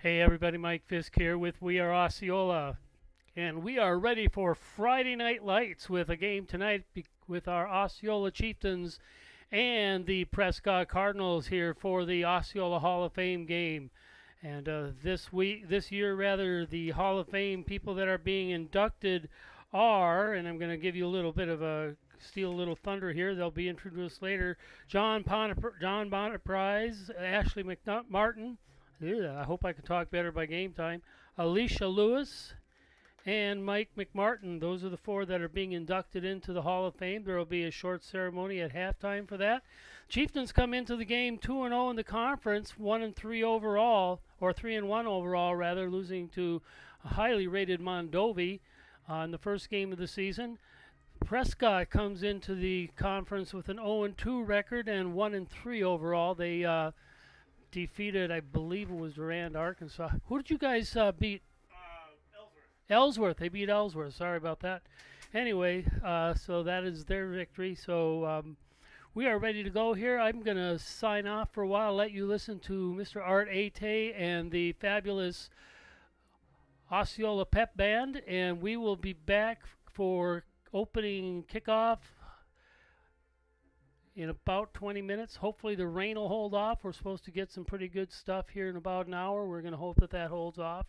Hey everybody, Mike Fisk here with We Are Osceola, and we are ready for Friday Night Lights with a game tonight with our Osceola Chieftains and the Prescott Cardinals here for the Osceola Hall of Fame game. And this year, the Hall of Fame people that are being inducted are, and I'm going to give you a little bit of a steal a little thunder here. They'll be introduced later. John Bonnet Prize, Ashley Martin. Yeah, I hope I can talk better by game time. Alicia Lewis and Mike McMartin. Those are the four that are being inducted into the Hall of Fame. There will be a short ceremony at halftime for that. Chieftains come into the game 2-0 in the conference, 1-3 overall, or 3-1 overall rather, losing to a highly rated Mondovi in the first game of the season. Prescott comes into the conference with an 0-2 record and 1-3 overall. They defeated, I believe it was Durand, Arkansas. Who did you guys beat? Ellsworth. They beat Ellsworth. Sorry about that. Anyway, so that is their victory. So we are ready to go here. I'm going to sign off for a while, let you listen to Mr. Art Ate and the fabulous Osceola Pep Band, and we will be back for opening kickoff in about 20 minutes. Hopefully the rain will hold off. We're supposed to get some pretty good stuff here in about an hour. We're going to hope that that holds off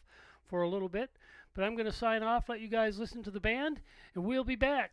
for a little bit. But I'm going to sign off, let you guys listen to the band, and we'll be back.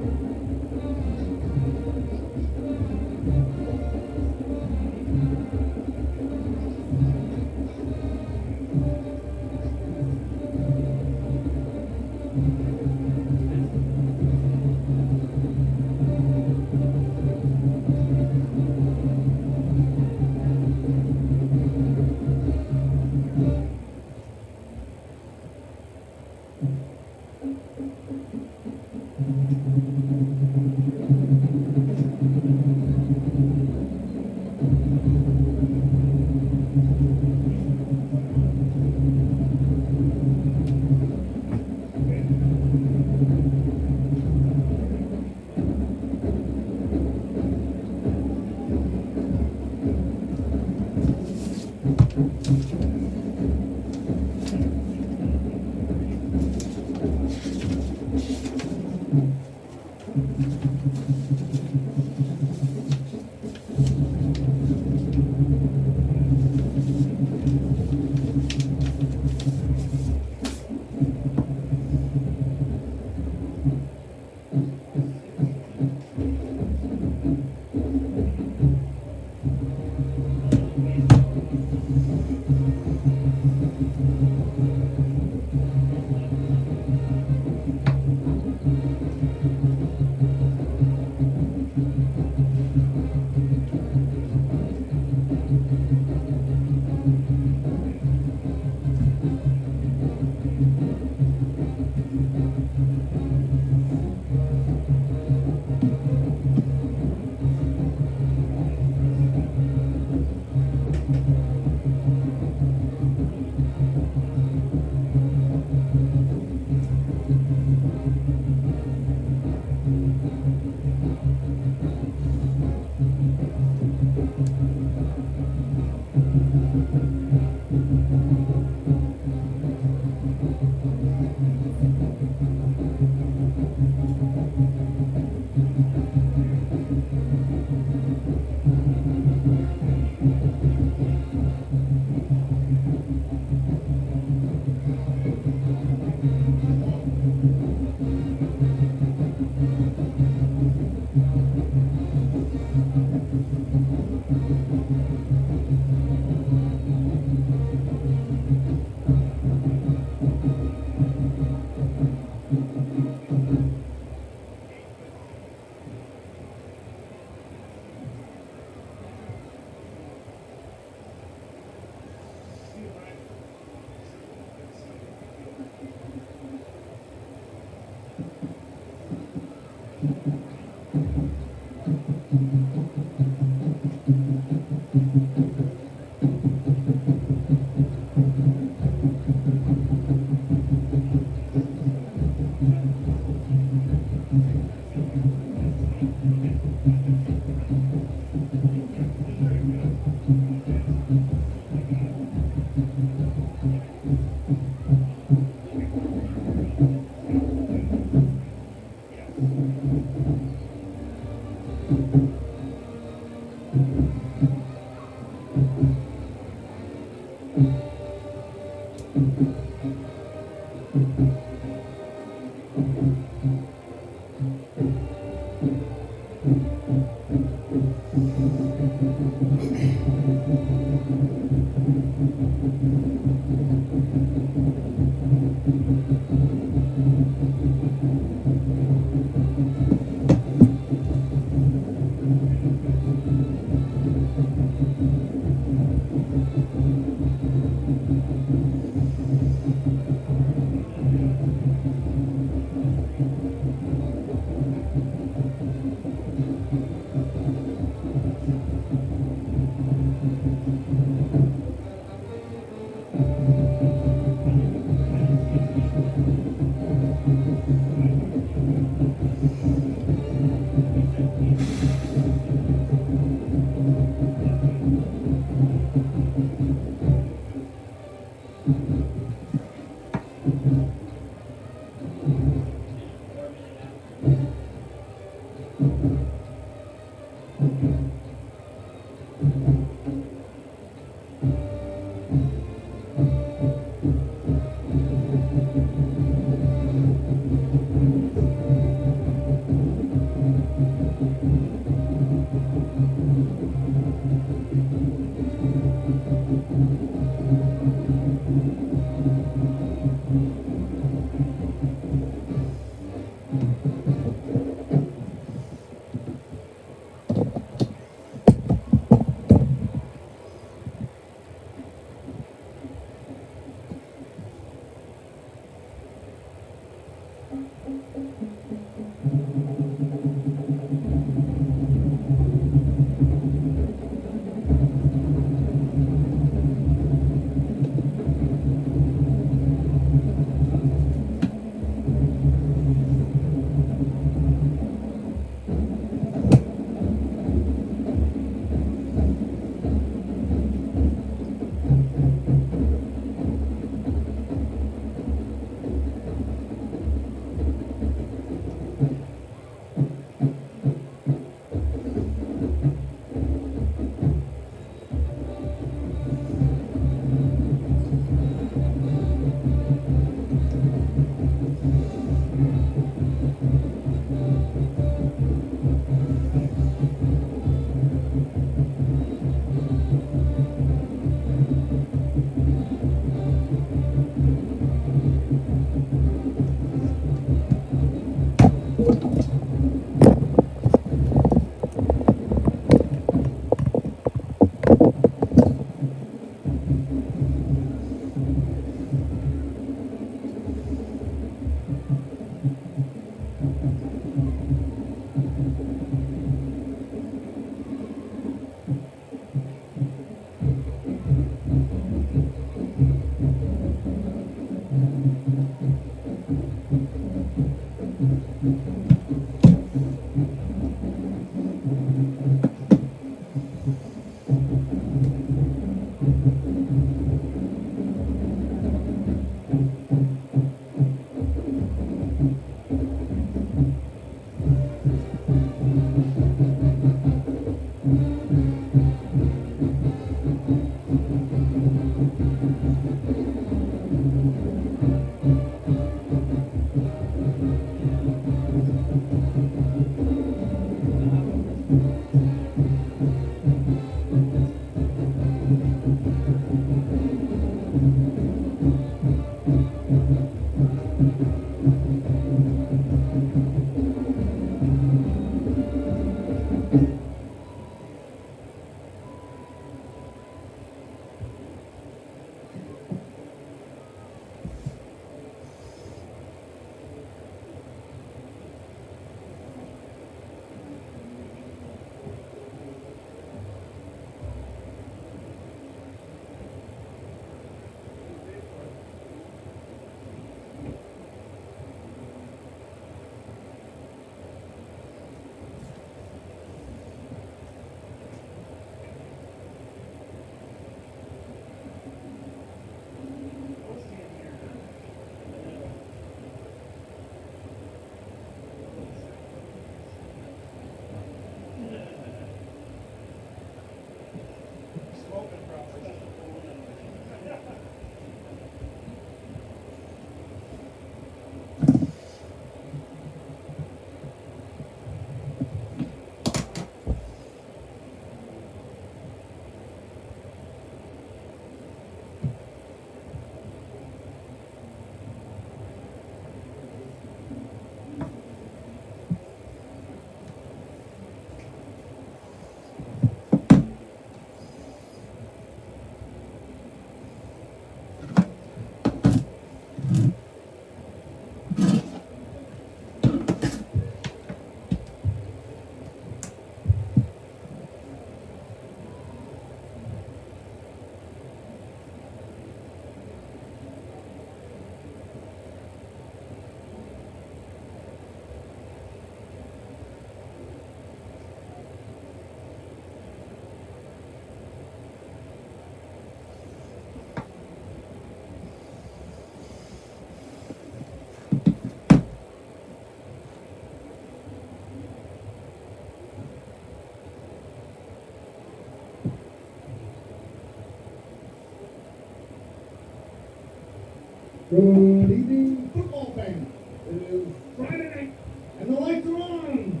Good evening, football fans. It is Friday night, and the lights are on.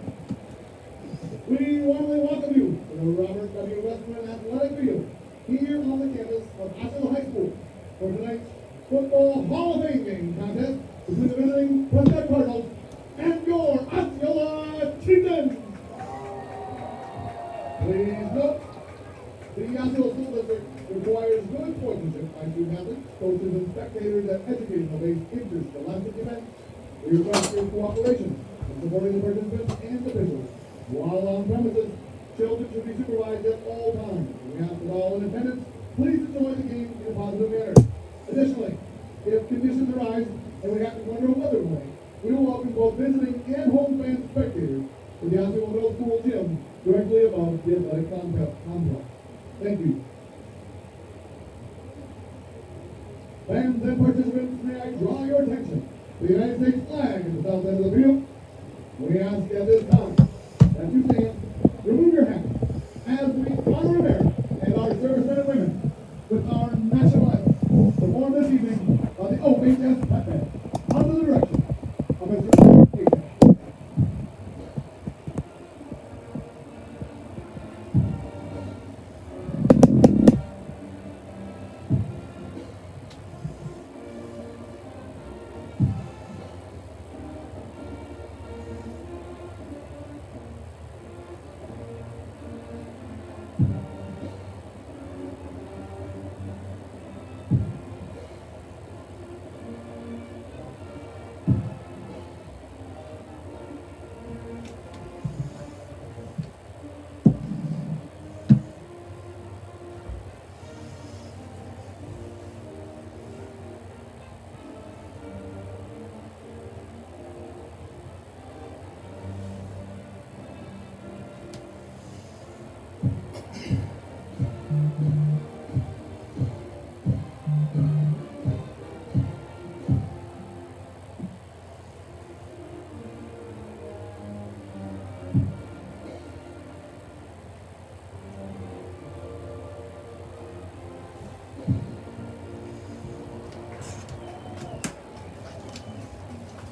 We warmly welcome you to the Robert W. Westman Athletic Field here on the campus of Osceola High School for tonight's Football Hall of Fame game contest between the visiting Prescott Cardinals and your Osceola Chieftains. Please note, the Osceola School District requires good sportsmanship by student athletes, coaches, and spectators at educational-based interscholastic events. We request your cooperation in supporting the participants and officials. While on premises, children should be supervised at all times. We ask that all in attendance please enjoy the game in a positive manner. Additionally, if conditions arise and we happen to under a weather delay, we will welcome both visiting and home fan spectators to the Osceola Middle School gym directly above the athletic complex. Thank you. Fans and participants, may I draw your attention to the United States flag at the south end of the field. We ask at this time that you stand, remove your hat, as we honor America and our servicemen and women with our national anthem performed this evening on the OHS flatbed under the direction of Mr. H.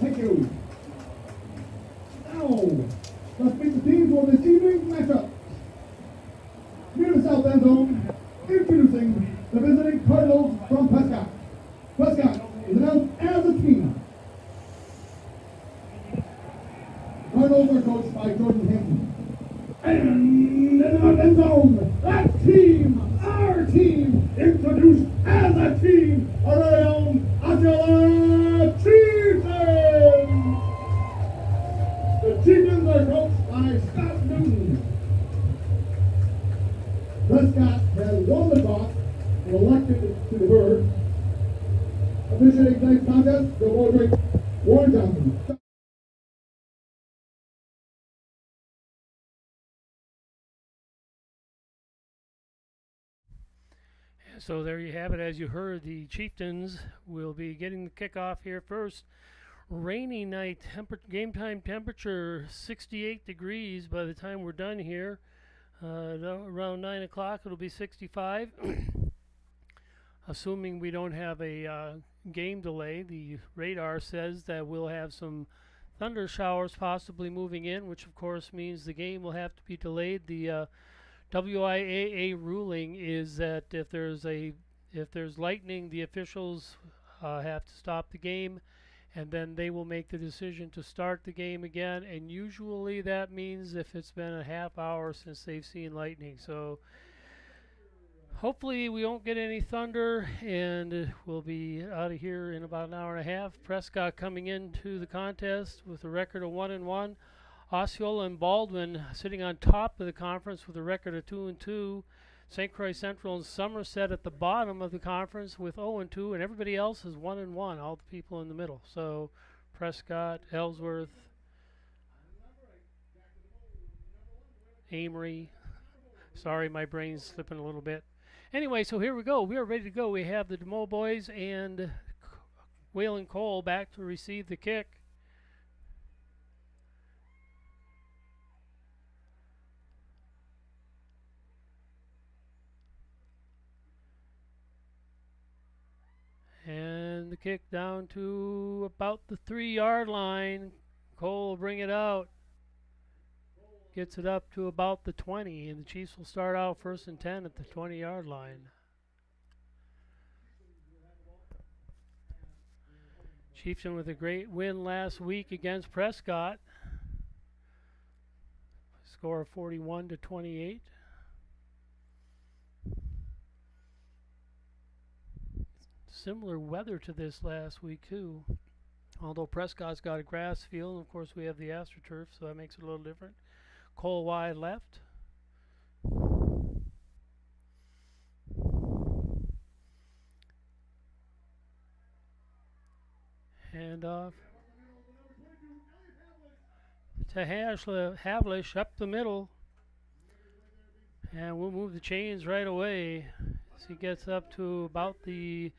Thank you. Now, let's meet the teams for this evening's matchup. Near the south end zone, introducing the visiting Cardinals from Prescott. Prescott is announced as a team. Cardinals are coached by Jordan Hanson. And in the end zone, that team, our team, introduced as a team, our very own Osceola Chieftains. The Chieftains are coached by Scott Newton. Prescott has won the toss and elected to defer. Officiating tonight's contest, the board Warren Johnson. So there you have it. As you heard, the Chieftains will be getting the kickoff here first. Rainy night, game time temperature 68 degrees by the time we're done here. Around 9 o'clock it'll be 65. Assuming we don't have a game delay, the radar says that we'll have some thunder showers possibly moving in, which of course means the game will have to be delayed. The WIAA ruling is that if there's lightning, the officials have to stop the game, and then they will make the decision to start the game again. And usually that means if it's been a half hour since they've seen lightning. So hopefully we won't get any thunder, and we'll be out of here in about an hour and a half. Prescott coming into the contest with a record of 1-1. Osceola and Baldwin sitting on top of the conference with a record of 2-2. St. Croix Central and Somerset at the bottom of the conference with 0-2, and everybody else is 1-1. All the people in the middle. So Prescott, Ellsworth, Amory. Sorry, my brain's slipping a little bit. Anyway, so here we go. We are ready to go. We have the DeMoe boys and Waylon Cole back to receive the kick. And the kick down to about the 3-yard line. Cole will bring it out. Gets it up to about the 20, and the Chiefs will start out 1st and 10 at the 20-yard line. Chieftain with a great win last week against Prescott. Score of 41-28. Similar weather to this last week too. Although Prescott's got a grass field, and of course we have the AstroTurf, so that makes it a little different. Cole wide left. Hand off to Havlish up the middle. And we'll move the chains right away as he gets up to about the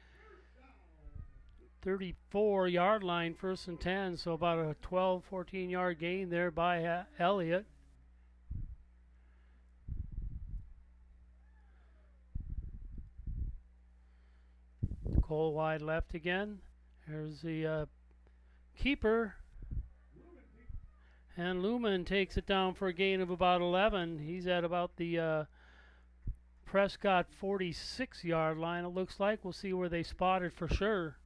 34-yard line, 1st and 10. So about a 12, 14-yard gain there by Elliott. Cole wide left again. There's the keeper. And Lumen takes it down for a gain of about 11. He's at about the Prescott 46-yard line, it looks like. We'll see where they spot it for sure.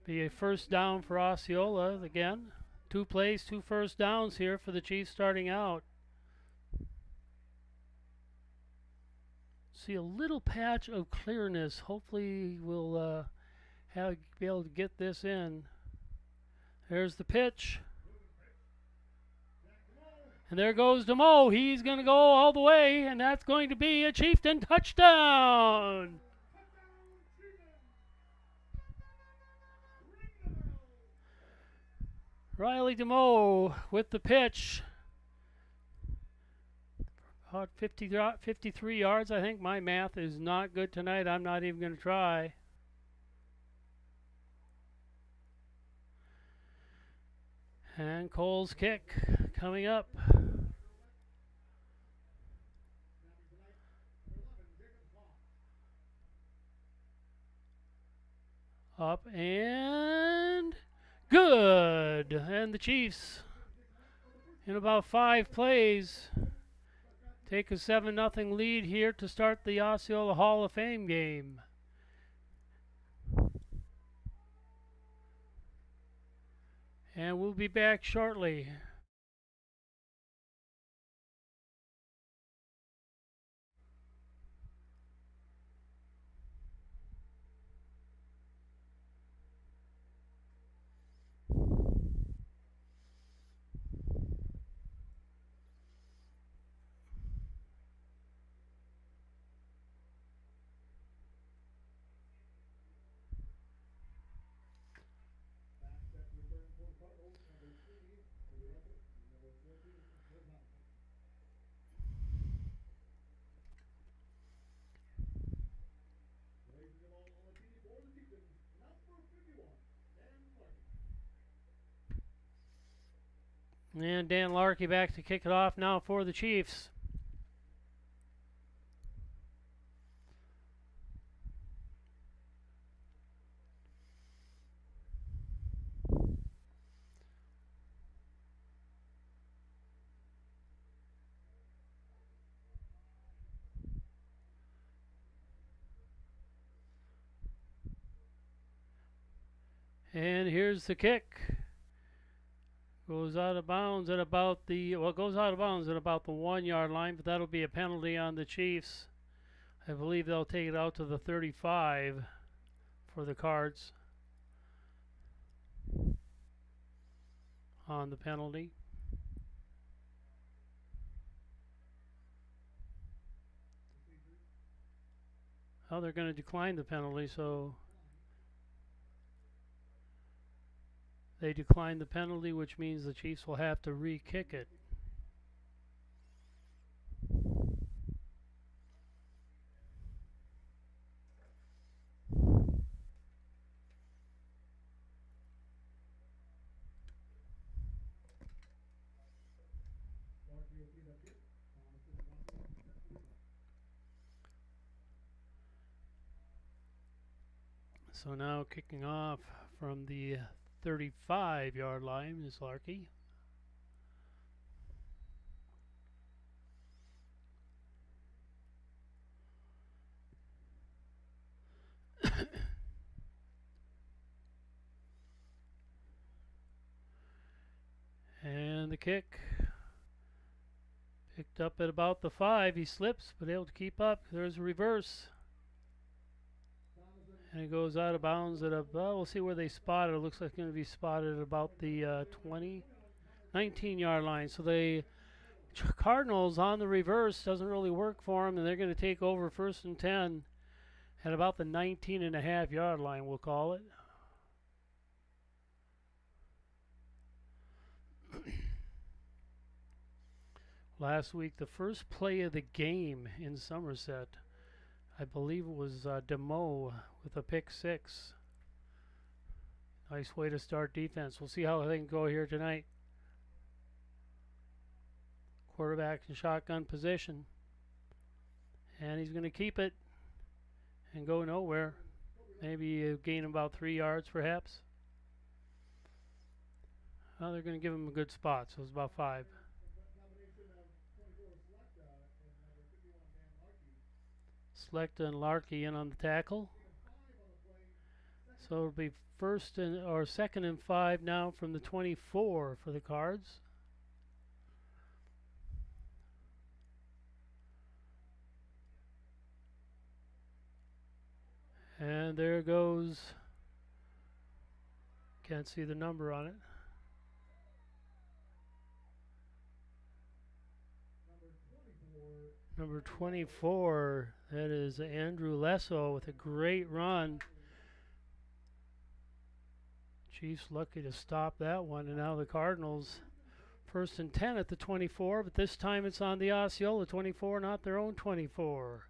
Be a 1st down for Osceola again. 2 plays, 2 first downs here for the Chiefs starting out. See a little patch of clearness. Hopefully we'll be able to get this in. There's the pitch. And there goes DeMoe. He's going to go all the way, and that's going to be a Chieftain touchdown. Riley DeMoe with the pitch. About 53 yards. I think my math is not good tonight. I'm not even going to try. And Cole's kick coming up. Up and good. And the Chiefs, in about 5 plays, take a 7-0 lead here to start the Osceola Hall of Fame game. And we'll be back shortly. And Dan Larkey back to kick it off now for the Chiefs. And here's the kick. Goes out of bounds at about the 1-yard line, but that'll be a penalty on the Chiefs. I believe they'll take it out to the 35 for the Cards on the penalty. Oh, they're going to decline the penalty, so they decline the penalty, which means the Chiefs will have to re-kick it. So now kicking off from the 35-yard line is Larkey. And the kick picked up at about the 5. He slips, but able to keep up. There's a reverse. And it goes out of bounds at we'll see where they spot it. It looks like it's going to be spotted at about the 19-yard line. So the Cardinals on the reverse doesn't really work for them, and they're going to take over 1st and 10 at about the 19.5-yard line, we'll call it. Last week, the first play of the game in Somerset, I believe it was DeMoe with a pick 6. Nice way to start defense. We'll see how they can go here tonight. Quarterback in shotgun position. And he's going to keep it and go nowhere. Maybe gain about 3 yards perhaps. Well, they're going to give him a good spot, so it's about 5. Selecta and Larkey in on the tackle. So it'll be 2nd and 5 now from the 24 for the Cards. And there goes, can't see the number on it. Number 24, that is Andrew Lesso with a great run. Chiefs lucky to stop that one, and now the Cardinals 1st and 10 at the 24, but this time it's on the Osceola 24, not their own 24.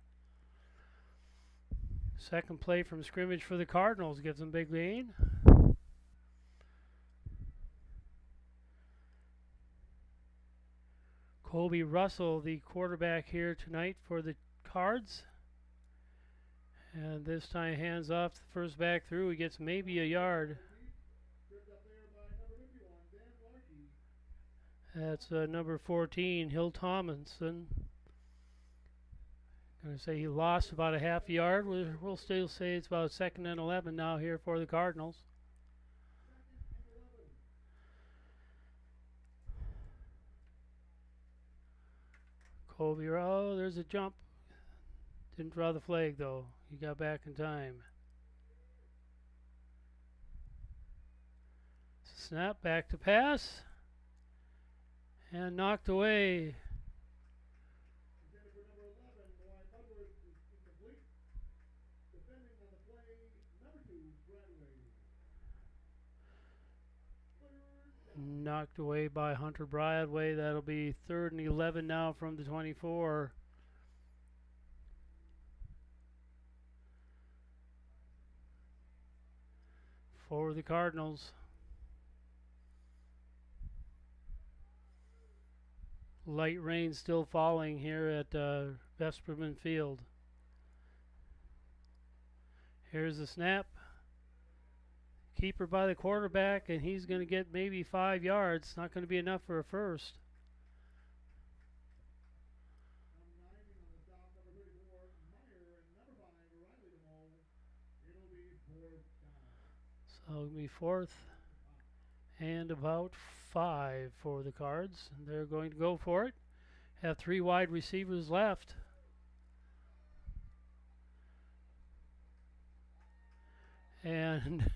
Second play from scrimmage for the Cardinals gives them big gain. Colby Russell, the quarterback here tonight for the Cards. And this time hands off the first back through. He gets maybe a yard. That's number 14, Hill Tomlinson. Going to say he lost about a half yard. We'll still say it's about 2nd and 11 now here for the Cardinals. Colby, oh, there's a jump. Didn't draw the flag though. He got back in time. Snap, back to pass. And knocked away. Knocked away by Hunter Bradway. That'll be 3rd and 11 now from the 24. For the Cardinals. Light rain still falling here at Vesperman Field. Here's the snap. Keeper by the quarterback, and he's going to get maybe 5 yards. Not going to be enough for a first. So it'll be 4th and about 5 for the Cards. And they're going to go for it. Have 3 wide receivers left. And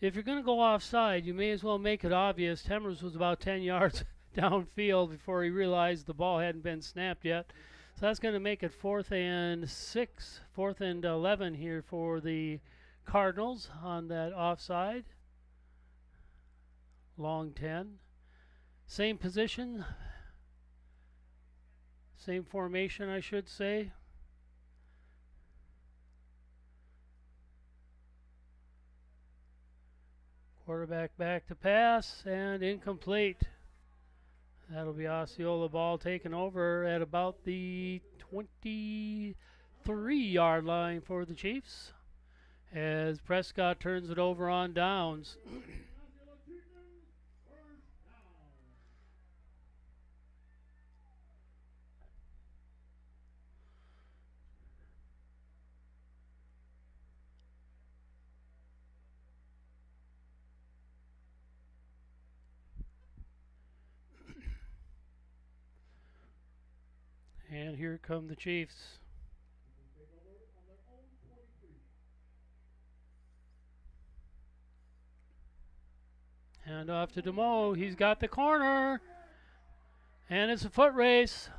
if you're going to go offside, you may as well make it obvious. Hemmers was about 10 yards downfield before he realized the ball hadn't been snapped yet. So that's going to make it 4th and 6, 4th and 11 here for the Cardinals on that offside. Long 10. Same position. Same formation, I should say. Quarterback back to pass and incomplete. That'll be Osceola ball taken over at about the 23 3-yard line for the Chiefs as Prescott turns it over on downs. And here come the Chiefs. Hand off to DeMoe. He's got the corner. And it's a foot race.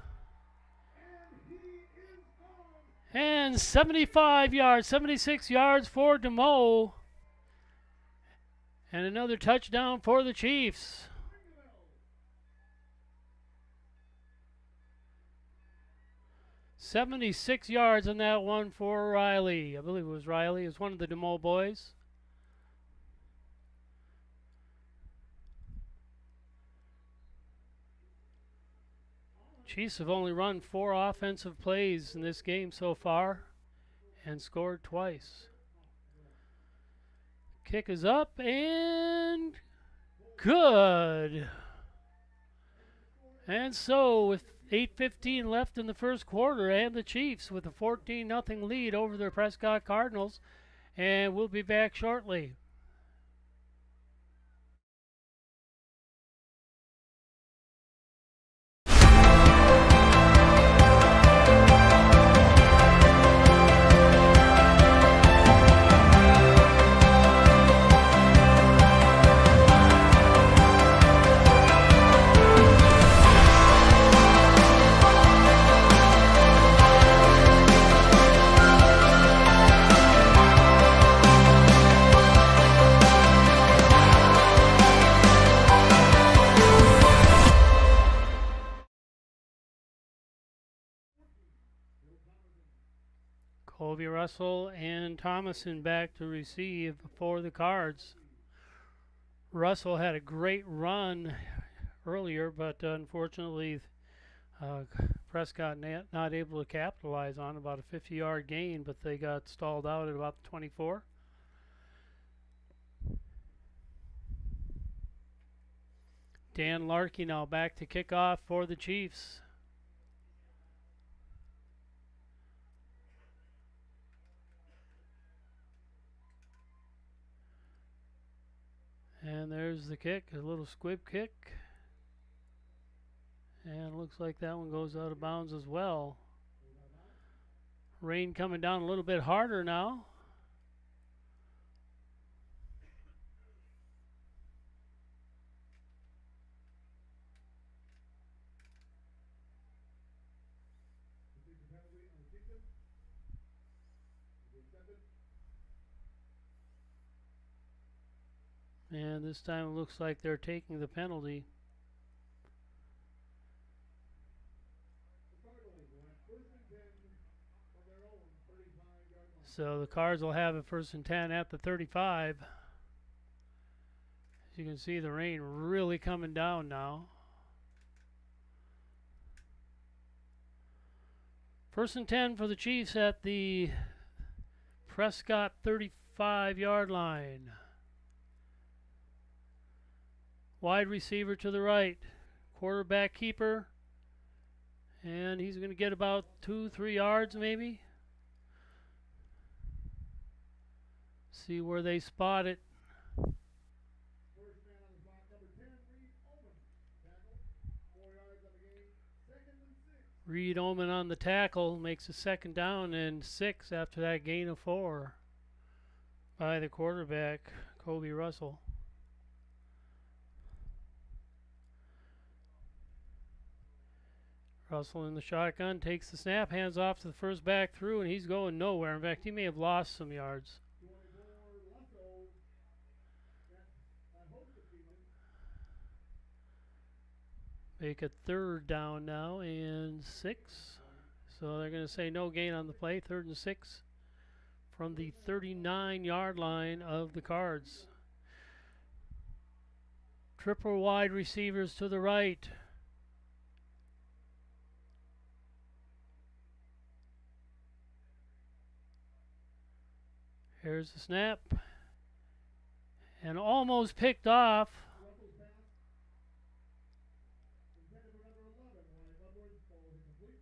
And 75 yards, 76 yards for DeMoe. And another touchdown for the Chiefs. "76 yards on that one for Riley." I believe it was Riley. It was one of the DeMoe boys. Chiefs have only run 4 offensive plays in this game so far and scored twice. Kick is up and good. And so with 8:15 left in the first quarter, and the Chiefs with a 14-0 lead over the Prescott Cardinals, and we'll be back shortly. Colby Russell and Thomason back to receive for the Cards. Russell had a great run earlier, but unfortunately Prescott not able to capitalize on about a 50-yard gain, but they got stalled out at about the 24. Dan Larkey now back to kick off for the Chiefs. And there's the kick, a little squib kick. And looks like that one goes out of bounds as well. Rain coming down a little bit harder now. And this time it looks like they're taking the penalty. So the Cards will have a 1st and 10 at the 35. As you can see, the rain really coming down now. 1st and 10 for the Chiefs at the Prescott 35-yard line. Wide receiver to the right. Quarterback keeper. And he's going to get about 2-3 yards maybe. See where they spot it. Reed Oman on the tackle makes a 2nd down and 6 after that gain of 4 by the quarterback, Colby Russell. Russell in the shotgun, takes the snap, hands off to the first back through, and he's going nowhere. In fact, he may have lost some yards. Make a 3rd down now and 6. So they're going to say no gain on the play, 3rd and 6 from the 39-yard line of the Cards. Triple wide receivers to the right. Here's the snap. And almost picked off. Russell's pass. Intended for number 11, wide Edwards. Ball is incomplete.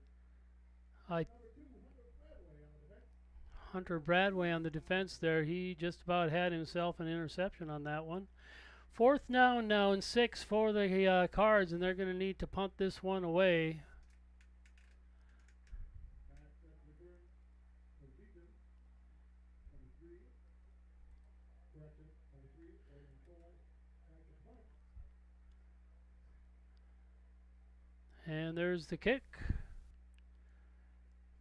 I Number 2, Hunter Bradway on the defense. Hunter Bradway on the defense there. He just about had himself an interception on that one. Fourth down now and 6 for the Cards, and they're going to need to punt this one away. Pass set return for the Chieftains. Number 3. Correction. Number 3, Oregon Cole. Back to punt. And there's the kick.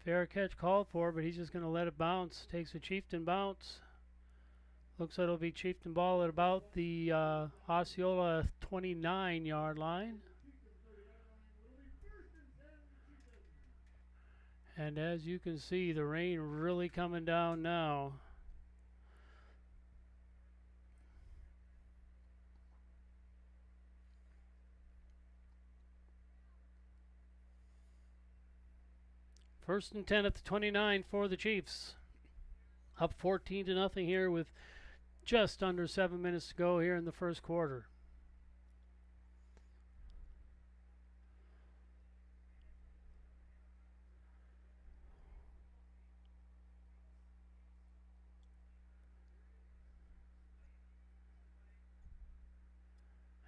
Fair catch called for, but he's just going to let it bounce. Takes a Chieftain bounce. Looks like it'll be Chieftain ball at about the Osceola 29-yard line. And as you can see, the rain really coming down now. First and 10 at the 29 for the Chiefs. Up 14-0 here with just under 7 minutes to go here in the first quarter.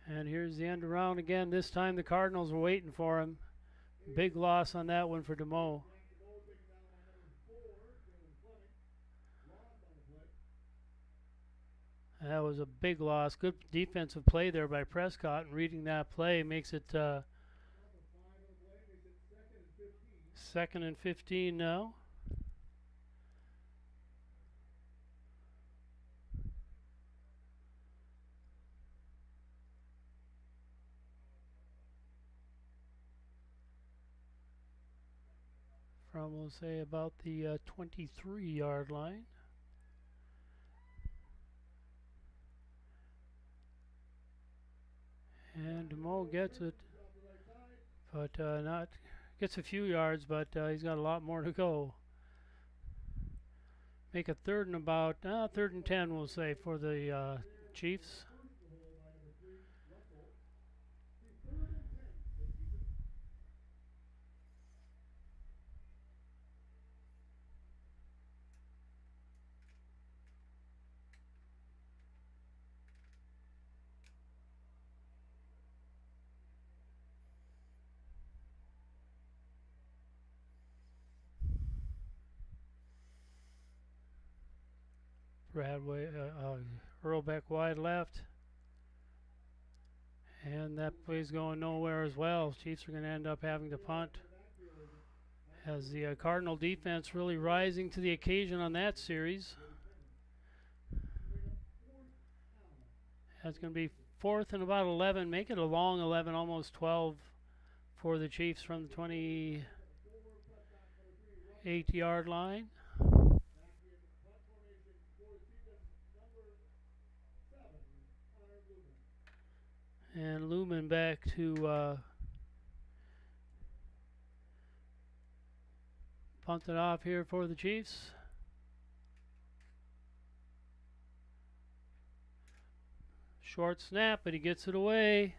And here's the end around again. This time the Cardinals were waiting for him. Big loss on that one for DeMoe. That was a big loss. Good defensive play there by Prescott. And reading that play makes it 2nd and 15 now. From, we'll say, about the 23-yard line. And DeMoe gets it, but not gets a few yards, but he's got a lot more to go. Make a 3rd and about 3rd and 10, we'll say, for the Chiefs. Bradway, Earlbeck wide left. And that play's going nowhere as well. Chiefs are going to end up having to punt. As the Cardinal defense really rising to the occasion on that series. That's going to be 4th and about 11. Make it a long 11, almost 12 for the Chiefs from the 28-yard line. And Lumen back to punt it off here for the Chiefs. Short snap, but he gets it away.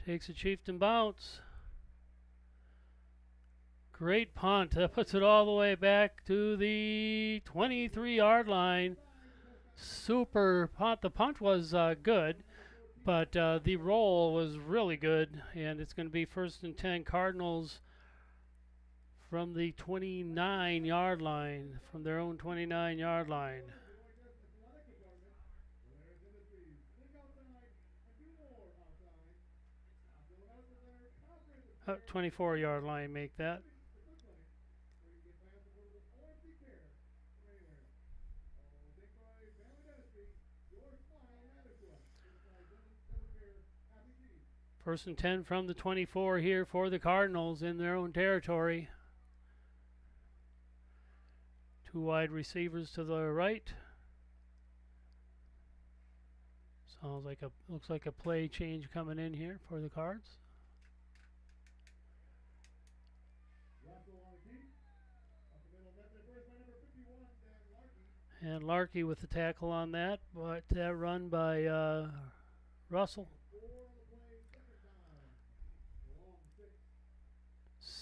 Takes a Chieftain bounce. Great punt. That puts it all the way back to the 23-yard line. Super punt. The punt was good. But the roll was really good, and it's going to be 1st and 10 Cardinals from the 29-yard line, from their own 29-yard line. 24-yard line, make that. First and 10 from the 24 here for the Cardinals in their own territory. 2 wide receivers to the right. Looks like a play change coming in here for the Cards. And Larkey with the tackle on that, but that run by Russell.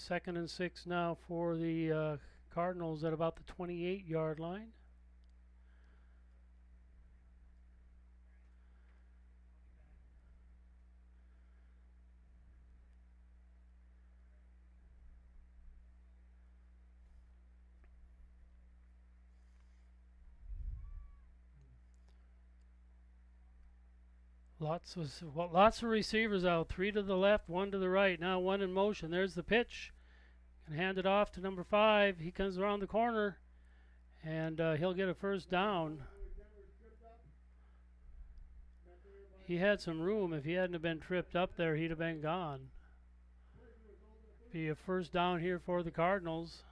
2nd and 6 now for the Cardinals at about the 28-yard line. Lots of receivers out. 3 to the left, 1 to the right. Now 1 in motion. There's the pitch. And hand it off to number 5. He comes around the corner, and he'll get a first down. He had some room. If he hadn't have been tripped up there, he'd have been gone. Be a first down here for the Cardinals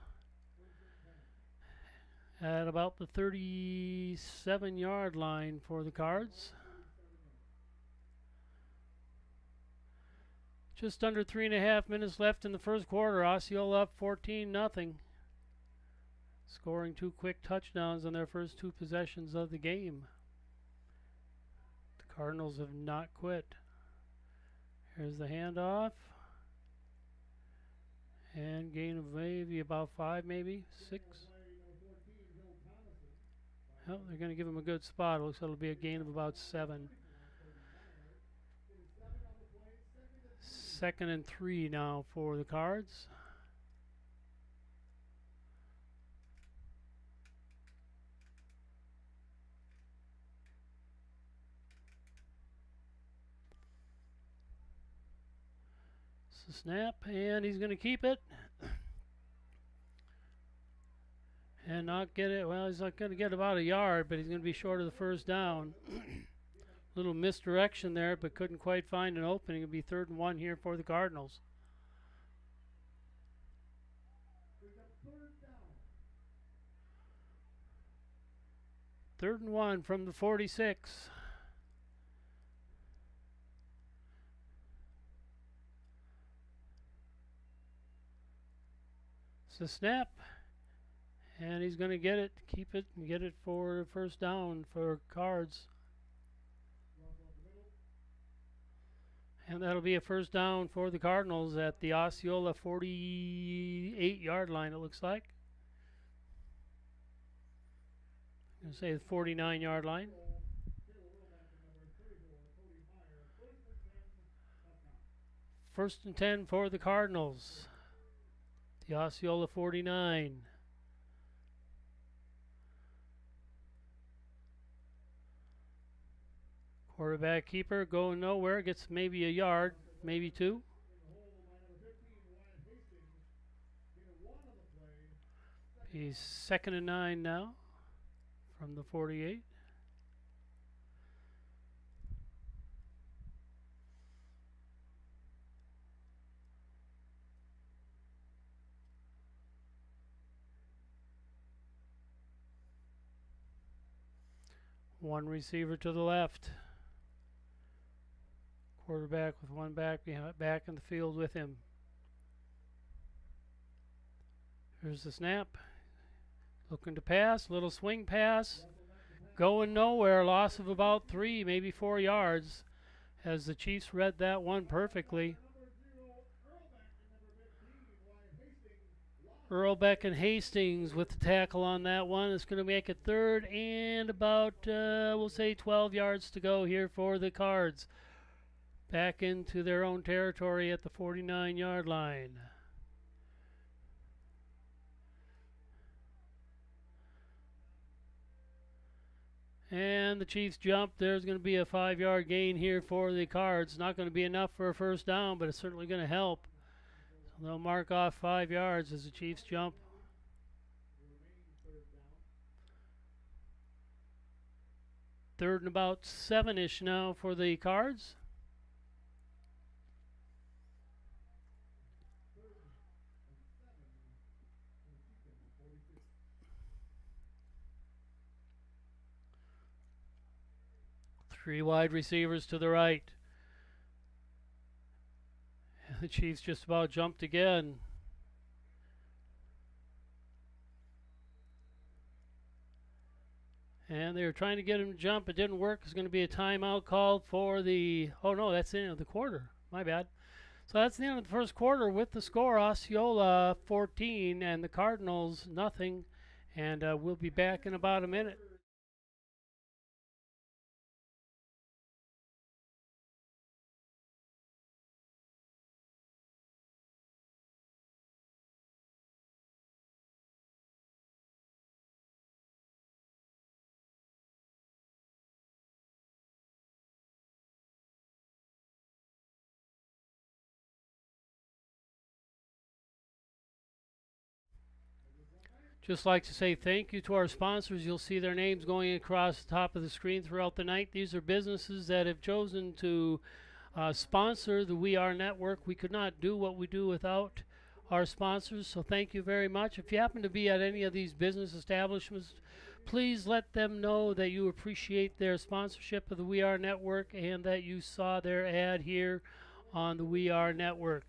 at about the 37-yard line for the Cards. Just under 3.5 minutes left in the first quarter. Osceola up 14-0. Scoring 2 quick touchdowns on their first 2 possessions of the game. The Cardinals have not quit. Here's the handoff. And gain of maybe about 5, maybe 6. Oh, they're going to give him a good spot. It looks like it'll be a gain of about 7. 2nd and 3 now for the Cards. It's a snap, and he's going to keep it. And not get it. Well, he's not going to get about a yard, but he's going to be short of the first down. Little misdirection there, but couldn't quite find an opening. It'll be 3rd and 1 here for the Cardinals. Third and 1 from the 46. It's a snap, and he's going to get it, keep it, and get it for first down for Cards. And that'll be a first down for the Cardinals at the Osceola 48-yard line, it looks like. I'm going to say the 49-yard line. First and 10 for the Cardinals. The Osceola 49. Quarterback keeper going nowhere. Gets maybe a yard, maybe 2. He's 2nd and 9 now from the 48. One receiver to the left. Quarterback with one back in the field with him. Here's the snap. Looking to pass. Little swing pass. Going nowhere. Loss of about 3, maybe 4 yards. As the Chiefs read that one perfectly. Earlbeck and Hastings with the tackle on that one. It's going to make it 3rd and about, we'll say 12 yards to go here for the Cards. Back into their own territory at the 49-yard line. And the Chiefs jump. There's going to be a 5-yard gain here for the Cards. Not going to be enough for a first down, but it's certainly going to help. So they'll mark off 5 yards as the Chiefs jump. Third and about 7-ish now for the Cards. Three wide receivers to the right. And the Chiefs just about jumped again. And they were trying to get him to jump. It didn't work. There's going to be a timeout called for the. Oh no, that's the end of the quarter. My bad. So that's the end of the first quarter with the score: Osceola 14 and the Cardinals nothing. And we'll be back in about a minute. Just like to say thank you to our sponsors. You'll see their names going across the top of the screen throughout the night. These are businesses that have chosen to sponsor the We Are Network. We could not do what we do without our sponsors, so thank you very much. If you happen to be at any of these business establishments, please let them know that you appreciate their sponsorship of the We Are Network and that you saw their ad here on the We Are Network.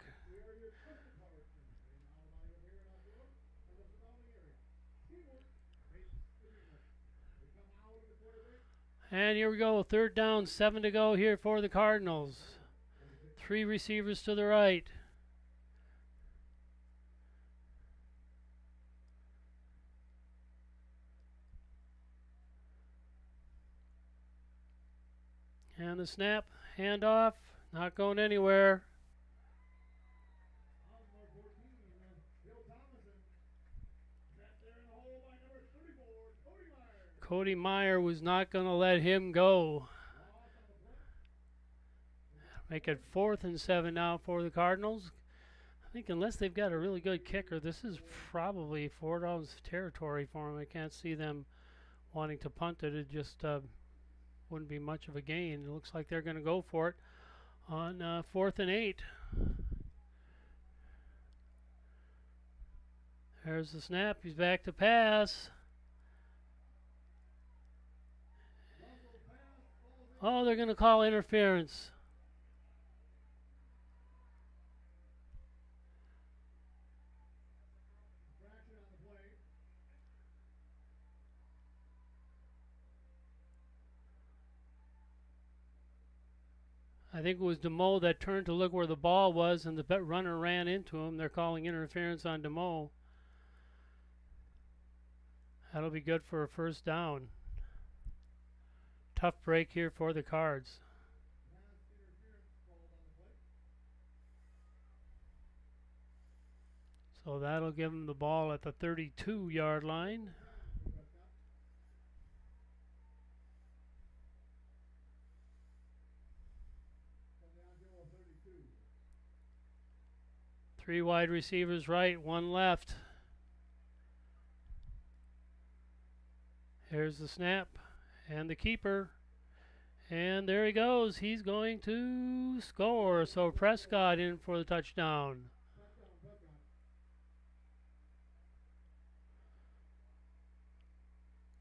And here we go, third down, 7 to go here for the Cardinals. 3 receivers to the right. And the snap, handoff, not going anywhere. Cody Meyer was not going to let him go. Make it 4th and 7 now for the Cardinals. I think unless they've got a really good kicker, this is probably 4 downs territory for them. I can't see them wanting to punt it. It just wouldn't be much of a gain. It looks like they're going to go for it on 4th and 8. There's the snap. He's back to pass. Oh, they're going to call interference. I think it was DeMoe that turned to look where the ball was, and the runner ran into him. They're calling interference on DeMoe. That'll be good for a first down. Tough break here for the Cards. So that'll give them the ball at the 32-yard line. Three wide receivers right, 1 left. Here's the snap and the keeper. And there he goes. He's going to score. So Prescott in for the touchdown.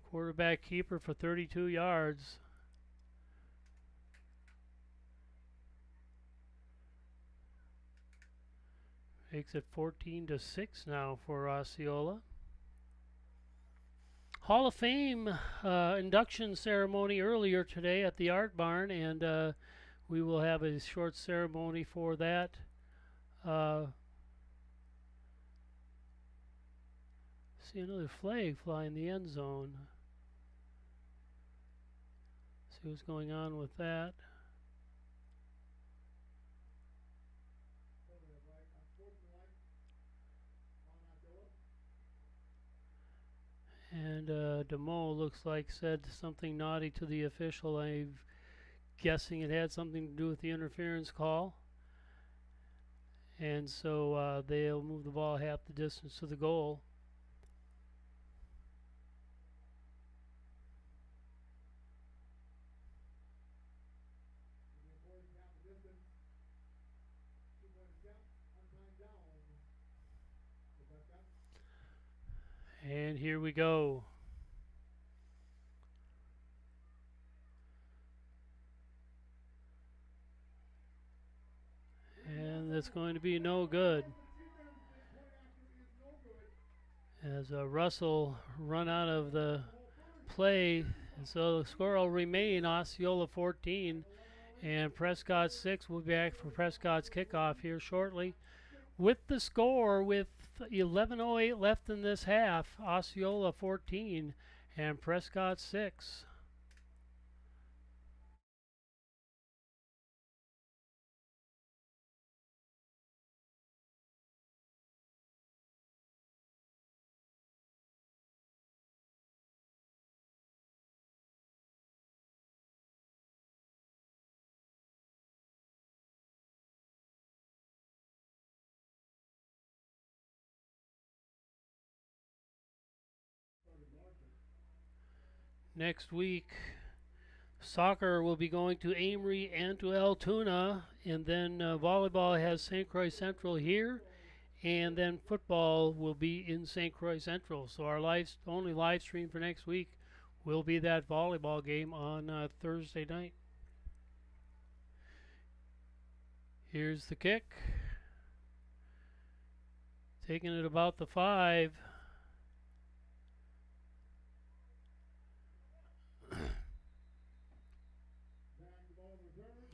Quarterback keeper for 32 yards. Makes it 14-6 now for Osceola. Hall of Fame induction ceremony earlier today at the Art Barn, and we will have a short ceremony for that. See another flag fly in the end zone. See what's going on with that. And DeMoe looks like said something naughty to the official. I'm guessing it had something to do with the interference call. And so they'll move the ball half the distance to the goal. And here we go. And that's going to be no good. As Russell run out of the play And so the score will remain Osceola 14 and Prescott 6. We'll be back for Prescott's kickoff here shortly. With the score, with 11:08 left in this half, Osceola 14 and Prescott 6. Next week, soccer will be going to Amory and to Altoona, and then volleyball has St. Croix Central here, and then football will be in St. Croix Central. So our only live stream for next week will be that volleyball game on Thursday night. Here's the kick. Taking it about the 5.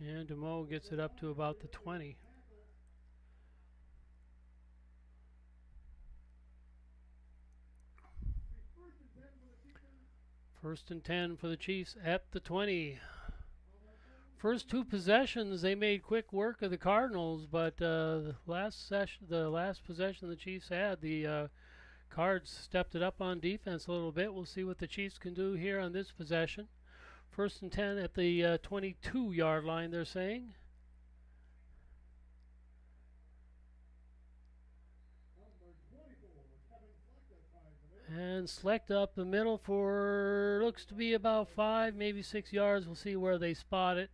And DeMoe gets it up to about the 20. First and 10 for the Chiefs at the 20. First 2 possessions, they made quick work of the Cardinals, but the last possession the Chiefs had, the Cards stepped it up on defense a little bit. We'll see what the Chiefs can do here on this possession. First and 10 at the 22-yard line, they're saying. And select up the middle for, looks to be about 5, maybe 6 yards. We'll see where they spot it.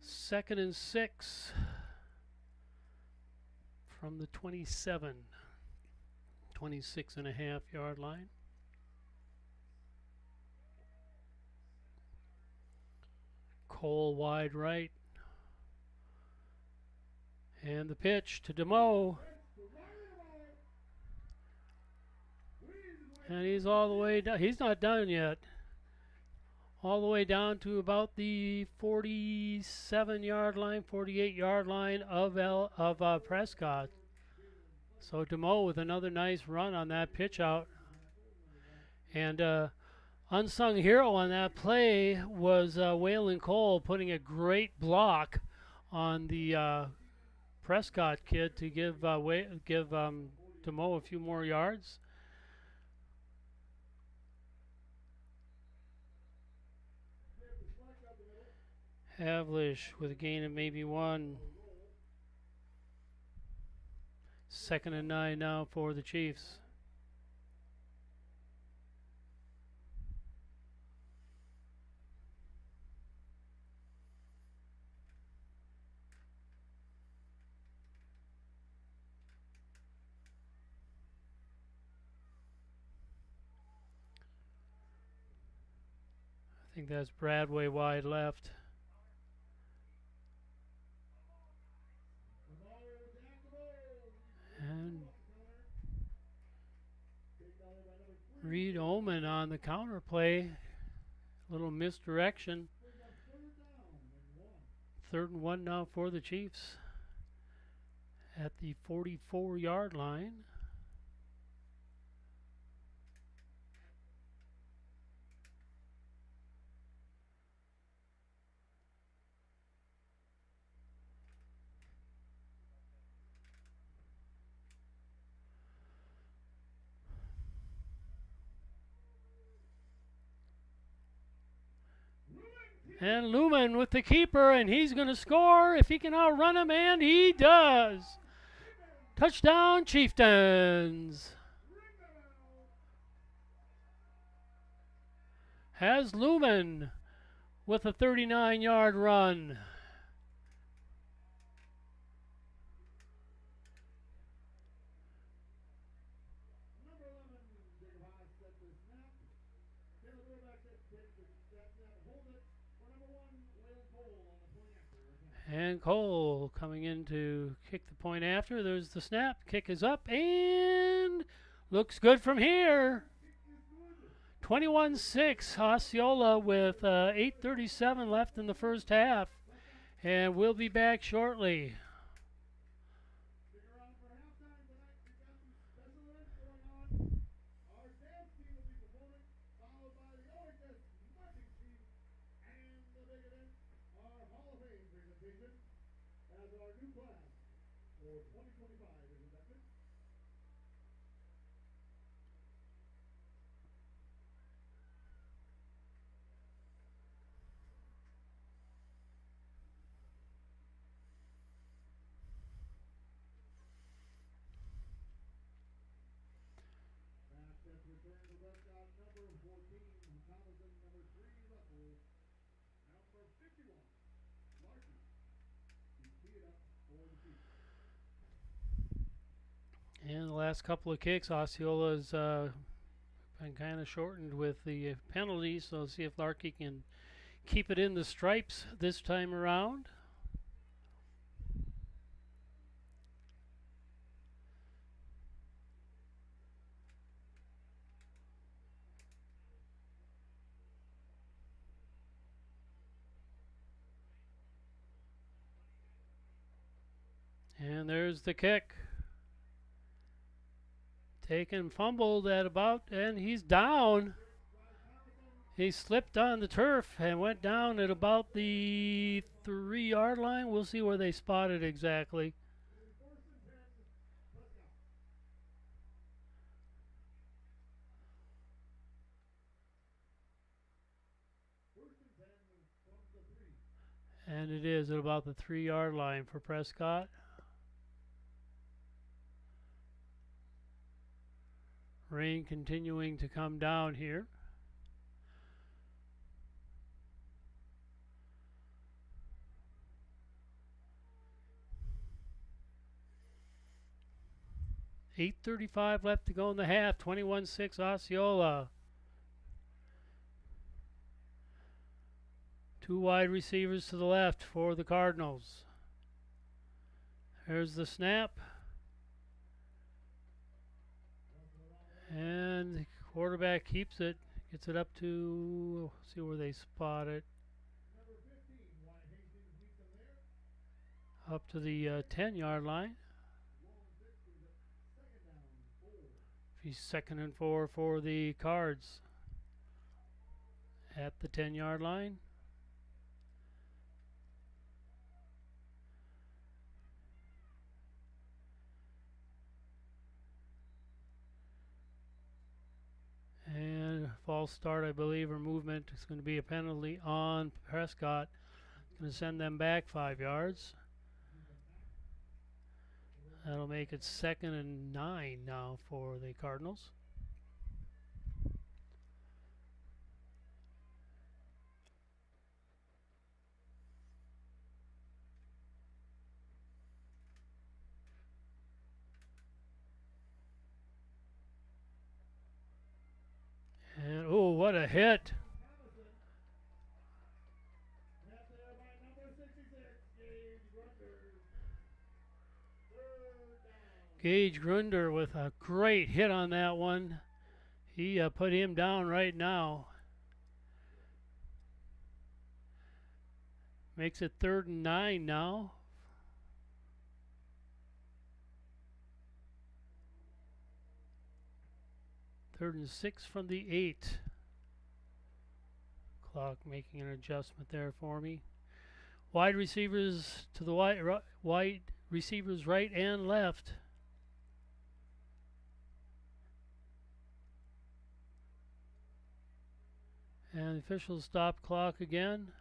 Second and 6 from the 27, 26.5-yard line. Cole wide right. And the pitch to DeMoe. And he's all the way down. He's not done yet. All the way down to about the 47-yard line, 48-yard line of Prescott. So DeMoe with another nice run on that pitch out. And unsung hero on that play was Waylon Cole putting a great block on the Prescott kid to give DeMoe a few more yards. Havlish with a gain of maybe 1. Second and 9 now for the Chiefs. I think that's Bradway wide left. And Reed Oman on the counter play. Little misdirection. 3rd and 1 now for the Chiefs at the 44-yard line. And Lumen with the keeper, and he's going to score if he can outrun him, and he does. Touchdown, Chieftains. Has Lumen with a 39-yard run. And Cole coming in to kick the point after. There's the snap. Kick is up, and Looks good from here. 21-6, Osceola with 8:37 left in the first half. And we'll be back shortly. As our new class for 2025 is inducted. Pass set return to Prescott, number 14, Thomason, number 3, Russell, number 51, Larky. To tee it up for the Chiefs. And the last couple of kicks, Osceola's been kind of shortened with the penalties, so see if Larky can keep it in the stripes this time around. And there's the kick. Taken, fumbled at about, and he's down. He slipped on the turf and went down at about the 3-yard line. We'll see where they spot it exactly. And it is at about the 3-yard line for Prescott. Rain continuing to come down here. $8:35 left to go in the half. 21-6 Osceola. Two wide receivers to the left for the Cardinals. There's the snap. And the quarterback keeps it, gets it up to, see where they spot it. Up to the 10-yard line. He's 2nd and 4 for the Cards at the 10-yard line. And false start, I believe, or movement. It's going to be a penalty on Prescott. It's going to send them back 5 yards. That'll make it 2nd and 9 now for the Cardinals. And oh, what a hit! Gage Grunder with a great hit on that one. He put him down right now. Makes it 3rd and 9 now. Third and 6 from the 8. Clock making an adjustment there for me. Wide receivers to the wide receivers right and left. And the officials stop clock again.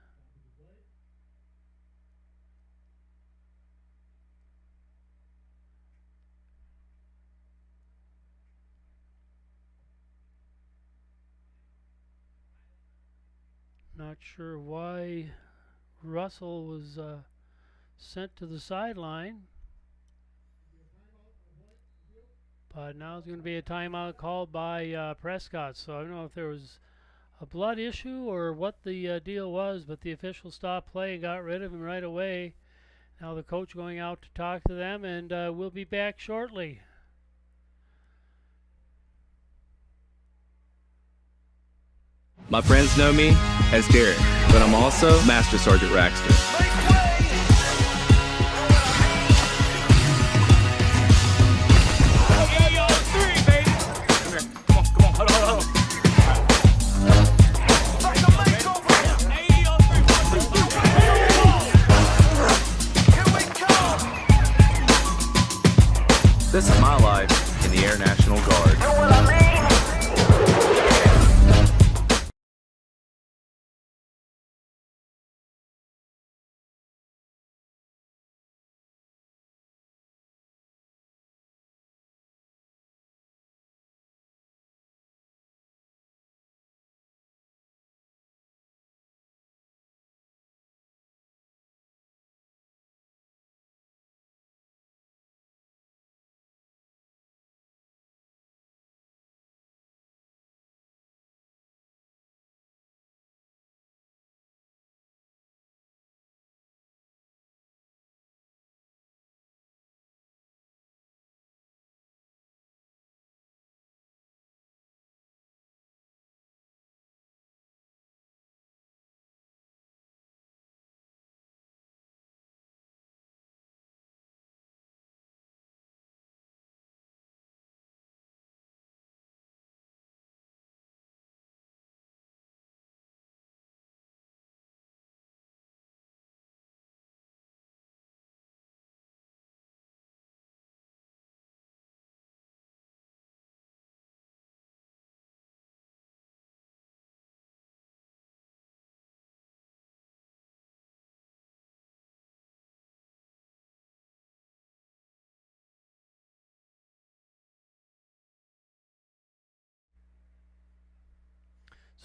Not sure why Russell was sent to the sideline. But now it's going to be a timeout called by Prescott. So I don't know if there was a blood issue or what the deal was, but the official stopped play and got rid of him right away. Now the coach going out to talk to them, and we'll be back shortly. My friends know me as Derek, but I'm also Master Sergeant Raxter. This is my life in the Air National Guard. Know what I mean?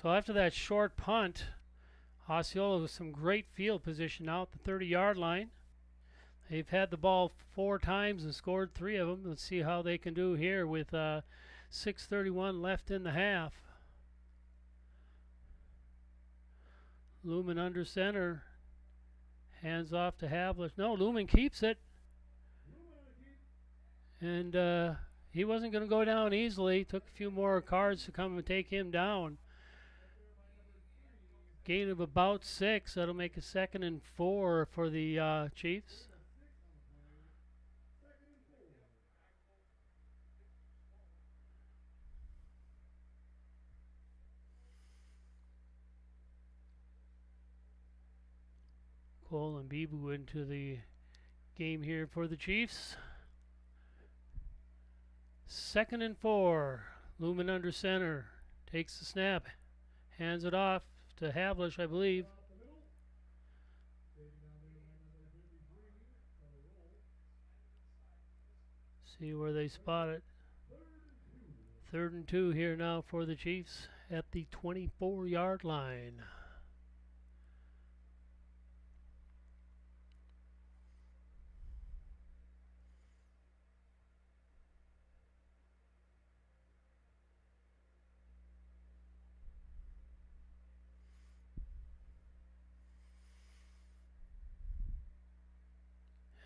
So after that short punt, Osceola with some great field position now at the 30-yard line. They've had the ball 4 times and scored 3 of them. Let's see how they can do here with 6:31 left in the half. Lumen under center. Hands off to Havlish. No, Lumen keeps it. And he wasn't going to go down easily. Took a few more cards to come and take him down. Gain of about 6. That'll make a 2nd and 4 for the Chiefs. Cole and Bibu into the game here for the Chiefs. 2nd and 4. Lumen under center. Takes the snap. Hands it off to Havlish, I believe. See where they spot it. 3rd and 2 here now for the Chiefs at the 24-yard line.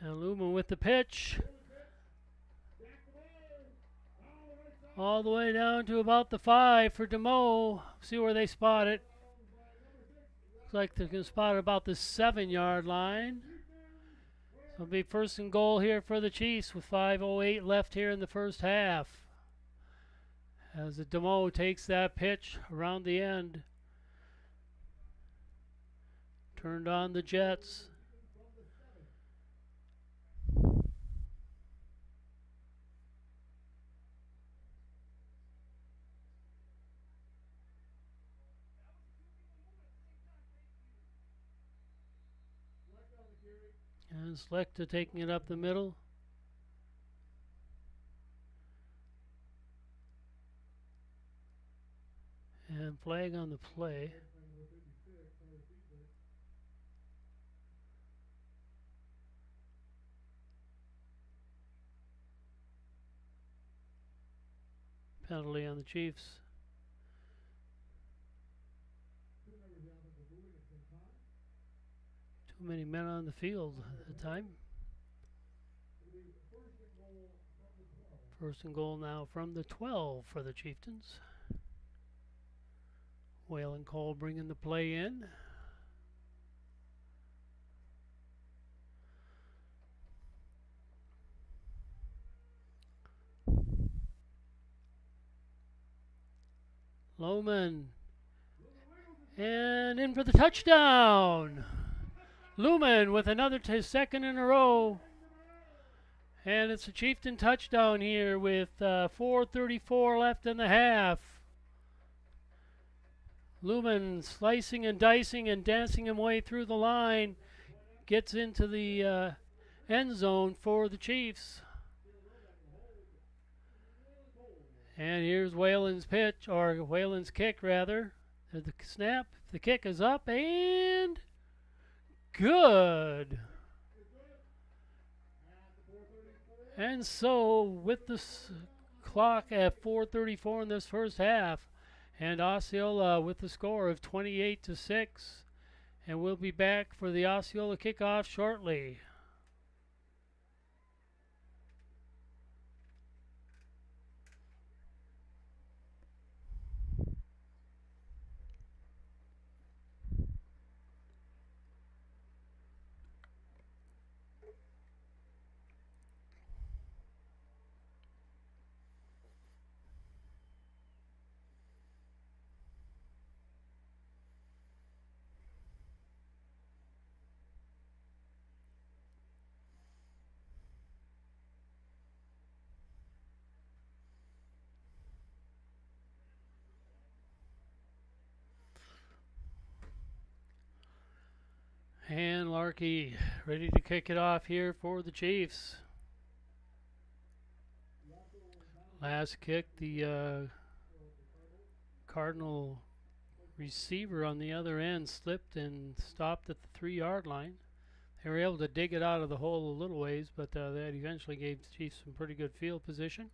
And Lumen with the pitch. All the way down to about the 5 for DeMoe. See where they spot it. Looks like they're going to spot it about the 7-yard line. It'll be 1st and goal here for the Chiefs with 5:08 left here in the first half. As the DeMoe takes that pitch around the end. Turned on the Jets. And Selecta taking it up the middle. And flag on the play. Penalty on the Chiefs. Too many men on the field at the time. 1st and goal now from the 12 for the Chieftains. Waylon Cole bringing the play in. Lohman. And in for the touchdown. Lumen with another second in a row. And it's a Chieftain touchdown here with 4:34 left in the half. Lumen slicing and dicing and dancing him way through the line. Gets into the end zone for the Chiefs. And here's Waylon's pitch, or Waylon's kick rather. The snap, the kick is up and good. And so with the clock at 4:34 in this first half, and Osceola with the score of 28-6, and we'll be back for the Osceola kickoff shortly. And Larkey ready to kick it off here for the Chiefs. Last kick, the Cardinal receiver on the other end slipped and stopped at the 3-yard line. They were able to dig it out of the hole a little ways, but that eventually gave the Chiefs some pretty good field position.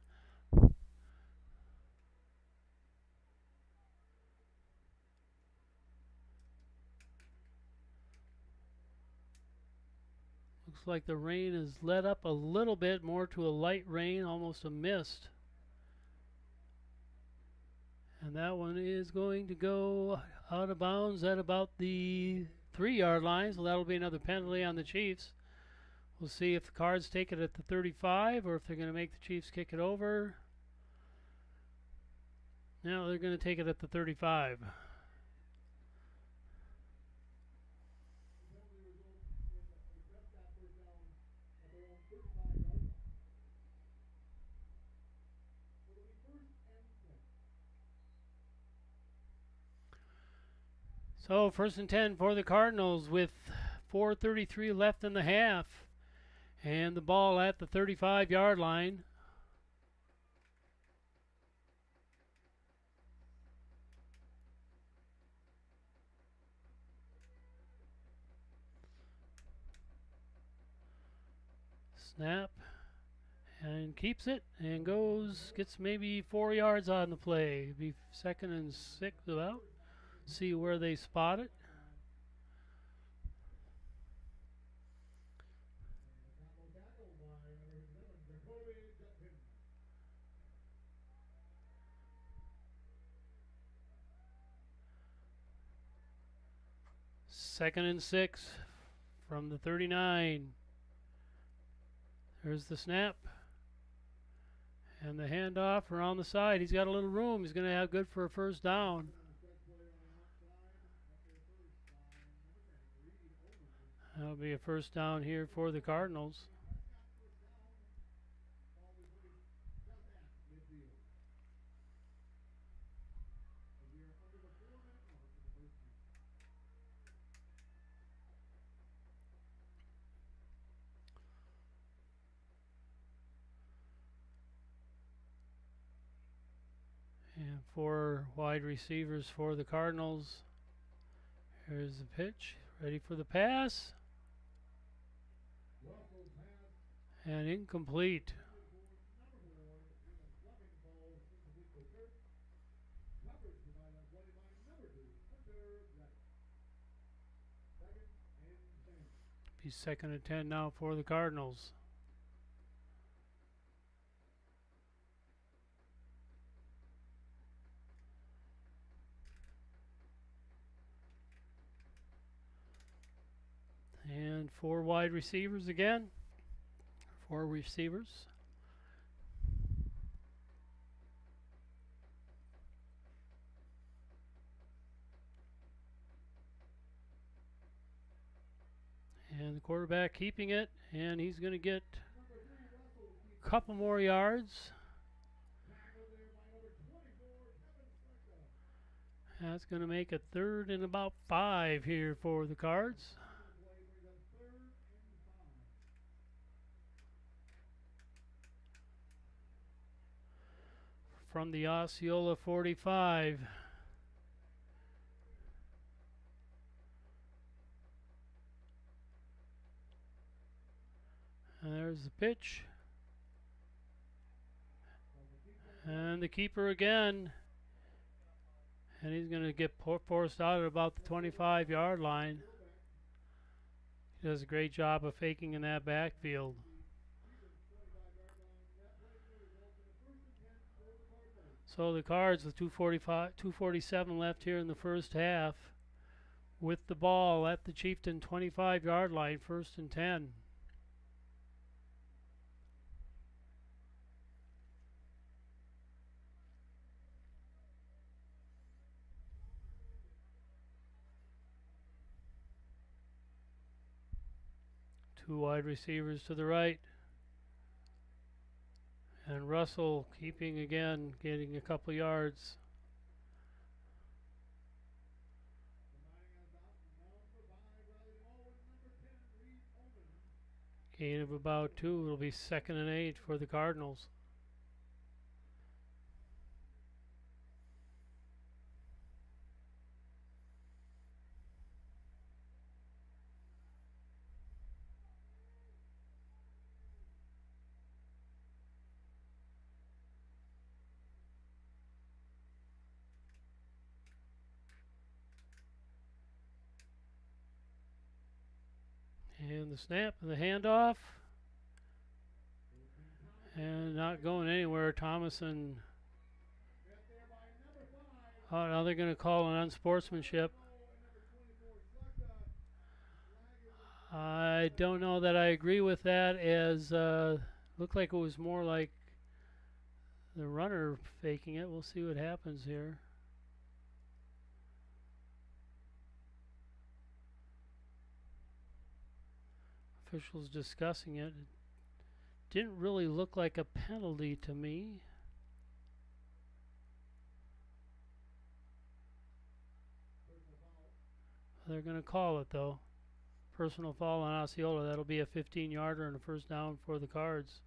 Looks like the rain has let up a little bit more to a light rain, almost a mist. And that one is going to go out of bounds at about the 3-yard line, so that'll be another penalty on the Chiefs. We'll see if the Cards take it at the 35 or if they're going to make the Chiefs kick it over. No, they're going to take it at the 35. So 1st and 10 for the Cardinals with 4:33 left in the half. And the ball at the 35-yard line. Snap. And keeps it and gets maybe 4 yards on the play. Be 2nd and 6 about. See where they spot it. Second and 6 from the 39. There's the snap. And the handoff around the side. He's got a little room. He's going to have good for a first down. That'll be a first down here for the Cardinals. And 4 wide receivers for the Cardinals. Here's the pitch. Ready for the pass. And incomplete. Be 2nd and 10 now for the Cardinals. 4 wide receivers again. 4 receivers. And the quarterback keeping it, and he's going to get a couple more yards. That's going to make a 3rd and about 5 here for the Cards. From the Osceola 45. And there's the pitch. And the keeper again. And he's going to get forced out at about the 25-yard line. He does a great job of faking in that backfield. So the Cards with 2:47 left here in the first half, with the ball at the Chieftain 25-yard line, 1st and 10. Two wide receivers to the right. And Russell keeping again, getting a couple yards. Gain of about 2. It'll be 2nd and 8 for the Cardinals. And the snap and the handoff. And not going anywhere. Thomason. Oh, now they're going to call an unsportsmanship. I don't know that I agree with that, as looked like it was more like the runner faking it. We'll see what happens here. Officials discussing it. It didn't really look like a penalty to me. They're going to call it, though. Personal foul on Osceola. That'll be a 15-yarder and a 1st down for the Cards.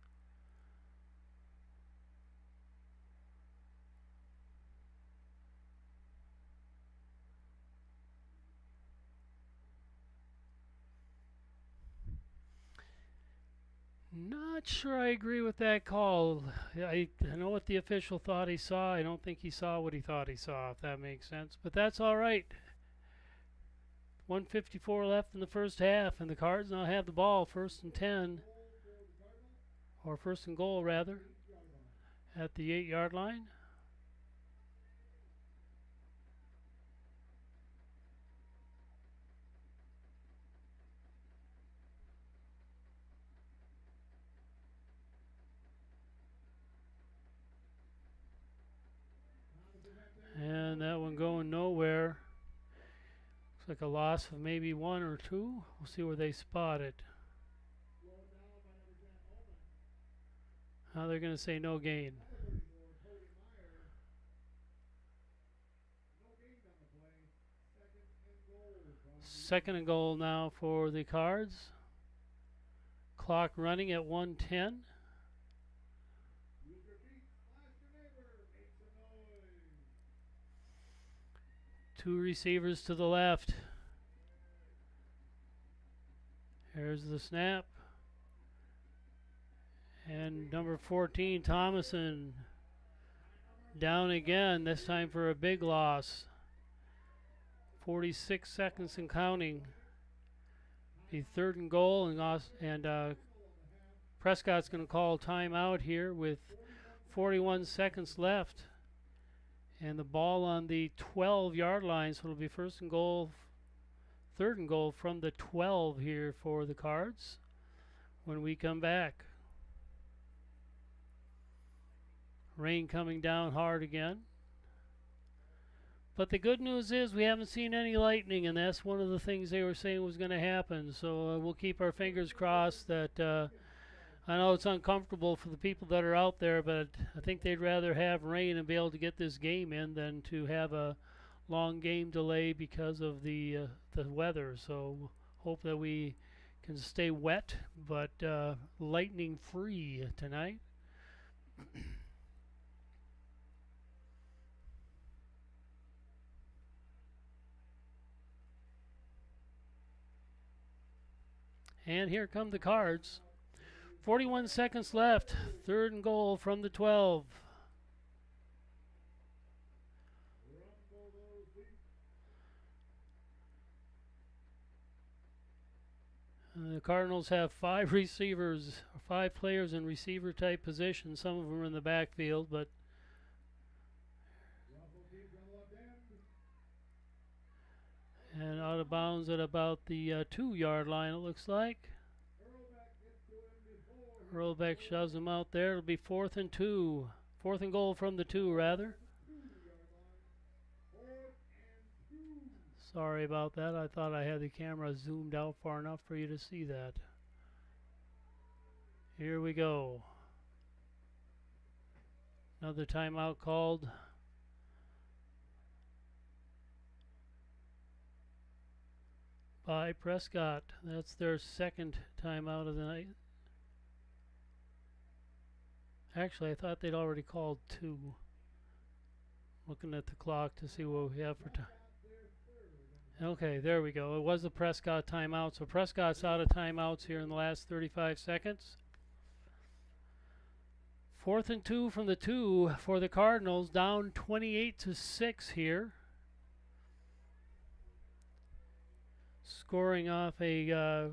Not sure I agree with that call. I know what the official thought he saw. I don't think he saw what he thought he saw, if that makes sense. But that's all right. 1:54 left in the first half, and the Cards now have the ball, 1st and 10. Or 1st and goal, rather, at the 8-yard line. And that one going nowhere. Looks like a loss of maybe 1 or 2. We'll see where they spot it. Now they're going to say no gain. Second and goal now for the Cards. Clock running at 1:10. Two receivers to the left. Here's the snap. And number 14, Thomason, down again, this time for a big loss. 46 seconds and counting. Be 3rd and goal, and Prescott's going to call timeout here with 41 seconds left. And the ball on the 12-yard line, so it'll be 1st and goal, third and goal from the 12 here for the Cards when we come back. Rain coming down hard again. But the good news is we haven't seen any lightning, and that's one of the things they were saying was going to happen. So we'll keep our fingers crossed that I know it's uncomfortable for the people that are out there, but I think they'd rather have rain and be able to get this game in than to have a long game delay because of the weather. So hope that we can stay wet but lightning free tonight. And here come the Cards. 41 seconds left. Third and goal from the 12. The Cardinals have 5 receivers, 5 players in receiver type position. Some of them are in the backfield, but and out of bounds at about the 2-yard line, it looks like. Earlbeck shoves him out there. It'll be 4th and 2. 4th and goal from the 2, rather. Sorry about that. I thought I had the camera zoomed out far enough for you to see that. Here we go. Another timeout called. By Prescott. That's their second timeout of the night. Actually, I thought they'd already called 2. Looking at the clock to see what we have for time. Okay, there we go. It was the Prescott timeout. So Prescott's out of timeouts here in the last 35 seconds. 4th and 2 from the 2 for the Cardinals. Down 28-6 here. Scoring off a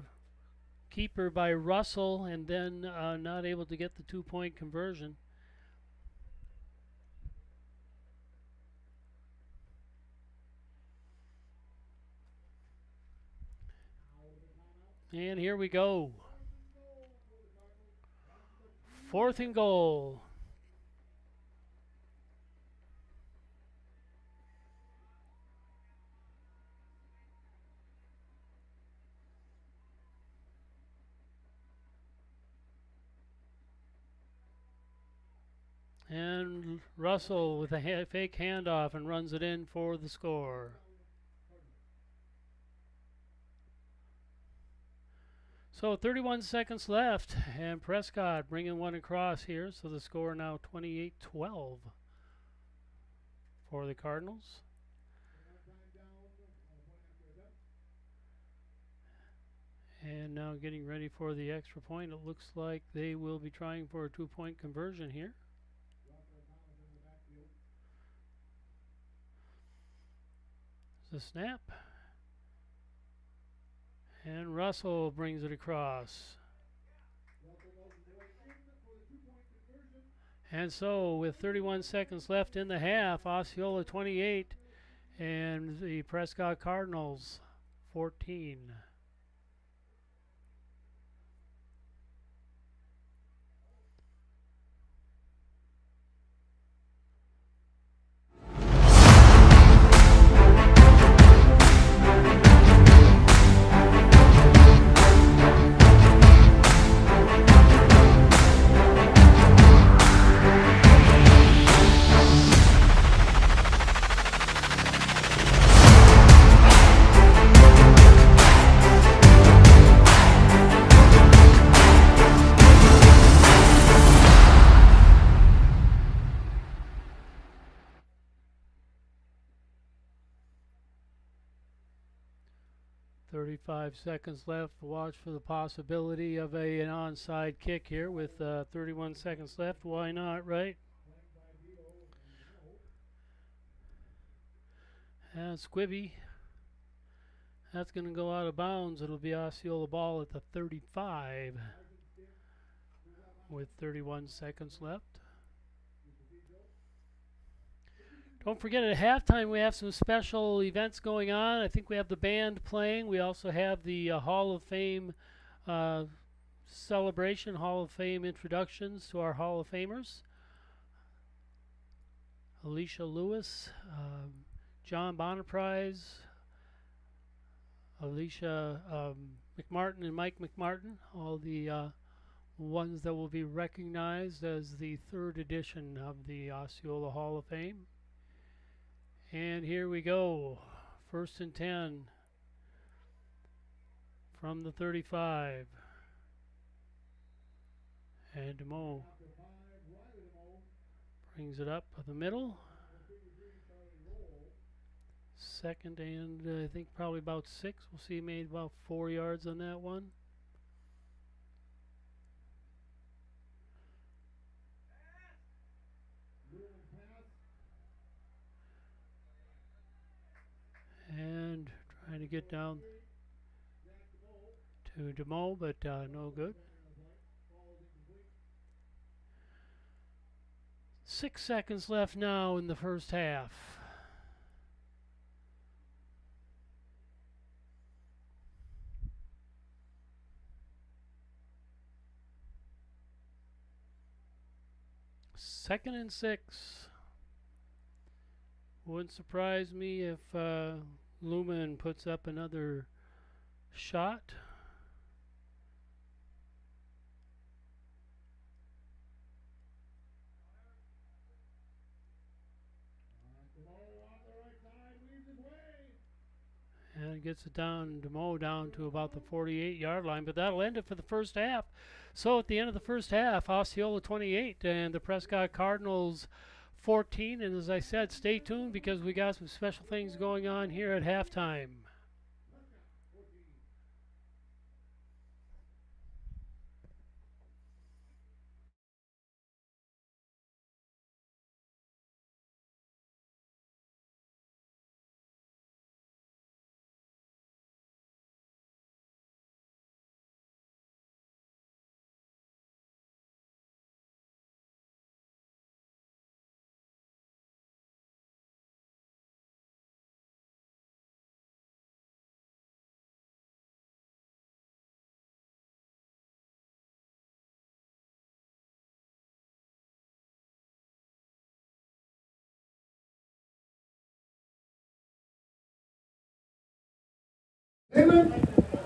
keeper by Russell and then not able to get the 2-point conversion. And here we go. 4th and goal. And Russell with a fake handoff and runs it in for the score. So 31 seconds left, and Prescott bringing one across here. So the score now 28-12 for the Cardinals. And now getting ready for the extra point. It looks like they will be trying for a 2-point conversion here. The snap. And Russell brings it across. And so with 31 seconds left in the half, Osceola 28 and the Prescott Cardinals 14. Five seconds left. Watch for the possibility of an onside kick here with 31 seconds left. Why not, right? And Squibby. That's going to go out of bounds. It'll be Osceola ball at the 35 with 31 seconds left. Don't forget, at halftime we have some special events going on. I think we have the band playing. We also have the Hall of Fame celebration, Hall of Fame introductions to our Hall of Famers. Alicia Lewis, John Bonaprise, Alicia McMartin and Mike McMartin, all the ones that will be recognized as the third edition of the Osceola Hall of Fame. And here we go. 1st and 10 from the 35. And DeMo brings it up the middle. 2nd and I think probably about 6. We'll see, he made about 4 yards on that one. And trying to get down to DeMo, but no good. 6 seconds left now in the first half. Second and 6. Wouldn't surprise me if Lumen puts up another shot. And gets it down, DeMo down to about the 48-yard line. But that'll end it for the first half. So at the end of the first half, Osceola 28 and the Prescott Cardinals 14. And as I said, stay tuned because we got some special things going on here at halftime.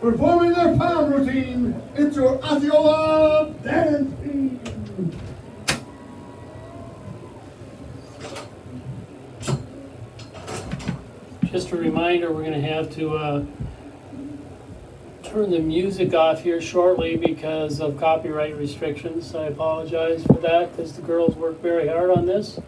Performing their pound routine, it's your Osceola dance team. Just a reminder, we're going to have to turn the music off here shortly because of copyright restrictions. I apologize for that because the girls work very hard on this.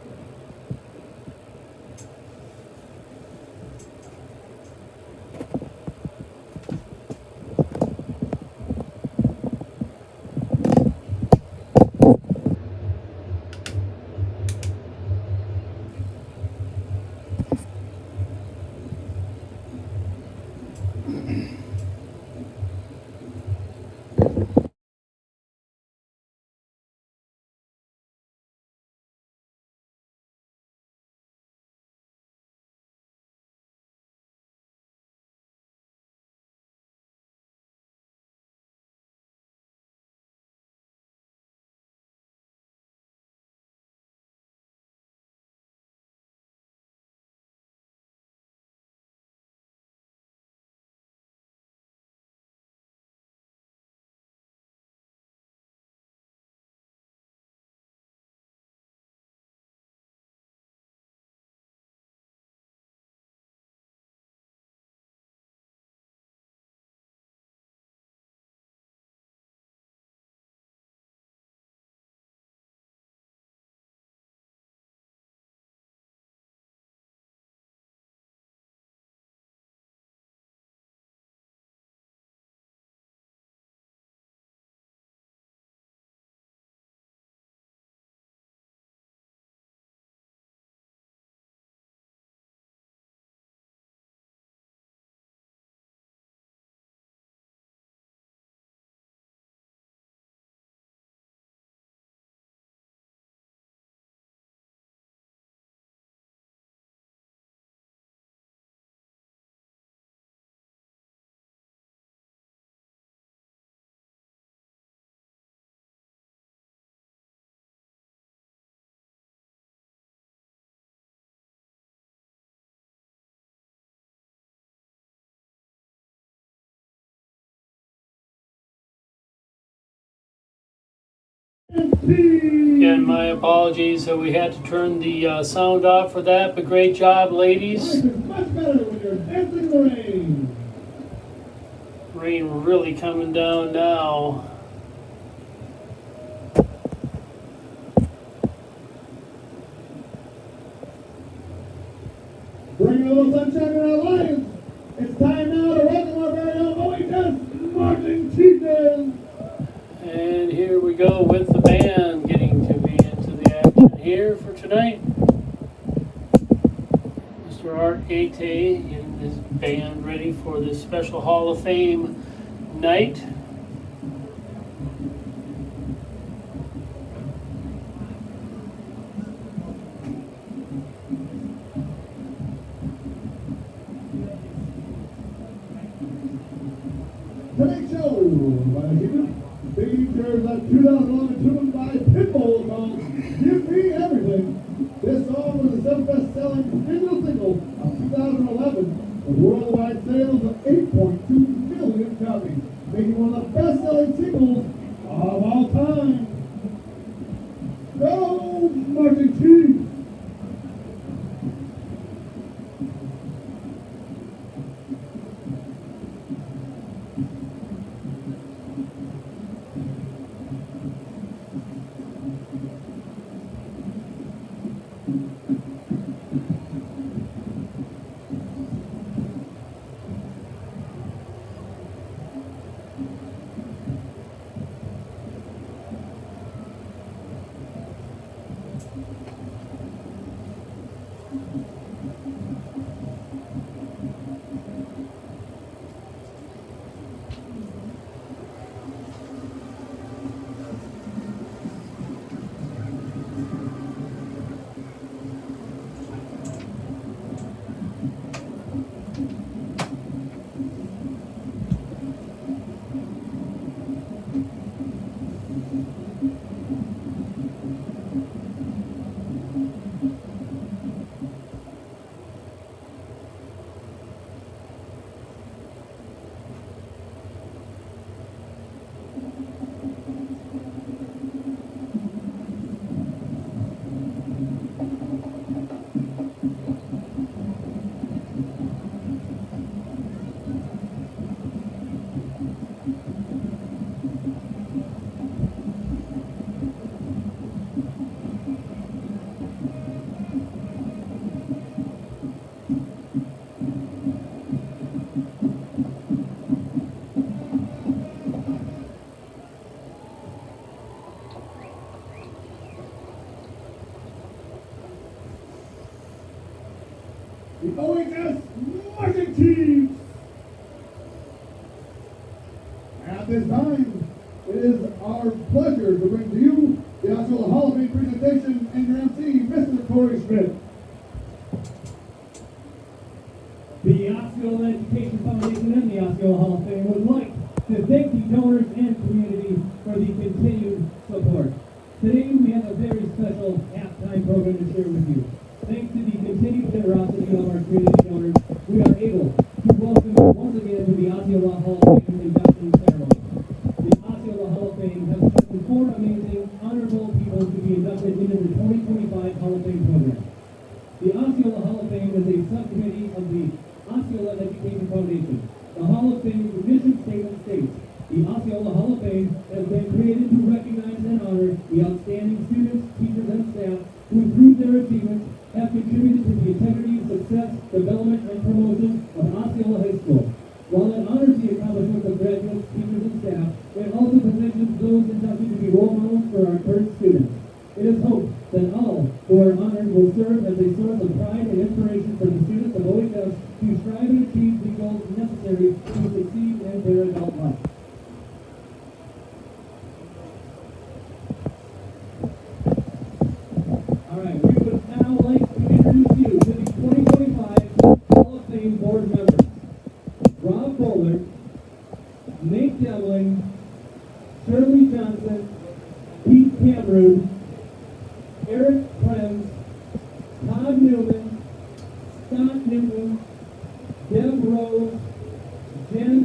Again, my apologies. We had to turn the sound off for that, but great job, ladies. Life is much better when you're dancing in the rain. Rain really coming down now. Bring a little sunshine in our lives. It's time now to welcome our very own OHS Marching Chieftains. And here we go with the band getting to be into the action here for tonight. Mr. Art Ate and his band ready for this special Hall of Fame night. Tonight's show, features a 2011 tune by Pitbull called Give Me Everything. This song was the 7th best-selling digital single of 2011 with worldwide sales of 8.2 million copies, making one of the best-selling singles of all time. Go Marching Chiefs! The OHS Marching Chiefs. At this time, it is our pleasure to bring to you the Osceola Hall of Fame presentation and your MC, Mr. Corey Smith. The Osceola Education Foundation and the Osceola Hall of Fame would like to thank the donors and community for the continued support. Today we have a very special halftime program to share with you. Thanks to the continued generosity of our community donors, we are able to welcome you once again to the Osceola Hall of Fame induction ceremony. The Osceola Hall of Fame has chosen 4 amazing, honorable people to be inducted into the 2025 Hall of Fame program. The Osceola Hall of Fame is a subcommittee of the Osceola Education Foundation. The Hall of Fame's mission statement states, the Osceola Hall of Fame has been created to recognize and honor the outstanding students, teachers, and staff who, through their achievements, have contributed to the integrity, success, development, and promotion of Osceola High School. While it honors the accomplishments of graduates, teachers, and staff, it also positions those inducted to be role models for our current students. It is hoped that all who are honored will serve as a source of pride and inspiration for the students of OHS to strive and achieve the goals necessary to succeed in their adult life. All right, we would now like to introduce you to the 2025 Hall of Fame board members. Rob Bowler, Nate Devlin, Shirley Johnson, Pete Cameron, Eric Krenz, Todd Newman, Scott Newton, Deb Rose, Jen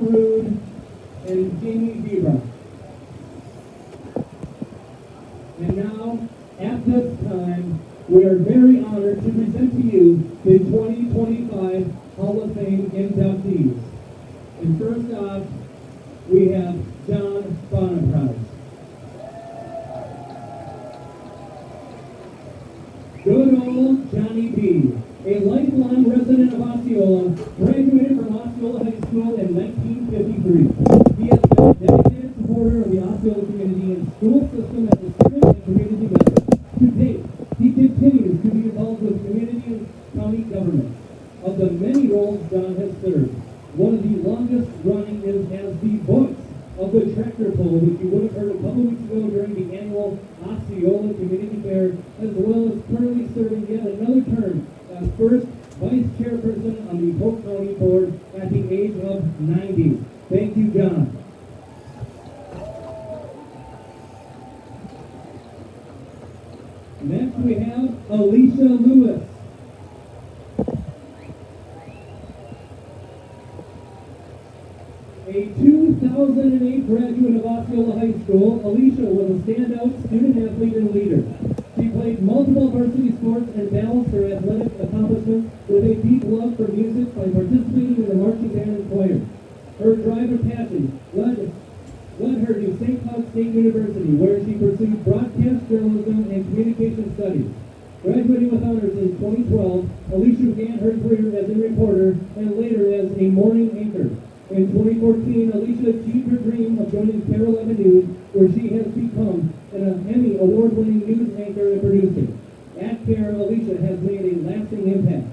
very honored to present to you the 2025 Hall of Fame inductees. And first off, we have John Bonaprise. Good old Johnny B., a lifelong resident of Osceola, graduated from Osceola High School in 1953. He has been a dedicated supporter of the Osceola community and school system as a civic and community member. To date, he continues to be involved with community and county government. Of the many roles John has served, one of the longest running is as the voice of the tractor pull, which you would have heard a couple weeks ago during the annual Osceola Community Fair, as well as currently serving yet another term as first vice chairperson on the Polk County Board at the age of 90. Thank you, John. Next we have Alicia Lewis. A 2008 graduate of Osceola High School, Alicia was a standout student athlete and leader. She played multiple varsity sports and balanced her athletic accomplishments with a deep love for music by participating in the marching band and choir. Her drive and passion led her to St. Cloud State University, where she pursued broadcast journalism and communication studies. Graduating with honors in 2012, Alicia began her career as a reporter and later as a morning anchor. In 2014, Alicia achieved her dream of joining Carol 11 News, where she has become an Emmy award-winning news anchor and producer. At Carol, Alicia has made a lasting impact.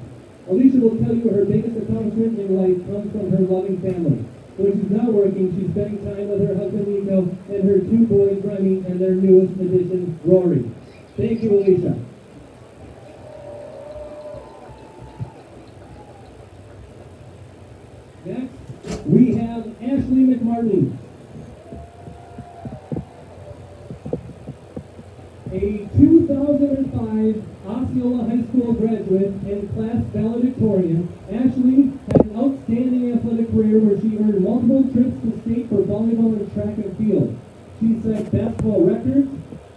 Alicia will tell you her biggest accomplishment in life comes from her loving family. When she's not working, she's spending time with her husband Nico and her two boys, Remy, and their newest addition, Rory. Thank you, Alicia. Next, we have Ashley McMartin. A 2005 Osceola High School graduate and class valedictorian, Ashley had an outstanding athletic career where she earned multiple trips to state for volleyball and track and field. She set basketball records,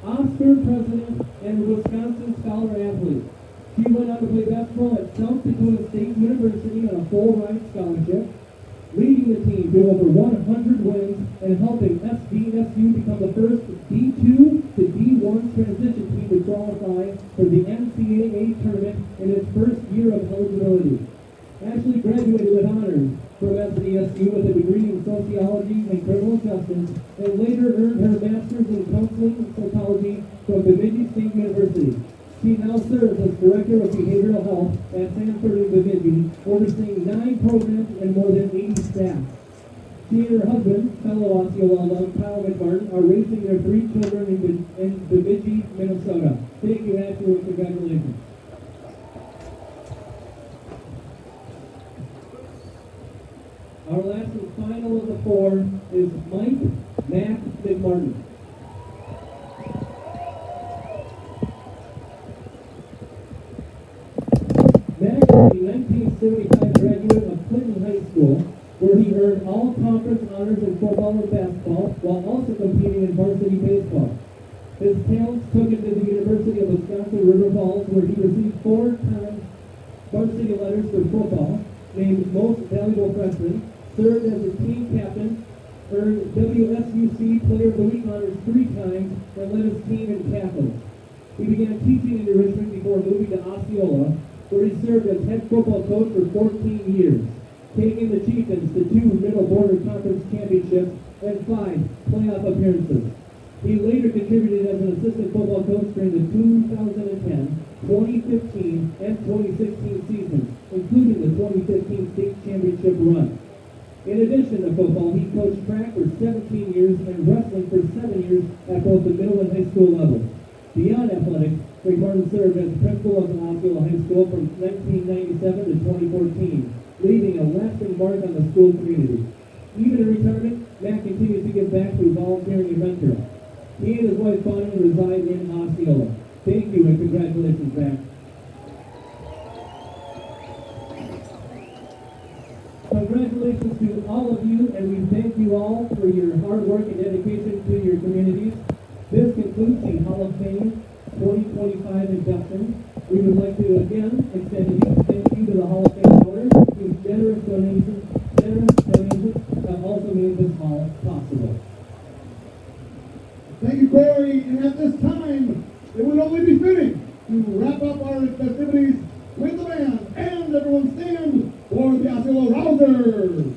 Oscar president, and Wisconsin Scholar athlete. She went on to play basketball at South Dakota State University on a full-ride scholarship, leading the team to over 100 wins and helping SDSU become the first D2 to D1 transition team to qualify for the NCAA tournament in its first year of eligibility. Ashley graduated with honors from SDSU with a degree in sociology and criminal justice and later earned her master's in counseling and psychology from Bemidji State University. She now serves as Director of Behavioral Health at Sanford and Bemidji, overseeing 9 programs and more than 80 staff. She and her husband, fellow Osceola alum Kyle McMartin, are raising their 3 children in Bemidji, Minnesota. Thank you, Ashley, and congratulations. Our last and final of the 4 is Mike Mac McMartin. Mac is a 1975 graduate of Clinton High School, where he earned all conference honors in football and basketball, while also competing in varsity baseball. His talents took him to the University of Wisconsin River Falls, where he received 4 times varsity letters for football, named Most Valuable Freshman, served as a team captain, earned WSUC Player of the Week honors 3 times, and led his team in tackles. He began teaching in Richmond before moving to Osceola, where he served as head football coach for 14 years, taking the Chieftains to 2 Middle Border Conference championships and 5 playoff appearances. He later contributed as an assistant football coach during the 2010, 2015, and 2016 seasons, including the 2015 state championship run. In addition to football, he coached track for 17 years and wrestling for 7 years at both the middle and high school levels. Beyond athletics, McMartin served as principal of Osceola High School from 1997 to 2014, leaving a lasting mark on the school community. Even in retirement, Matt continues to give back through volunteering and mentoring. He and his wife Bonnie reside in Osceola. Thank you and congratulations, Matt. Congratulations to all of you, and we thank you all for your hard work and dedication to your communities. This concludes the Hall of Fame 2025 induction. We would like to again extend a huge thank you to the Hall of Fame owners whose generous donations have also made this hall possible. Thank you, Corey. And at this time, it would only be fitting to wrap up our festivities with the band. And everyone stand for the Osceola Rousers.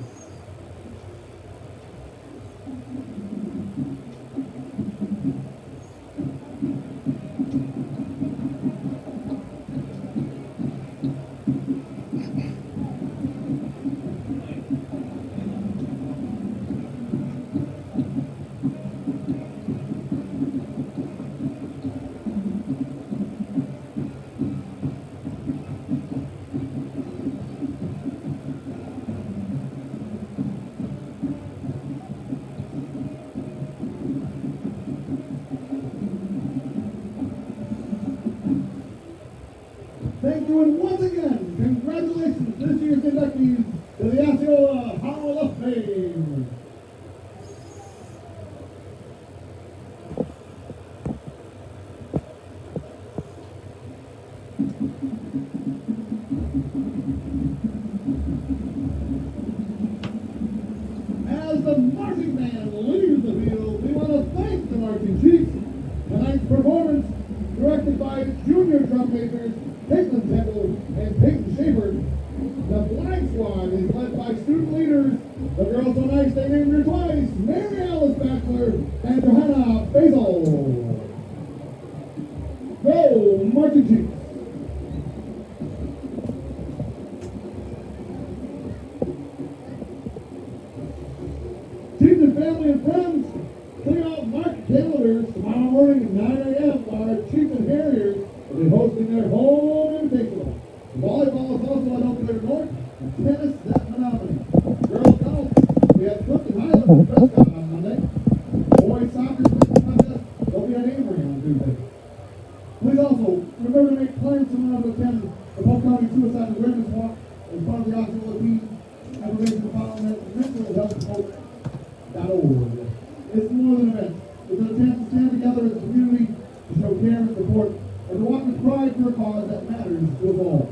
Thank you, and once again, congratulations this year's inductees to the Osceola Hall of Fame. As the marching band leaves the field, we want to thank the marching chiefs. Tonight's performance, directed by junior drum majors Caitlin Temple and Peyton Schaefer. The Black Squad is led by student leaders, the girls so nice they named her twice, Mary Alice Backler and Johanna Basil. Go, marching chiefs! Chiefs and family and friends, clear out mark calendars. Tomorrow morning at 9 a.m. our Chiefs and Harriers will be hosting their home invitational. Volleyball is also at Oak River North, and tennis that phenomenon. Girls golf, we have Clifton Highlands and Prescott on Monday. Boys soccer contest, they'll be at Amory on Tuesday. Please also remember to make plans tomorrow to attend the Polk County Suicide Awareness Walk as part of the Osceola team. Information found at mentalhealthhope.org. It's more than an event. It's a chance to stand together as a community, to show care and support, and to walk with pride for a cause that matters to us all.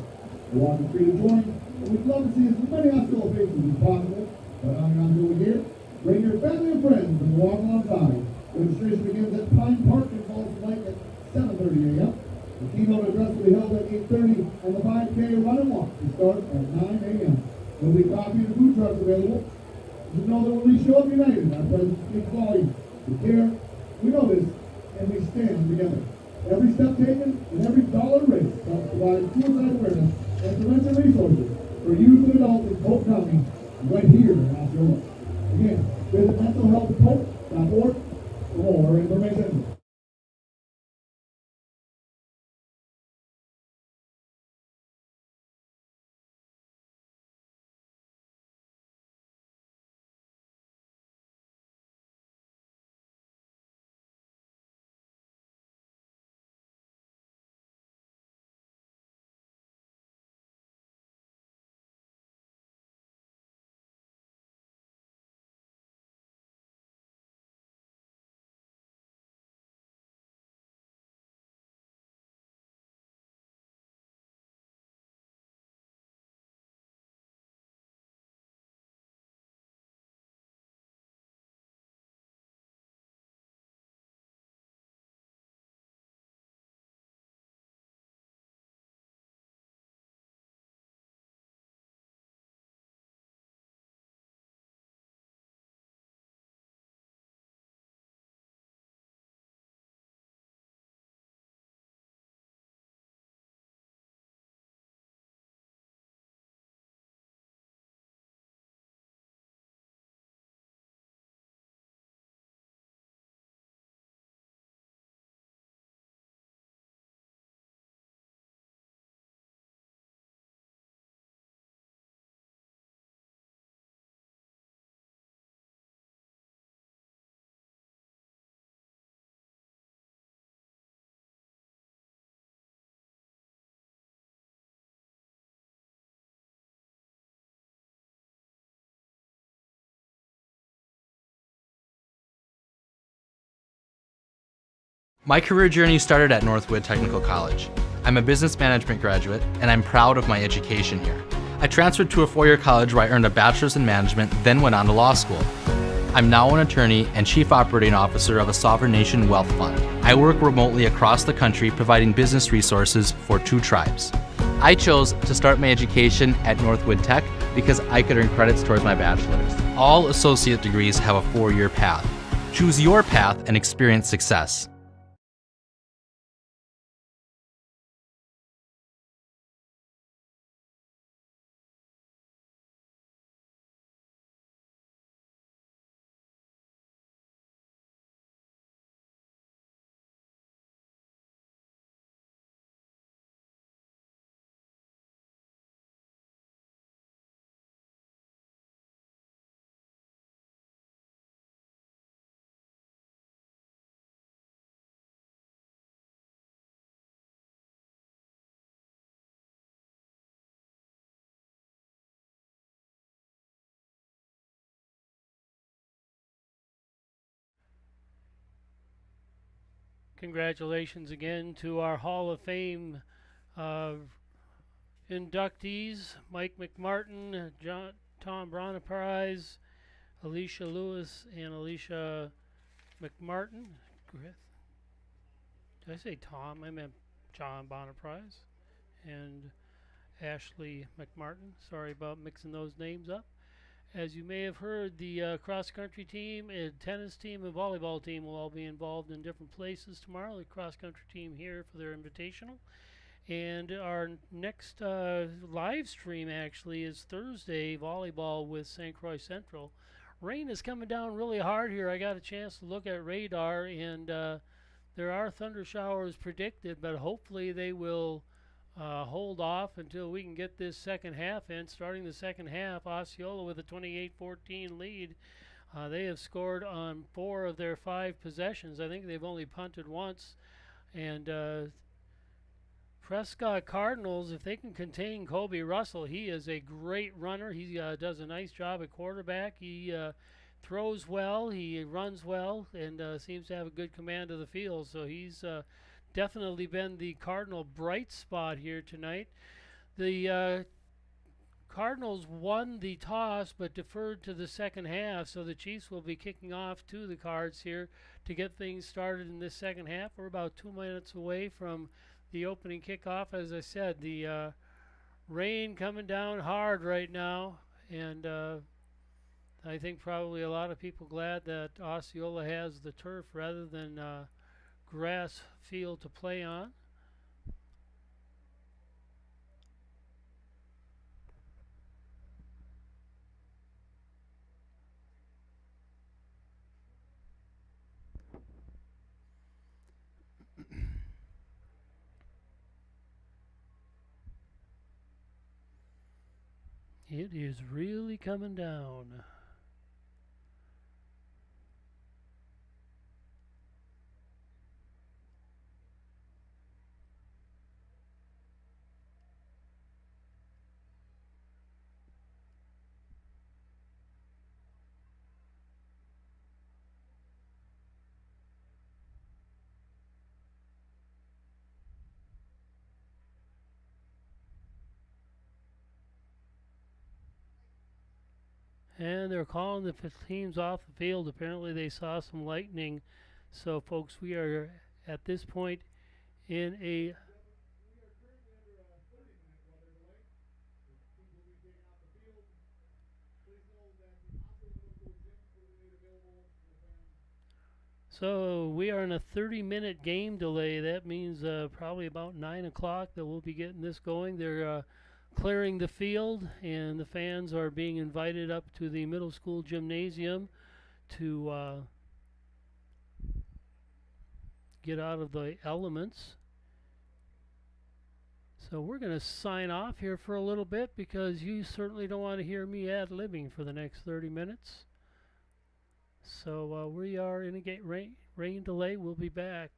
The walk is free to join, and we'd love to see as many Osceola faces as possible. But on your Osceola gear, bring your family and friends and walk alongside. Registration begins at Pine Park in Falls Lake at 7:30 a.m. The keynote address will be held at 8:30, and the 5K run and walk will start at 9 a.m. There'll be coffee and food trucks available. You know that when we show up united, our presence speaks volumes. We care, we know this, and we stand together. Every step taken and every dollar raised helps provide suicide awareness and prevention resources for youth and adults in Polk County right here in Osceola. Again, visit mentalhealthpoke.org for more information. My career journey started at Northwood Technical College. I'm a business management graduate, and I'm proud of my education here. I transferred to a four-year college where I earned a bachelor's in management, then went on to law school. I'm now an attorney and chief operating officer of a sovereign nation wealth fund. I work remotely across the country providing business resources for 2 tribes. I chose to start my education at Northwood Tech because I could earn credits towards my bachelor's. All associate degrees have a 4-year path. Choose your path and experience success. Congratulations again to our Hall of Fame uh, inductees, Mike McMartin, Tom Bronaprise, Alicia Lewis, and Alicia McMartin. Did I say Tom? I meant John Bronaprise and Ashley McMartin. Sorry about mixing those names up. As you may have heard, the cross-country team, and tennis team, and volleyball team will all be involved in different places tomorrow. The cross-country team here for their invitational. And our next live stream actually is Thursday, volleyball with St. Croix Central. Rain is coming down really hard here. I got a chance to look at radar, and there are thunder showers predicted, but hopefully they will hold off until we can get this second half in. Starting the second half, Osceola with a 28-14 lead. They have scored on 4 of their 5 possessions. I think they've only punted once. And Prescott Cardinals, if they can contain Kobe Russell, he is a great runner. He does a nice job at quarterback. He throws well, he runs well, and seems to have a good command of the field. So he's definitely been the Cardinal bright spot here tonight. The Cardinals won the toss but deferred to the second half, so the Chiefs will be kicking off to the Cards here to get things started in this second half. We're about 2 minutes away from the opening kickoff. As I said, the rain coming down hard right now, and I think probably a lot of people glad that Osceola has the turf rather than grass field to play on. It is really coming down. And they're calling the teams off the field. Apparently they saw some lightning. So folks, we are at this point in a So we are in a 30-minute game delay. That means probably about 9 o'clock that we'll be getting this going. They're clearing the field, and the fans are being invited up to the middle school gymnasium to get out of the elements. So we're going to sign off here for a little bit because you certainly don't want to hear me ad-libbing for the next 30 minutes. So we are in a rain delay. We'll be back.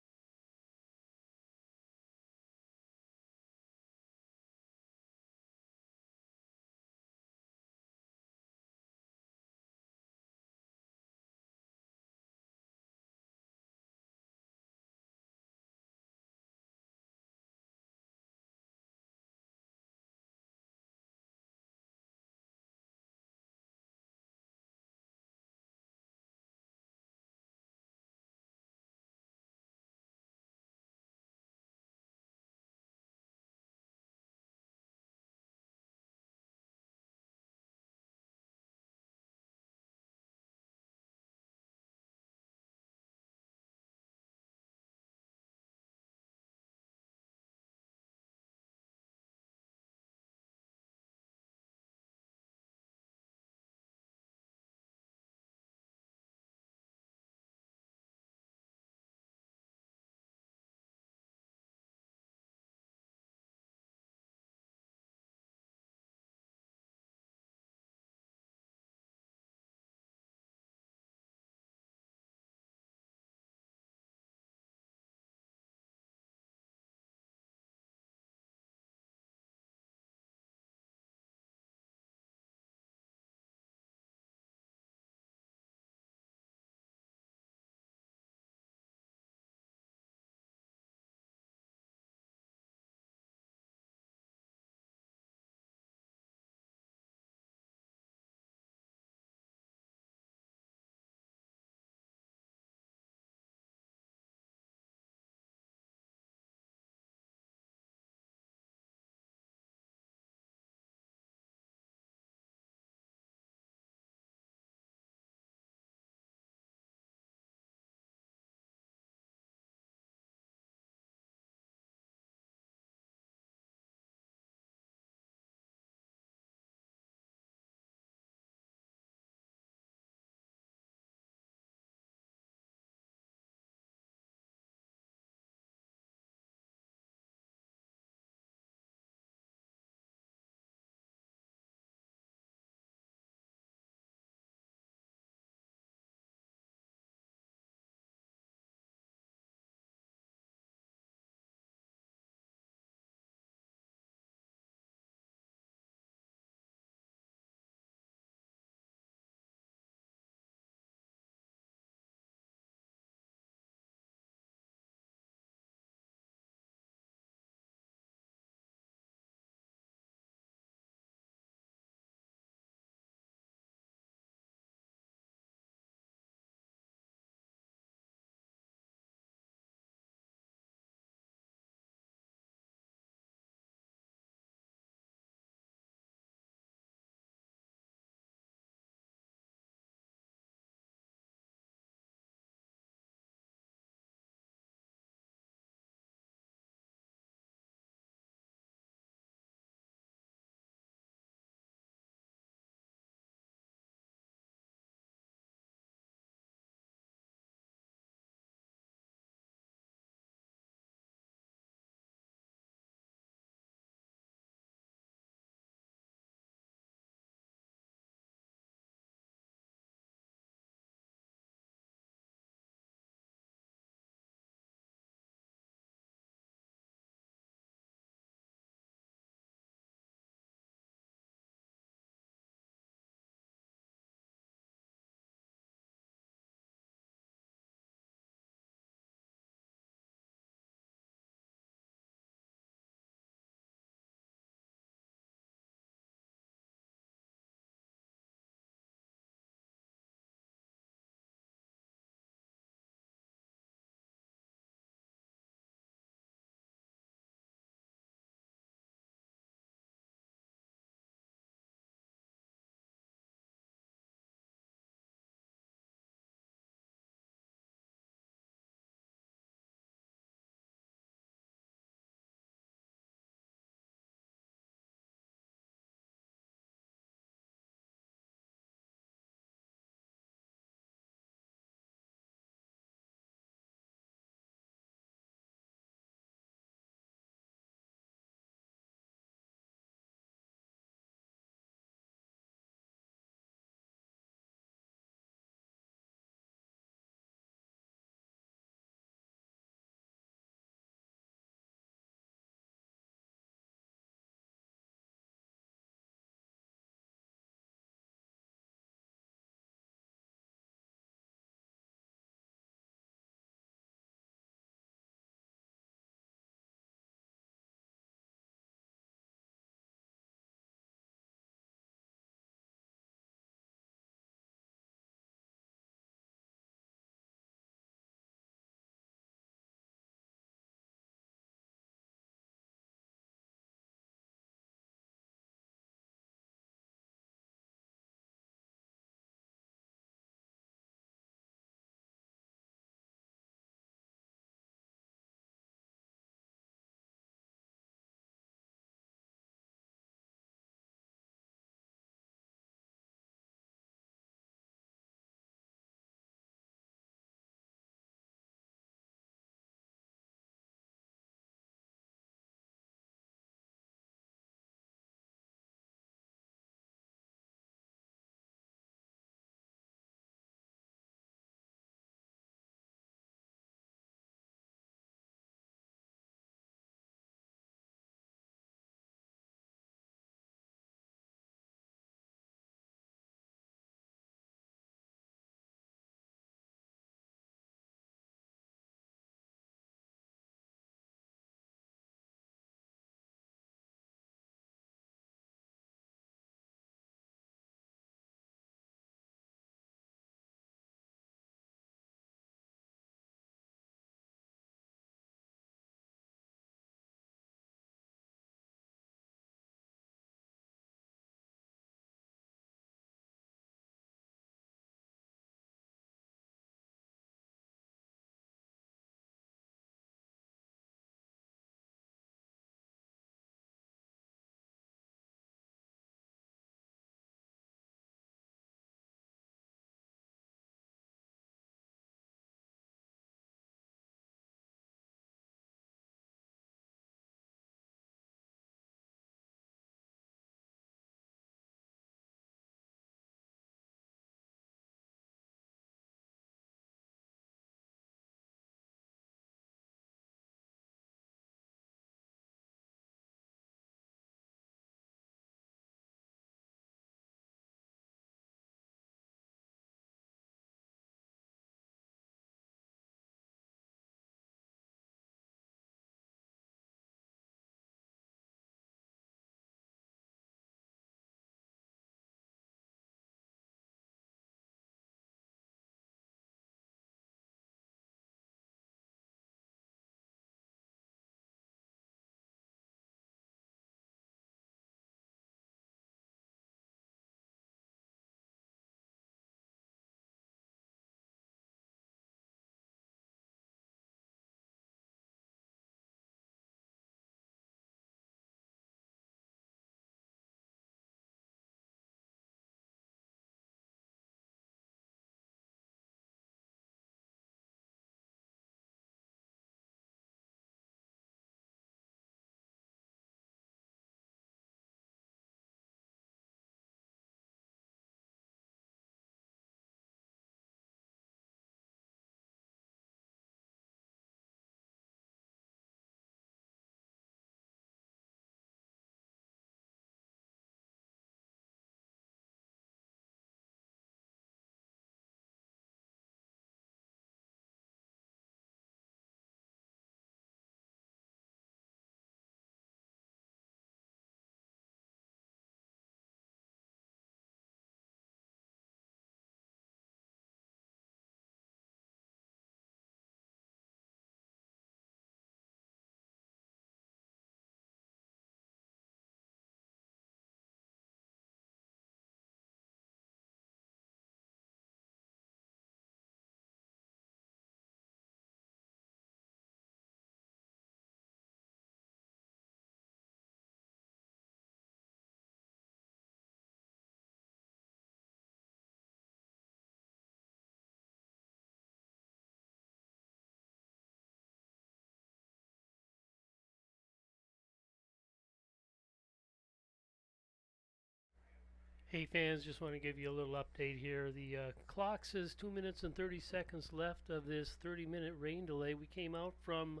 Hey fans, just want to give you a little update here. The clock says 2 minutes and 30 seconds left of this 30-minute rain delay. We came out from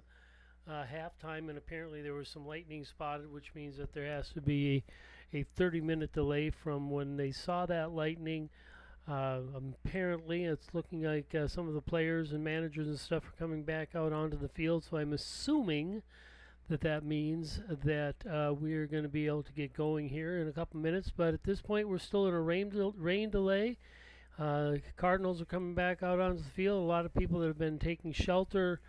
halftime, and apparently there was some lightning spotted, which means that there has to be a 30-minute delay from when they saw that lightning. Apparently, it's looking like some of the players and managers and stuff are coming back out onto the field, so I'm assuming that means that we're going to be able to get going here in a couple minutes. But at this point, we're still in a rain delay. Cardinals are coming back out onto the field. A lot of people that have been taking shelter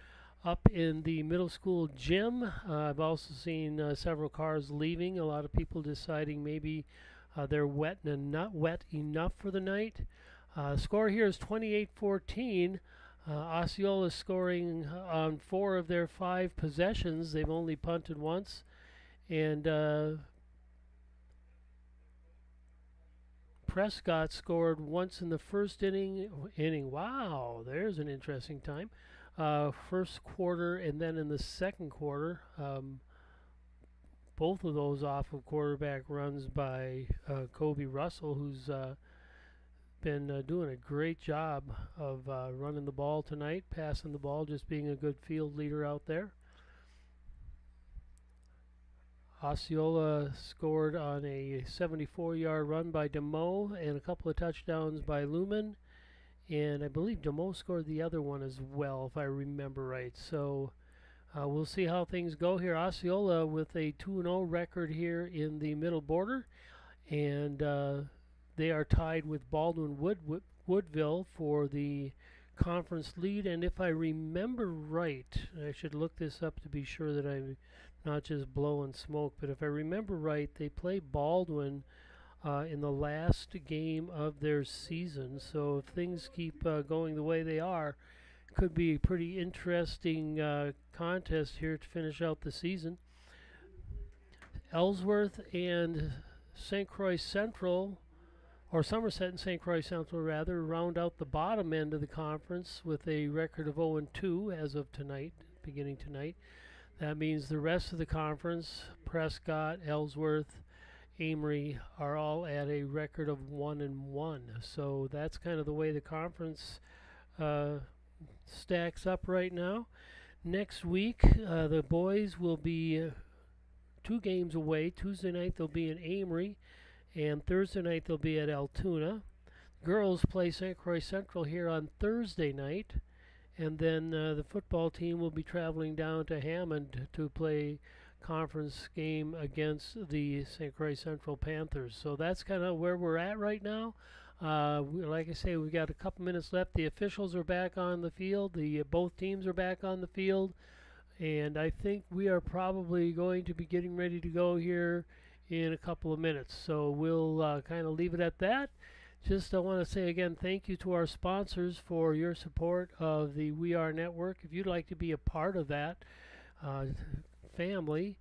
up in the middle school gym. I've also seen several cars leaving. A lot of people deciding maybe they're wet and not wet enough for the night. Score here is 28-14. Osceola is scoring on 4 of their 5 possessions. They've only punted once. And Prescott scored once in the first inning. Wow, there's an interesting time. First quarter and then in the second quarter. Both of those off of quarterback runs by Kobe Russell, who's been doing a great job of running the ball tonight, passing the ball, just being a good field leader out there. Osceola scored on a 74-yard run by DeMoe and a couple of touchdowns by Lumen. And I believe DeMoe scored the other one as well, if I remember right. So we'll see how things go here. Osceola with a 2-0 record here in the middle border. And they are tied with Baldwin Woodville for the conference lead. And if I remember right, I should look this up to be sure that I'm not just blowing smoke, but if I remember right, they play Baldwin in the last game of their season. So if things keep going the way they are, could be a pretty interesting contest here to finish out the season. Ellsworth and St. Croix Central, or Somerset and St. Croix Central rather, round out the bottom end of the conference with a record of 0-2 as of tonight, beginning tonight. That means the rest of the conference, Prescott, Ellsworth, Amory, are all at a record of 1-1. So that's kind of the way the conference stacks up right now. Next week, the boys will be 2 games away. Tuesday night they'll be in Amory, and Thursday night they'll be at Altoona. Girls play St. Croix Central here on Thursday night, and then the football team will be traveling down to Hammond to play conference game against the St. Croix Central Panthers. So that's kind of where we're at right now. Like I say, we've got a couple minutes left. The officials are back on the field. Both teams are back on the field. And I think we are probably going to be getting ready to go here in a couple of minutes. So we'll kind of leave it at that. Just I want to say again, thank you to our sponsors for your support of the We Are Network. If you'd like to be a part of that family,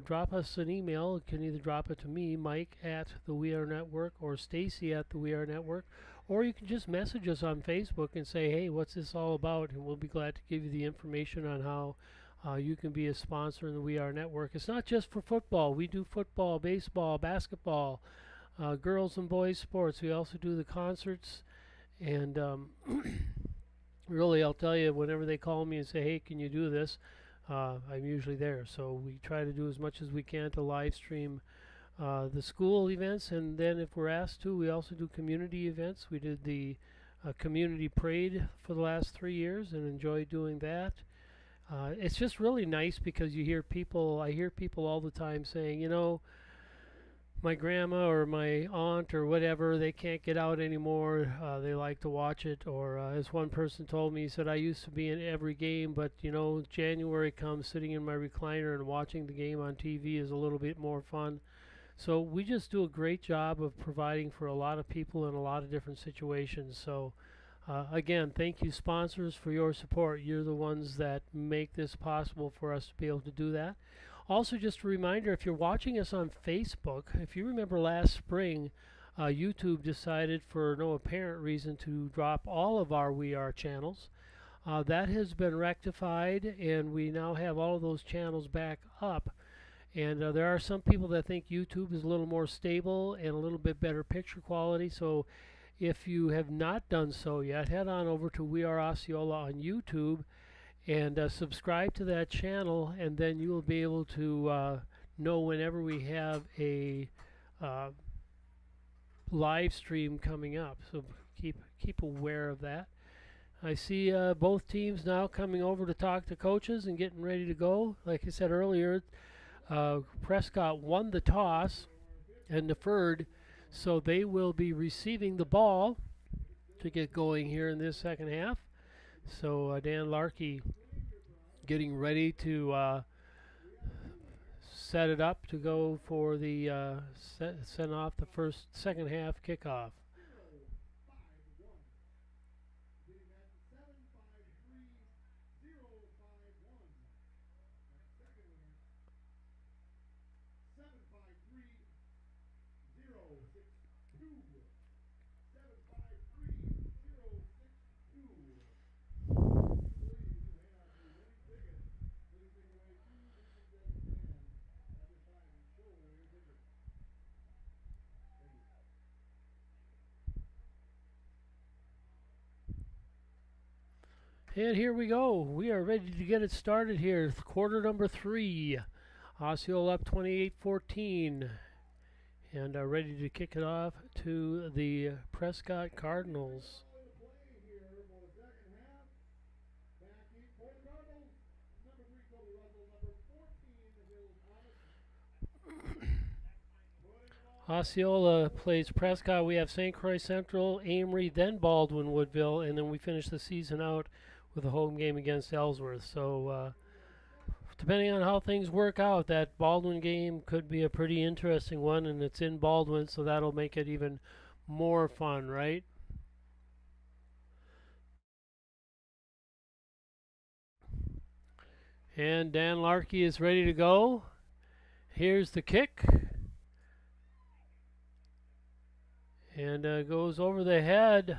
drop us an email. You can either drop it to me, Mike at the We Are Network, or Stacy at the We Are Network, or you can just message us on Facebook and say, hey, what's this all about? And we'll be glad to give you the information on how you can be a sponsor in the We Are Network. It's not just for football. We do football, baseball, basketball, girls and boys sports. We also do the concerts. And really, I'll tell you, whenever they call me and say, hey, can you do this? I'm usually there. So we try to do as much as we can to live stream the school events. And then if we're asked to, we also do community events. We did the community parade for the last 3 years and enjoyed doing that. It's just really nice because I hear people all the time saying, you know, my grandma or my aunt or whatever, they can't get out anymore. They like to watch it. Or as one person told me, he said, I used to be in every game, but, you know, January comes, sitting in my recliner and watching the game on TV is a little bit more fun. So we just do a great job of providing for a lot of people in a lot of different situations. So again, thank you, sponsors, for your support. You're the ones that make this possible for us to be able to do that. Also, just a reminder, if you're watching us on Facebook, if you remember last spring, YouTube decided for no apparent reason to drop all of our We Are channels. That has been rectified, and we now have all of those channels back up. And there are some people that think YouTube is a little more stable and a little bit better picture quality. So if you have not done so yet, head on over to We Are Osceola on YouTube and subscribe to that channel, and then you will be able to know whenever we have a live stream coming up. So keep aware of that. I see both teams now coming over to talk to coaches and getting ready to go. Like I said earlier, Prescott won the toss and deferred, so they will be receiving the ball to get going here in this second half. So Dan Larkey getting ready to set it up to go for the send off the second half kickoff. And here we go. We are ready to get it started here. Quarter number 3. Osceola up 28-14. And ready to kick it off to the Prescott Cardinals. Osceola plays Prescott. We have St. Croix Central, Amory, then Baldwin Woodville, and then we finish the season out with a home game against Ellsworth. So depending on how things work out, that Baldwin game could be a pretty interesting one, and it's in Baldwin, so that'll make it even more fun, right? And Dan Larkey is ready to go. Here's the kick. And goes over the head.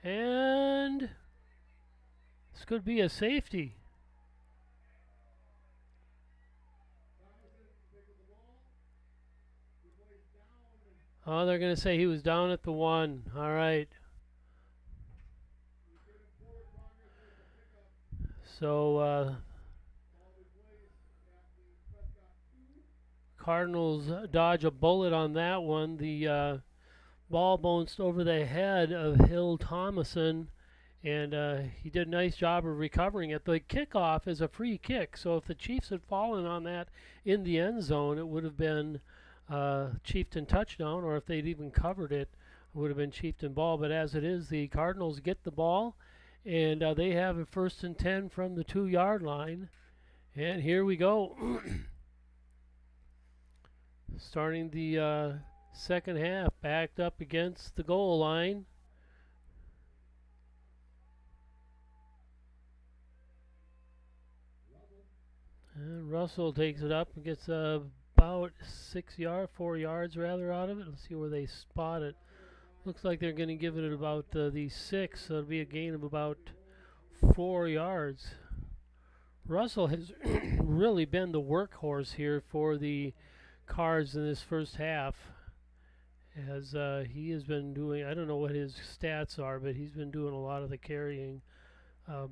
And this could be a safety. Oh, they're going to say he was down at the 1. All right. So Cardinals dodge a bullet on that one. The ball bounced over the head of Hill Thomason, and he did a nice job of recovering it. The kickoff is a free kick, so if the Chiefs had fallen on that in the end zone, it would have been Chieftain touchdown, or if they'd even covered it, it would have been Chieftain ball. But as it is, the Cardinals get the ball, and they have a 1st and 10 from the 2-yard line. And here we go. Starting the second half, backed up against the goal line. And Russell takes it up and gets about 4 yards rather out of it. Let's see where they spot it. Looks like they're going to give it about the 6, so it'll be a gain of about 4 yards. Russell has really been the workhorse here for the Cards in this first half, as he has been doing, I don't know what his stats are, but he's been doing a lot of the carrying,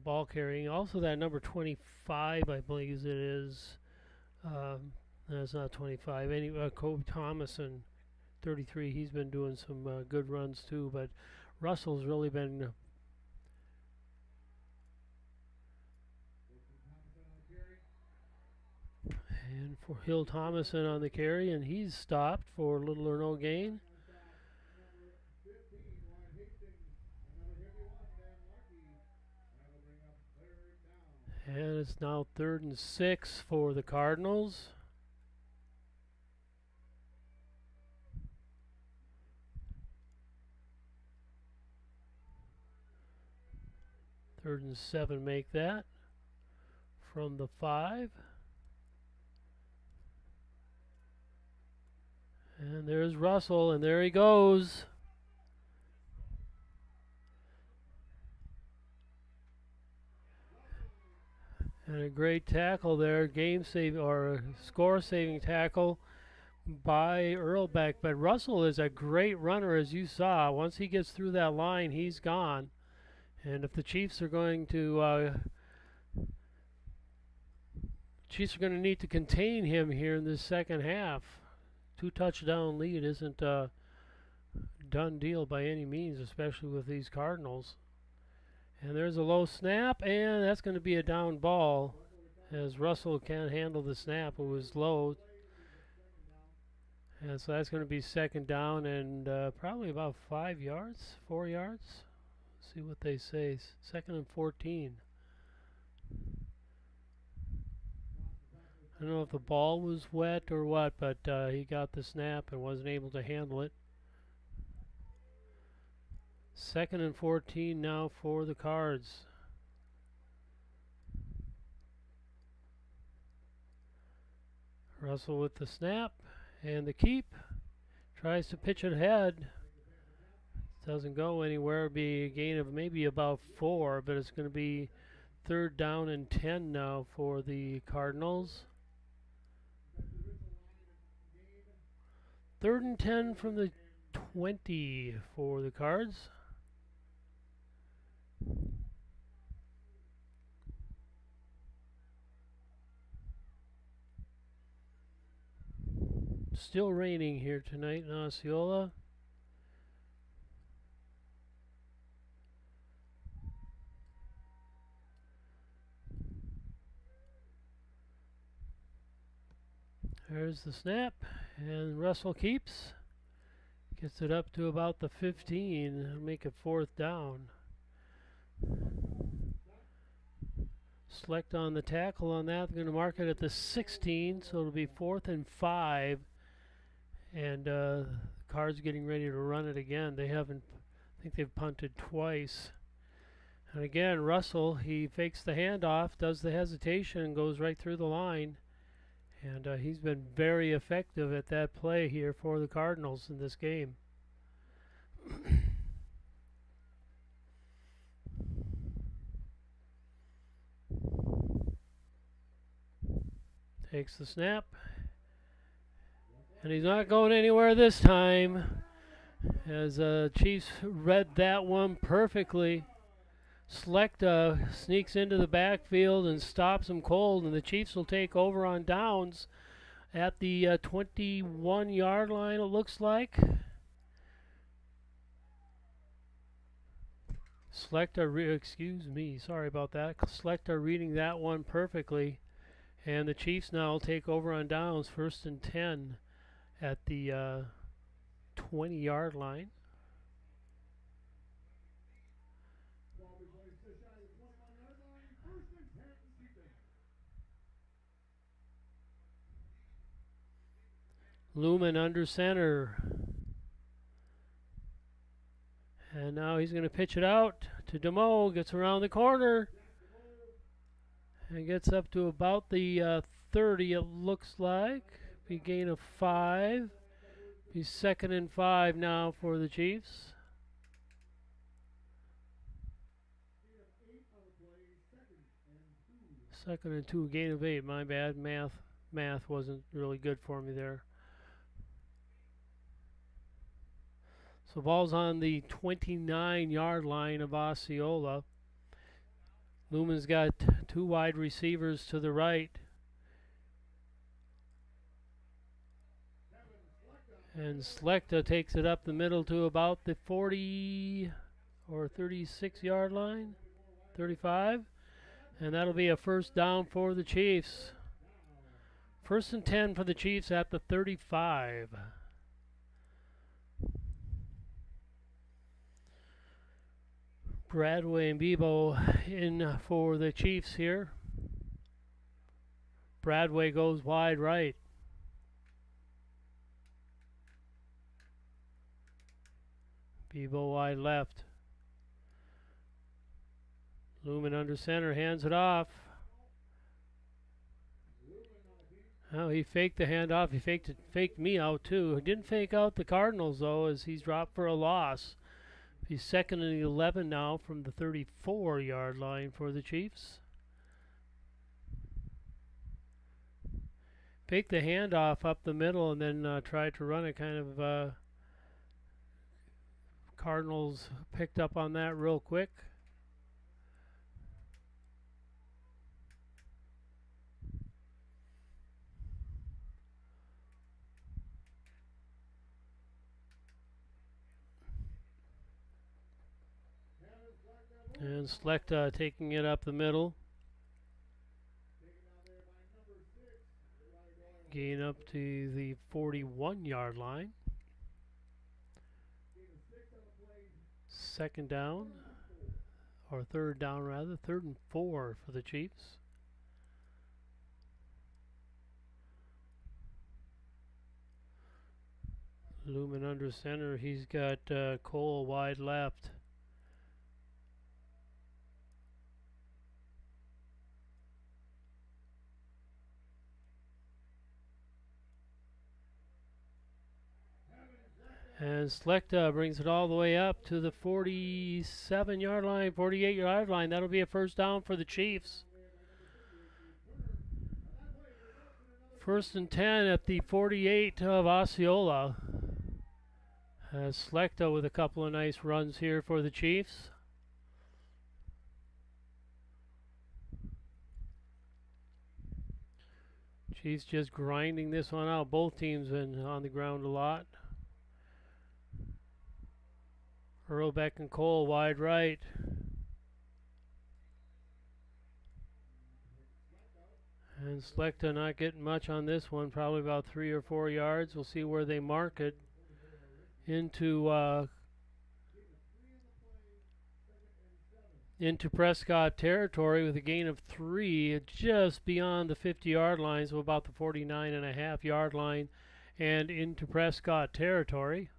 ball carrying. Also that number 25, I believe it is, that's not 25, Kobe Thomason, 33, he's been doing some good runs too, but Russell's really been and for Hill Thomason on the carry, and he's stopped for little or no gain. And it's now 3rd and 6 for the Cardinals. Third and 7 make that from the 5. And there's Russell, and there he goes. And a great tackle there, game save or score saving tackle by Earlbeck. But Russell is a great runner, as you saw. Once he gets through that line, he's gone. And if the Chiefs are going to need to contain him here in this second half. 2-touchdown lead isn't a done deal by any means, especially with these Cardinals. And there's a low snap, and that's going to be a down ball as Russell can't handle the snap. It was low. And so that's going to be second down and probably about 5 yards, 4 yards. Let's see what they say. Second and 14. I don't know if the ball was wet or what, but he got the snap and wasn't able to handle it. Second and 14 now for the Cards. Russell with the snap and the keep. Tries to pitch it ahead. Doesn't go anywhere. It'll be a gain of maybe about 4, but it's going to be third down and 10 now for the Cardinals. Third and 10 from the 20 for the Cards. Still raining here tonight in Osceola. There's the snap, and Russell keeps. Gets it up to about the 15, make it fourth down. Select on the tackle on that. They're going to mark it at the 16, so it'll be 4th and 5. And the Cards getting ready to run it again. They haven't, I think they've punted twice. And again, Russell, he fakes the handoff, does the hesitation, and goes right through the line. And he's been very effective at that play here for the Cardinals in this game. Takes the snap. And he's not going anywhere this time, as Chiefs read that one perfectly. Slechta sneaks into the backfield and stops him cold, and the Chiefs will take over on downs at the 21-yard line, it looks like. Slechta, sorry about that. Slechta reading that one perfectly, and the Chiefs now will take over on downs, 1st and 10 at the 20-yard line. Lumen under center. And now he's going to pitch it out to DeMo. Gets around the corner. And gets up to about the 30, it looks like. Be a gain of 5. Be 2nd and 5 now for the Chiefs. Second and 2, gain of 8. My bad. Math wasn't really good for me there. So ball's on the 29-yard line of Osceola. Lumen's got 2 wide receivers to the right. And Slechta takes it up the middle to about the 40 or 36-yard line, 35. And that'll be a first down for the Chiefs. 1st and 10 for the Chiefs at the 35. Bradway and Bebo in for the Chiefs here. Bradway goes wide right. Bebo wide left. Lumen under center, hands it off. Oh, he faked the handoff. He faked me out too. He didn't fake out the Cardinals though, as he's dropped for a loss. He's 2nd and 11 now from the 34-yard line for the Chiefs. fake the handoff up the middle and then tried to run it. Kind of Cardinals picked up on that real quick. And Slechta taking it up the middle. Gain up to the 41-yard line. Second down, or third down rather, 3rd and 4 for the Chiefs. Lumen under center. He's got Cole wide left. And Slechta brings it all the way up to the 47-yard line, 48-yard line. That'll be a first down for the Chiefs. 1st and 10 at the 48 of Osceola. Slechta with a couple of nice runs here for the Chiefs. Chiefs just grinding this one out. Both teams been on the ground a lot. Earlbeck and Cole wide right. And Slechta not getting much on this one, probably about 3 or 4 yards. We'll see where they mark it. Into Prescott territory with a gain of 3, just beyond the 50-yard line, so about the 49.5-yard line, and into Prescott territory.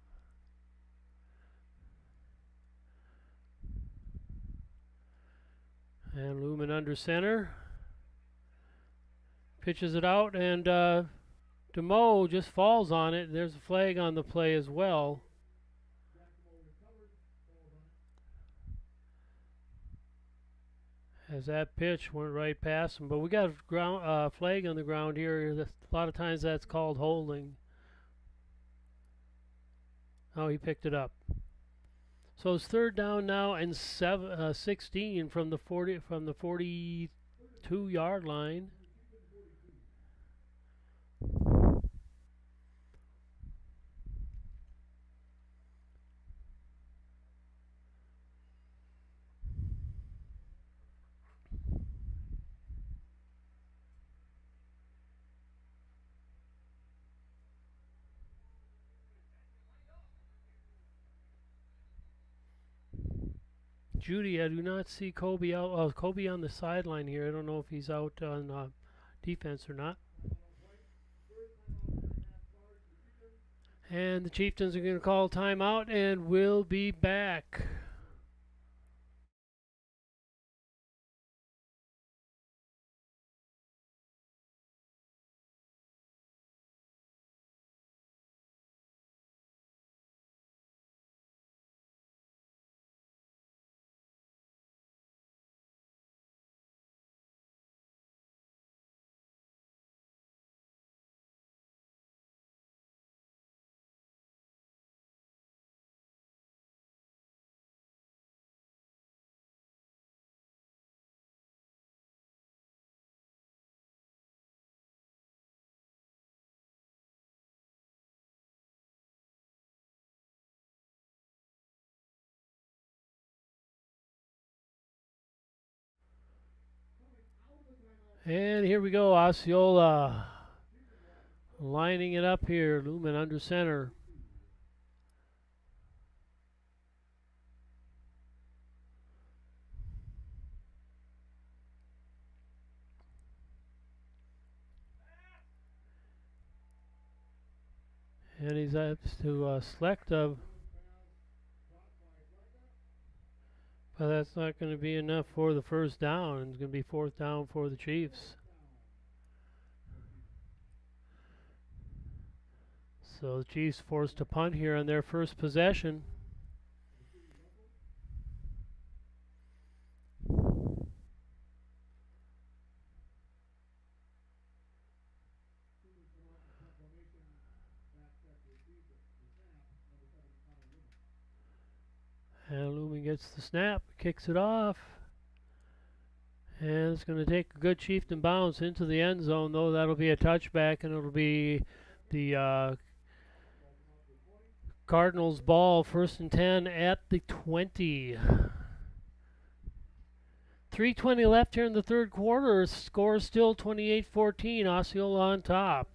And Lumen under center. Pitches it out, and DeMoe just falls on it. There's a flag on the play as well. As that pitch went right past him. But we got a flag on the ground here. A lot of times that's called holding. Oh, he picked it up. So it's 3rd down now and 16 from the 42-yard line. Judy, I do not see Kobe out. Oh, Kobe on the sideline here. I don't know if he's out on defense or not. And the Chieftains are going to call timeout, and we'll be back. And here we go, Osceola lining it up here. Lumen under center. And he's up to Slechta. But that's not going to be enough for the first down. It's going to be 4th down for the Chiefs. So the Chiefs forced to punt here on their first possession. And Lumen gets the snap, kicks it off. And it's going to take a good Chieftain bounce into the end zone, though. That'll be a touchback, and it'll be the Cardinals ball, 1st and 10 at the 20. 3:20 left here in the third quarter. Score is still 28-14. Osceola on top.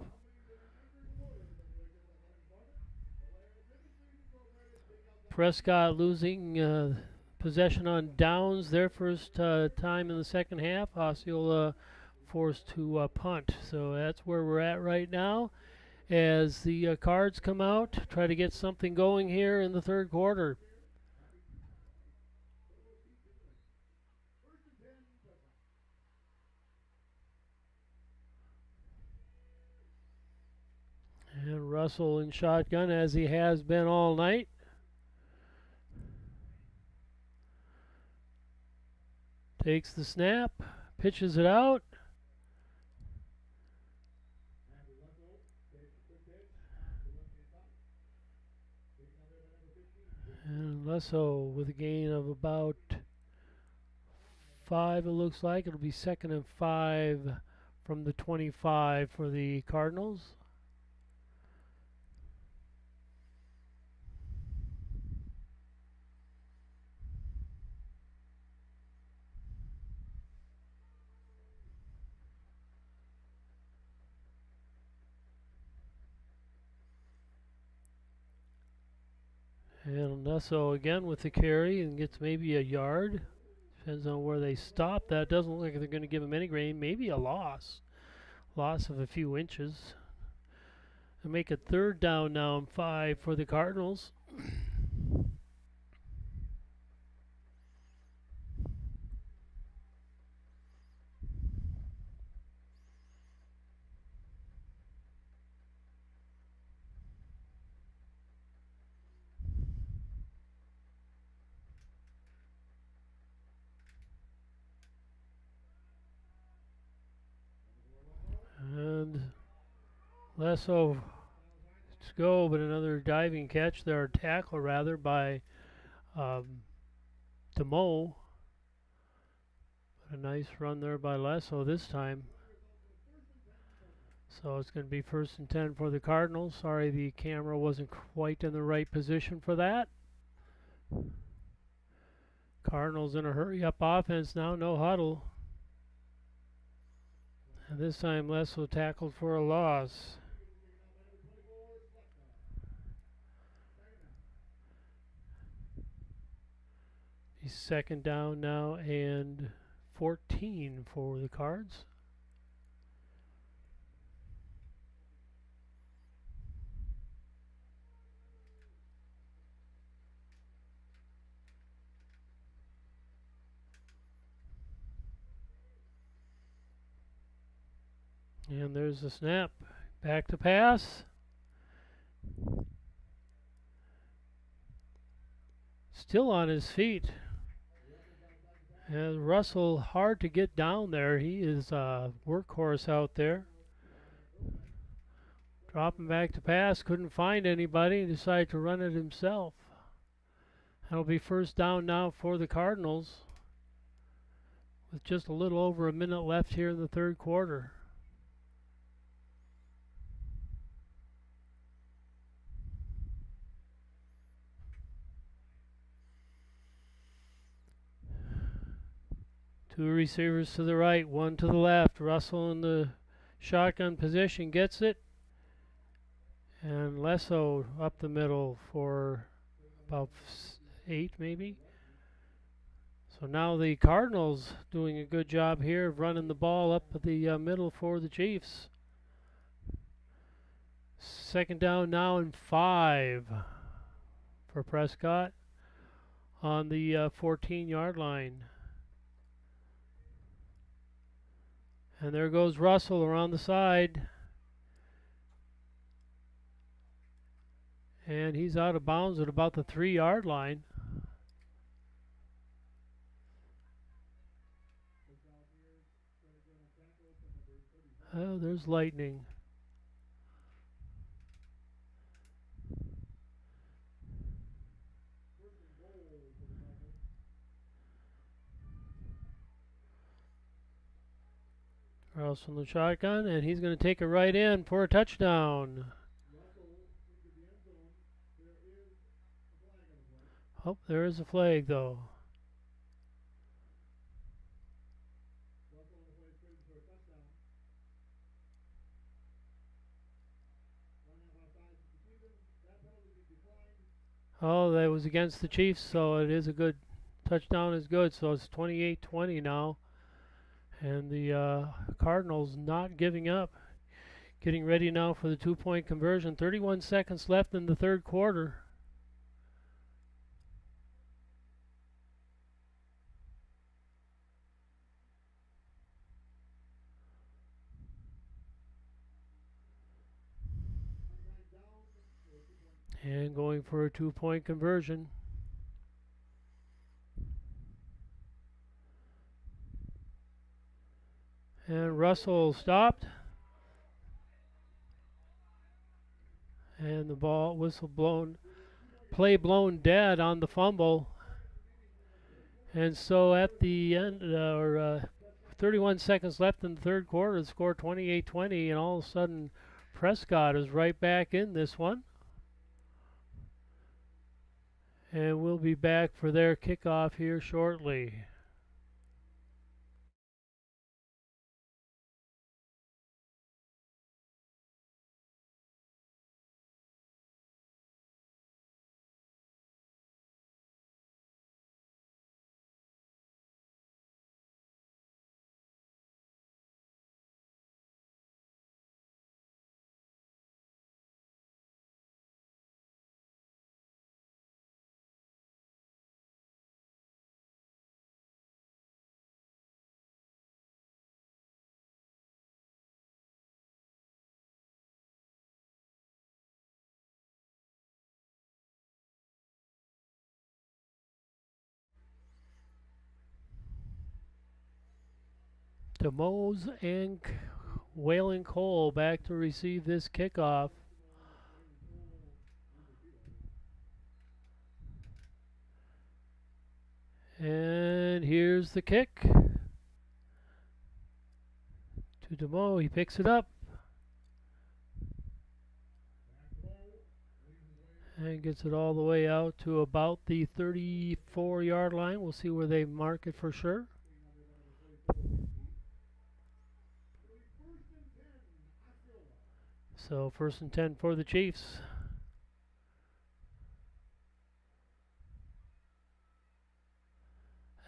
Prescott losing possession on downs, their first time in the second half. Osceola forced to punt. So that's where we're at right now as the Cards come out, try to get something going here in the third quarter. And Russell in shotgun as he has been all night. Takes the snap, pitches it out. And Lesso with a gain of about 5, it looks like. It'll be 2nd and 5 from the 25 for the Cardinals. And Lesso again with the carry and gets maybe a yard. Depends on where they stop. That doesn't look like they're going to give him any gain. Maybe a loss. Loss of a few inches. And make it 3rd down now and 5 for the Cardinals. And Lesso to go, but another diving catch there, or tackle rather, by DeMoe. A nice run there by Lesso this time. So it's going to be 1st and 10 for the Cardinals. Sorry the camera wasn't quite in the right position for that. Cardinals in a hurry-up offense now, no huddle. And this time Lesso tackled for a loss. He's 2nd down now and 14 for the Cards. And there's the snap. Back to pass. Still on his feet. And Russell, hard to get down there. He is a workhorse out there. Dropping back to pass. Couldn't find anybody. Decided to run it himself. That'll be 1st down now for the Cardinals, with just a little over a minute left here in the third quarter. Two receivers to the right, one to the left. Russell in the shotgun position gets it. And Lesso up the middle for about 8 maybe. So now the Cardinals doing a good job here of running the ball up the middle for the Chiefs. 2nd down now and 5 for Prescott on the 14-yard line. And there goes Russell around the side. And he's out of bounds at about the 3-yard line. Oh, there's lightning. Rouse from the shotgun, and he's going to take it right in for a touchdown. Oh, there is a flag, though. Oh, that was against the Chiefs, so it is a good touchdown is good. So it's 28-20 now. And the Cardinals not giving up. Getting ready now for the 2-point conversion. 31 seconds left in the third quarter. And going for a 2-point conversion. And Russell stopped. And the ball whistle blown, play blown dead on the fumble. And so at the end, 31 seconds left in the third quarter, the score 28-20, and all of a sudden Prescott is right back in this one. And we'll be back for their kickoff here shortly. DeMose and Waylon Cole back to receive this kickoff. And here's the kick to DeMose. He picks it up and gets it all the way out to about the 34-yard line. We'll see where they mark it for sure. So 1st and 10 for the Chiefs.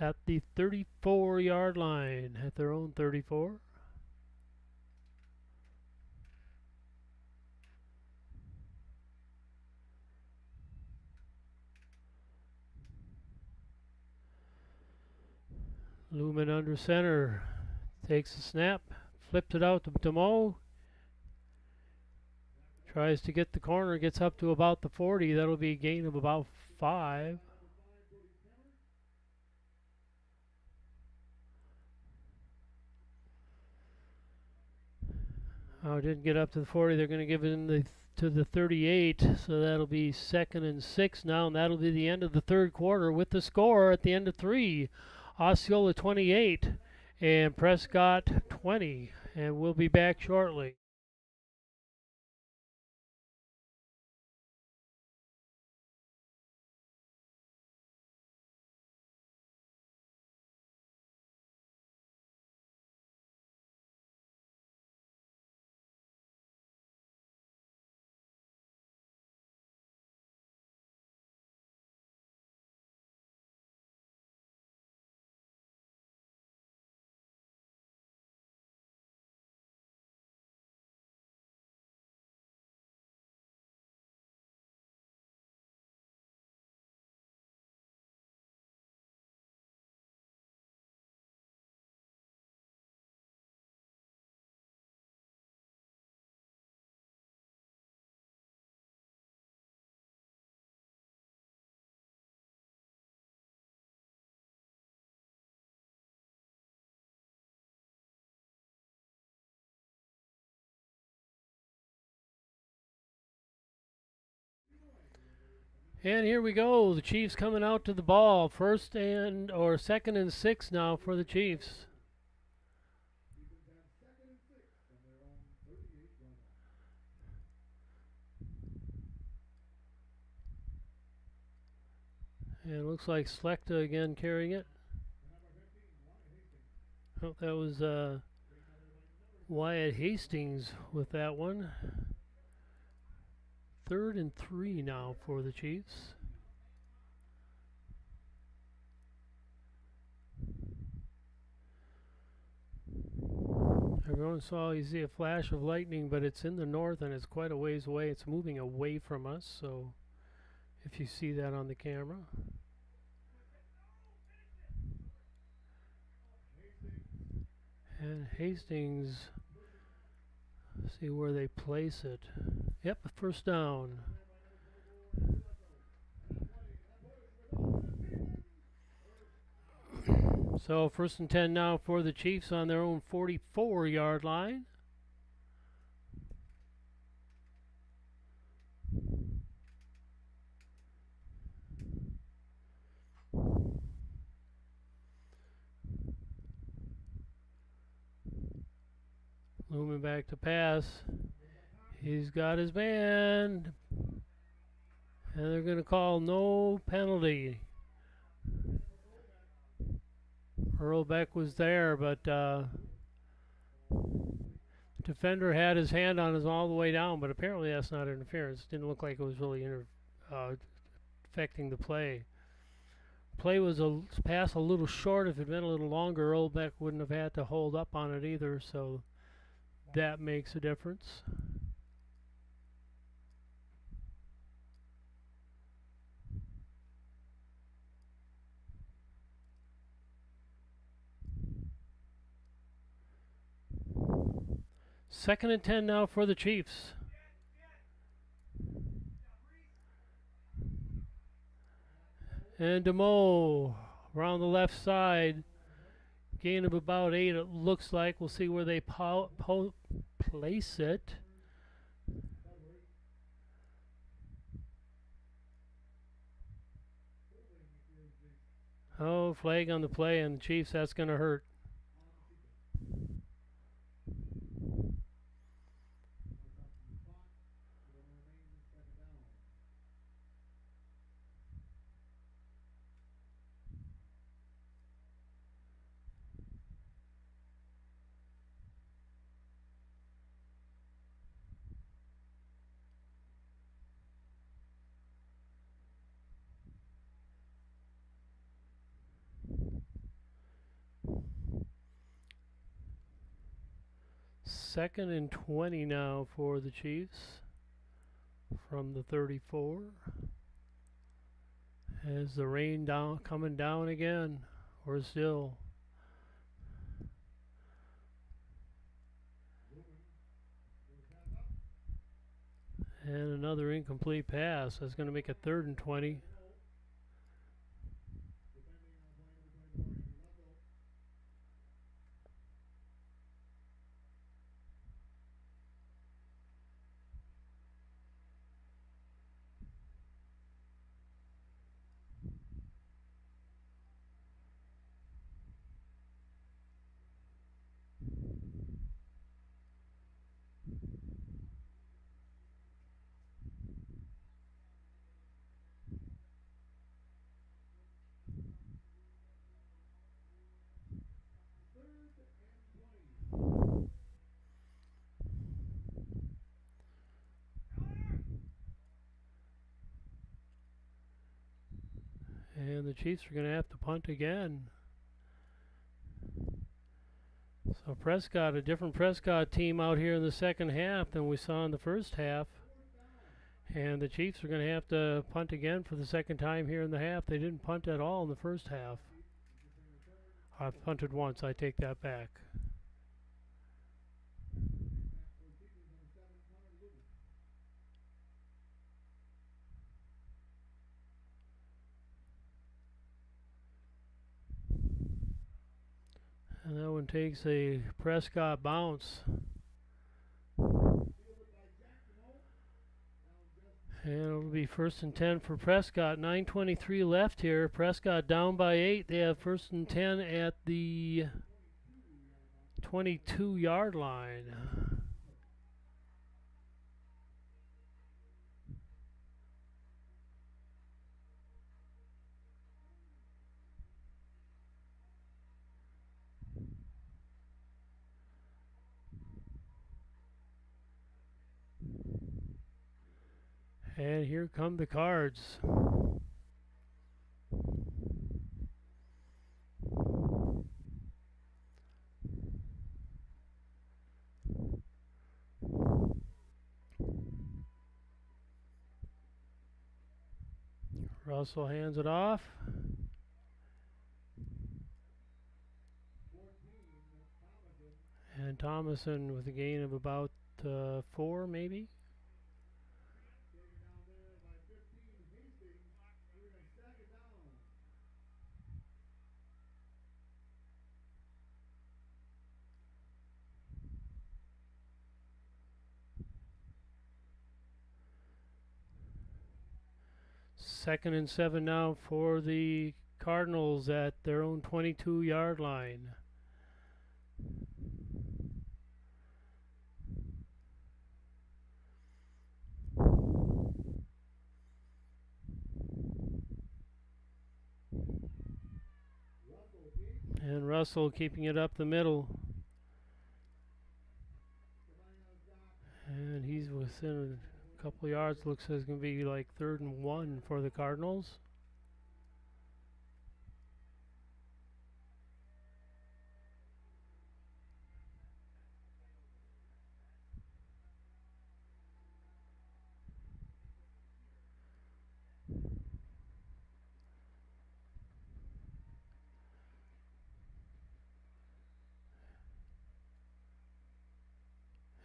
At the 34-yard line, at their own 34. Lumen under center, takes the snap, flips it out to DeMose. Tries to get the corner, gets up to about the 40. That'll be a gain of about 5. Oh, didn't get up to the 40. They're going to give it to the 38. So that'll be 2nd and 6 now, and that'll be the end of the third quarter with the score at the end of 3. Osceola 28 and Prescott 20. And we'll be back shortly. And here we go. The Chiefs coming out to the ball. 2nd and 6 now for the Chiefs. And it looks like Slechta again carrying it. Oh, that was Wyatt Hastings with that one. 3rd and 3 now for the Chiefs. Everyone saw you see a flash of lightning, but it's in the north and it's quite a ways away. It's moving away from us, so if you see that on the camera. And Hastings, see where they place it. Yep, first down. So 1st and 10 now for the Chiefs on their own 44-yard line. Looming back to pass. He's got his man. And they're going to call no penalty. Earl Beck was there, but defender had his hand on his all the way down, but apparently that's not interference. Didn't look like it was really affecting the play. Play was a pass a little short. If it had been a little longer, Earl Beck wouldn't have had to hold up on it either, so that makes a difference. Second and 10 now for the Chiefs. And DeMoe around the left side. Gain of about 8, it looks like. We'll see where they place it. Oh, flag on the play, and the Chiefs, that's going to hurt. Second and 20 now for the Chiefs from the 34. As the rain coming down again, or still. And another incomplete pass. That's going to make it 3rd and 20. And the Chiefs are going to have to punt again. So Prescott, a different Prescott team out here in the second half than we saw in the first half. And the Chiefs are going to have to punt again for the second time here in the half. They didn't punt at all in the first half. I punted once, I take that back. And that one takes a Prescott bounce. And it'll be 1st and 10 for Prescott. 9:23 left here. Prescott down by 8. They have 1st and 10 at the 22-yard line. And here come the Cards. Russell hands it off. And Thomason with a gain of about 4, maybe. Second and 7 now for the Cardinals at their own 22-yard line. And Russell keeping it up the middle. And he's within a couple of yards. Looks like it's going to be like 3rd and 1 for the Cardinals.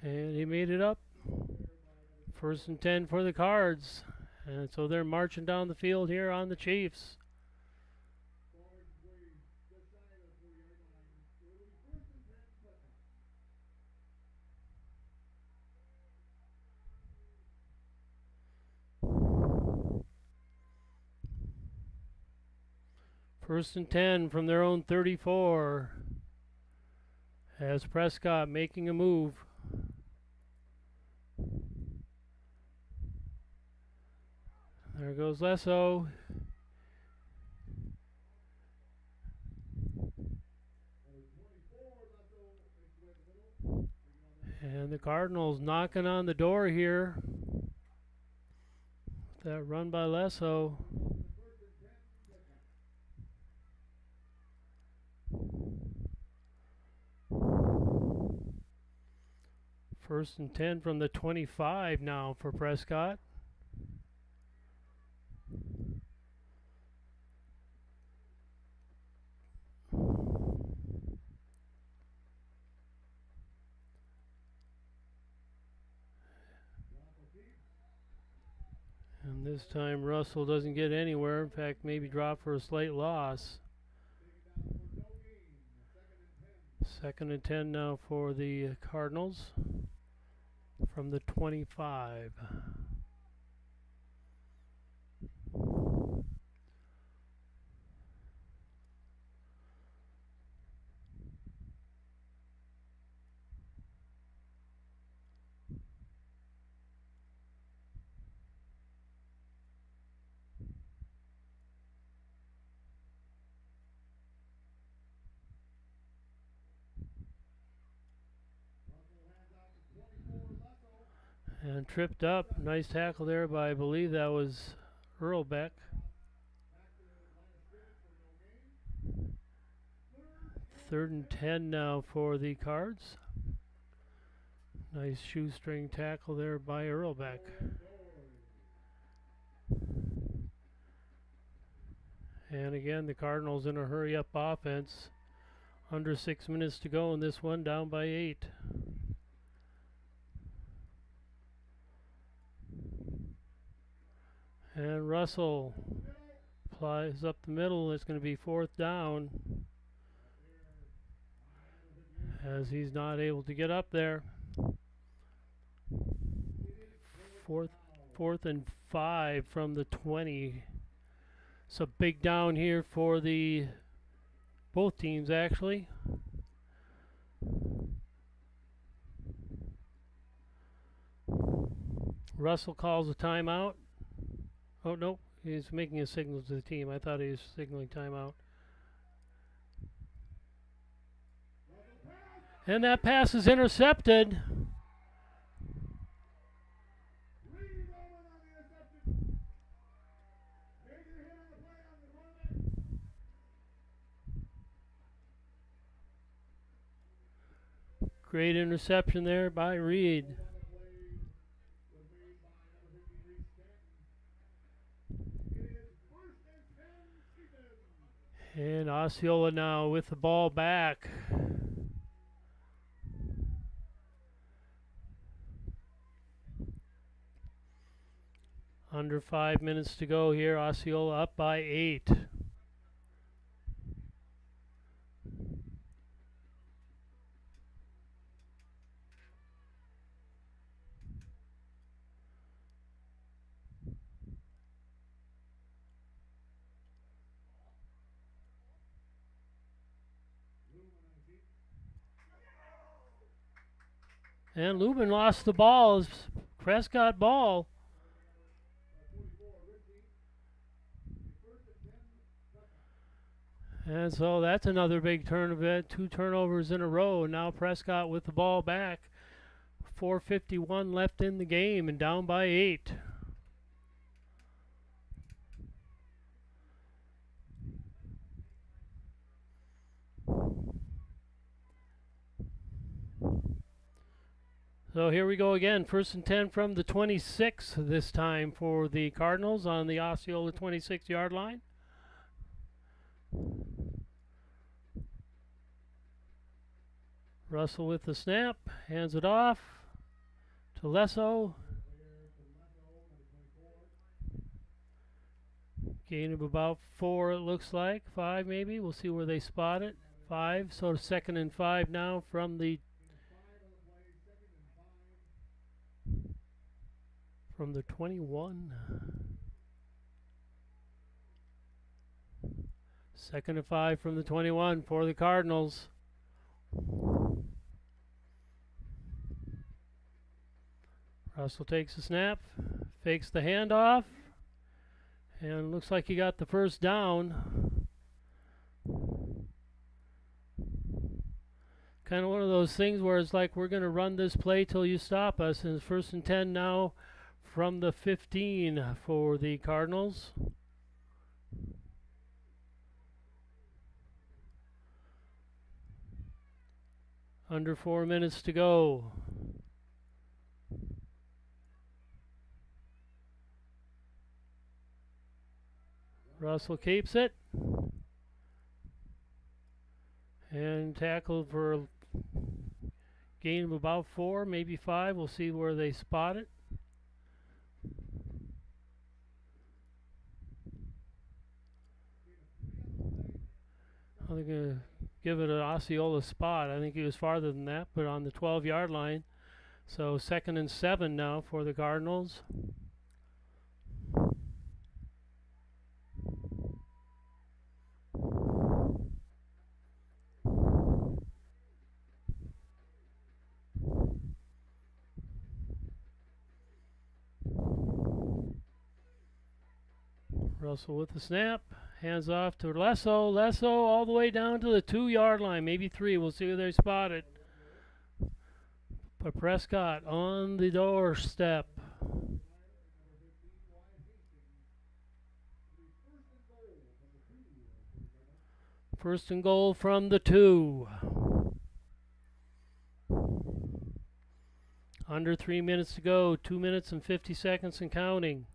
And he made it up. 1st and 10 for the Cards. And so they're marching down the field here on the Chiefs. First and 10 from their own 34. As Prescott making a move. There goes Lesso. And the Cardinals knocking on the door here. That run by Lesso. First and 10 from the 25 now for Prescott. And this time Russell doesn't get anywhere. In fact, maybe drop for a slight loss. 2nd and 10 now for the Cardinals from the 25. And tripped up. Nice tackle there by, I believe that was Earlbeck. 3rd and 10 now for the Cards. Nice shoestring tackle there by Earlbeck. And again, the Cardinals in a hurry-up offense. Under 6 minutes to go in this one, down by 8. And Russell plies up the middle. It's going to be 4th down, as he's not able to get up there. 4th and 5 from the 20. So big down here for the both teams, actually. Russell calls a timeout. Oh, no, he's making a signal to the team. I thought he was signaling timeout. And that pass is intercepted. Great interception there by Reed. And Osceola now with the ball back. Under 5 minutes to go here. Osceola up by 8. And Lubin lost the ball. It's Prescott ball. And so that's another big turn of it. 2 turnovers in a row. Now Prescott with the ball back. 4:51 left in the game and down by 8. So here we go again. 1st and 10 from the 26 this time for the Cardinals on the Osceola 26-yard line. Russell with the snap, hands it off to Lesso. Gain of about 4, it looks like. 5 maybe. We'll see where they spot it. 5. So 2nd and 5 now from the 21. 2nd and 5 from the 21 for the Cardinals. Russell takes the snap, fakes the handoff, and looks like he got the first down. Kind of one of those things where it's like we're going to run this play till you stop us. And it's 1st and 10 now from the 15 for the Cardinals. Under 4 minutes to go. Russell keeps it. And tackle for a gain of about 4, maybe 5. We'll see where they spot it. They're going to give it an Osceola spot. I think he was farther than that, but on the 12-yard line. So 2nd and 7 now for the Cardinals. Russell with the snap. Hands off to Lesso. Lesso all the way down to the 2-yard line, maybe 3. We'll see where they spot it. But Prescott on the doorstep. First and goal from the 2. Under 3 minutes to go. 2 minutes and 50 seconds and counting.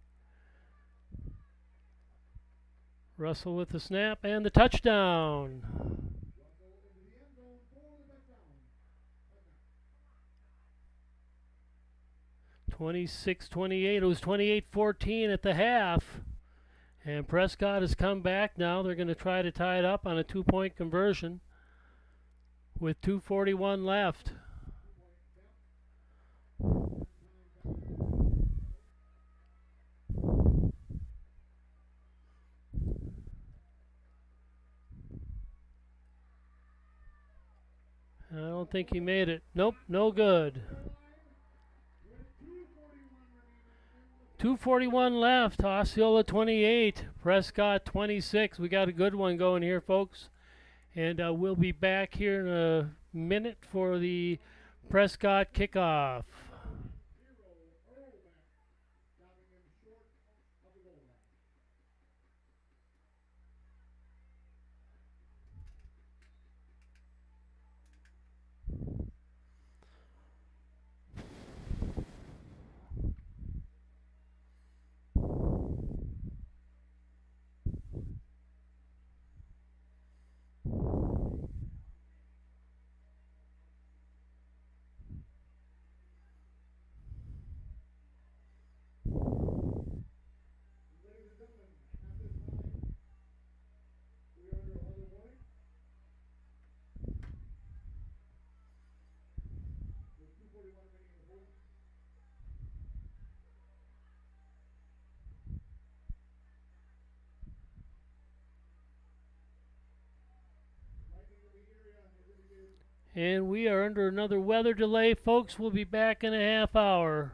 Russell with the snap and the touchdown. 26-28. It was 28-14 at the half. And Prescott has come back now. They're going to try to tie it up on a 2-point conversion with 2:41 left. I don't think he made it. Nope, no good. 2:41 left. Osceola 28, Prescott 26. We got a good one going here, folks. And we'll be back here in a minute for the Prescott kickoff. And we are under another weather delay, folks. We'll be back in a half hour.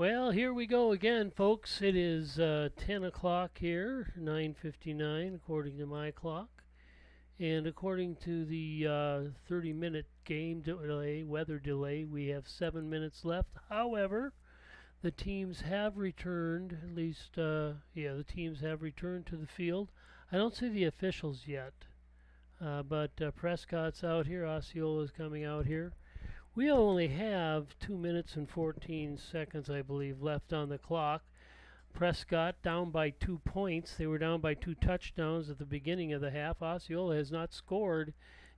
Well, here we go again, folks. It is 10 o'clock here, 9:59 according to my clock. And according to the 30-minute game delay, weather delay, we have 7 minutes left. However, the teams have returned, at least, the teams have returned to the field. I don't see the officials yet, but Prescott's out here, Osceola's coming out here. We only have 2 minutes and 14 seconds, I believe, left on the clock. Prescott down by 2 points. They were down by 2 touchdowns at the beginning of the half. Osceola has not scored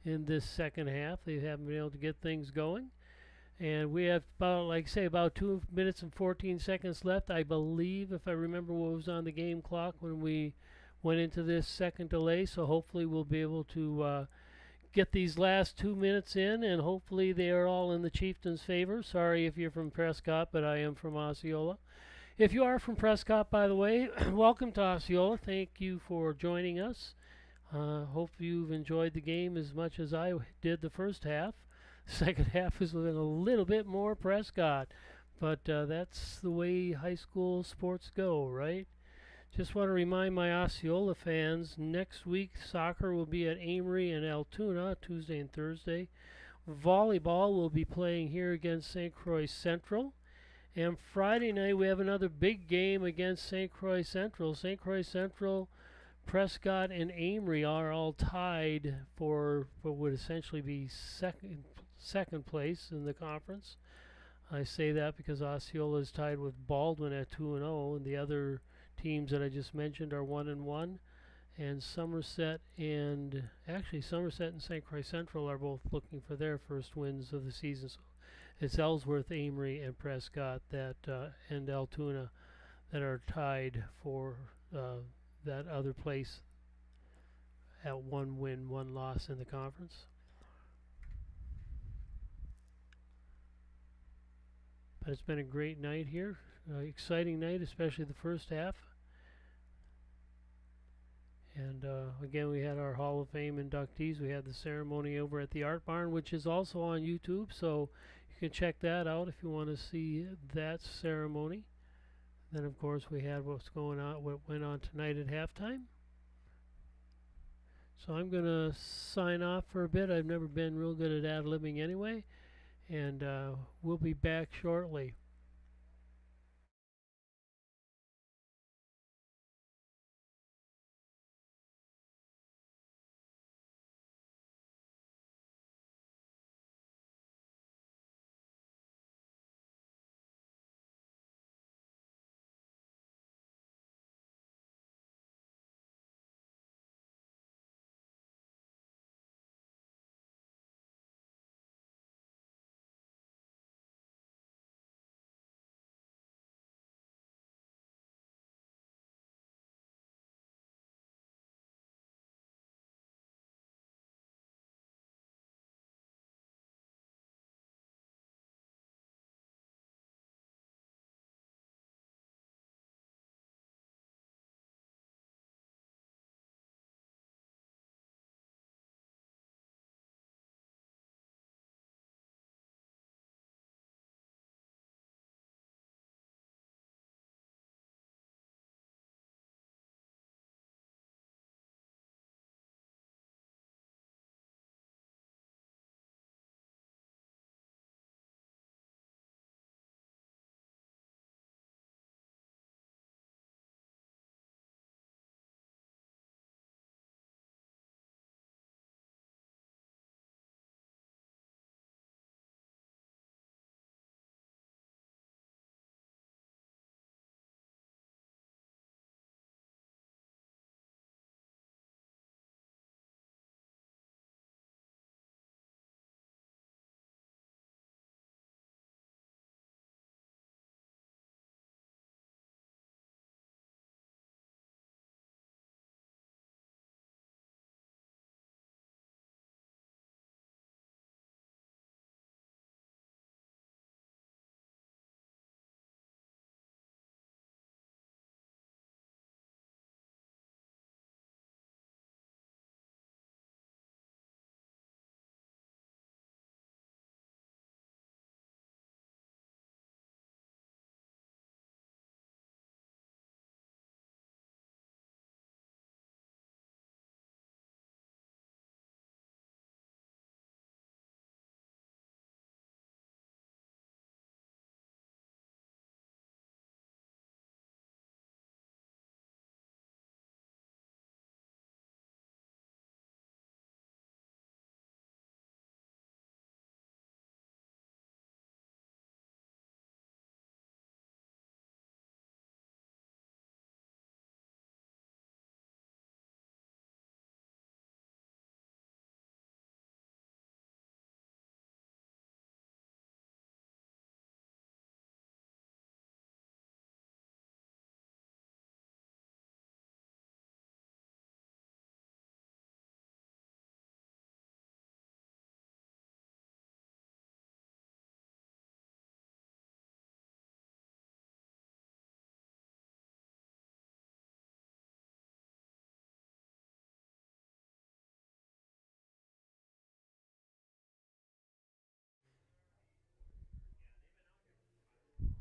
in this second half. They haven't been able to get things going. And we have about, like I say, about 2 minutes and 14 seconds left. I believe, if I remember what was on the game clock when we went into this second delay. So hopefully we'll be able to get these last 2 minutes in, and hopefully they are all in the Chieftains' favor. Sorry if you're from Prescott, but I am from Osceola. If you are from Prescott, by the way, welcome to Osceola. Thank you for joining us. Hope you've enjoyed the game as much as I did the first half. The second half has been a little bit more Prescott, but that's the way high school sports go, right? Just want to remind my Osceola fans, next week soccer will be at Amory and Altoona, Tuesday and Thursday. Volleyball will be playing here against St. Croix Central. And Friday night we have another big game against St. Croix Central. St. Croix Central, Prescott, and Amory are all tied for what would essentially be second place in the conference. I say that because Osceola is tied with Baldwin at 2-0, and the other teams that I just mentioned are 1-1. And Somerset and St. Croix Central are both looking for their first wins of the season. So it's Ellsworth, Amory, and Prescott and Altoona that are tied for that other place at 1 win, 1 loss in the conference. But it's been a great night here, exciting night, especially the first half. And again, we had our Hall of Fame inductees. We had the ceremony over at the Art Barn, which is also on YouTube, so you can check that out if you want to see that ceremony. Then, of course, we had what went on tonight at halftime. So I'm going to sign off for a bit. I've never been real good at ad-libbing anyway, and we'll be back shortly.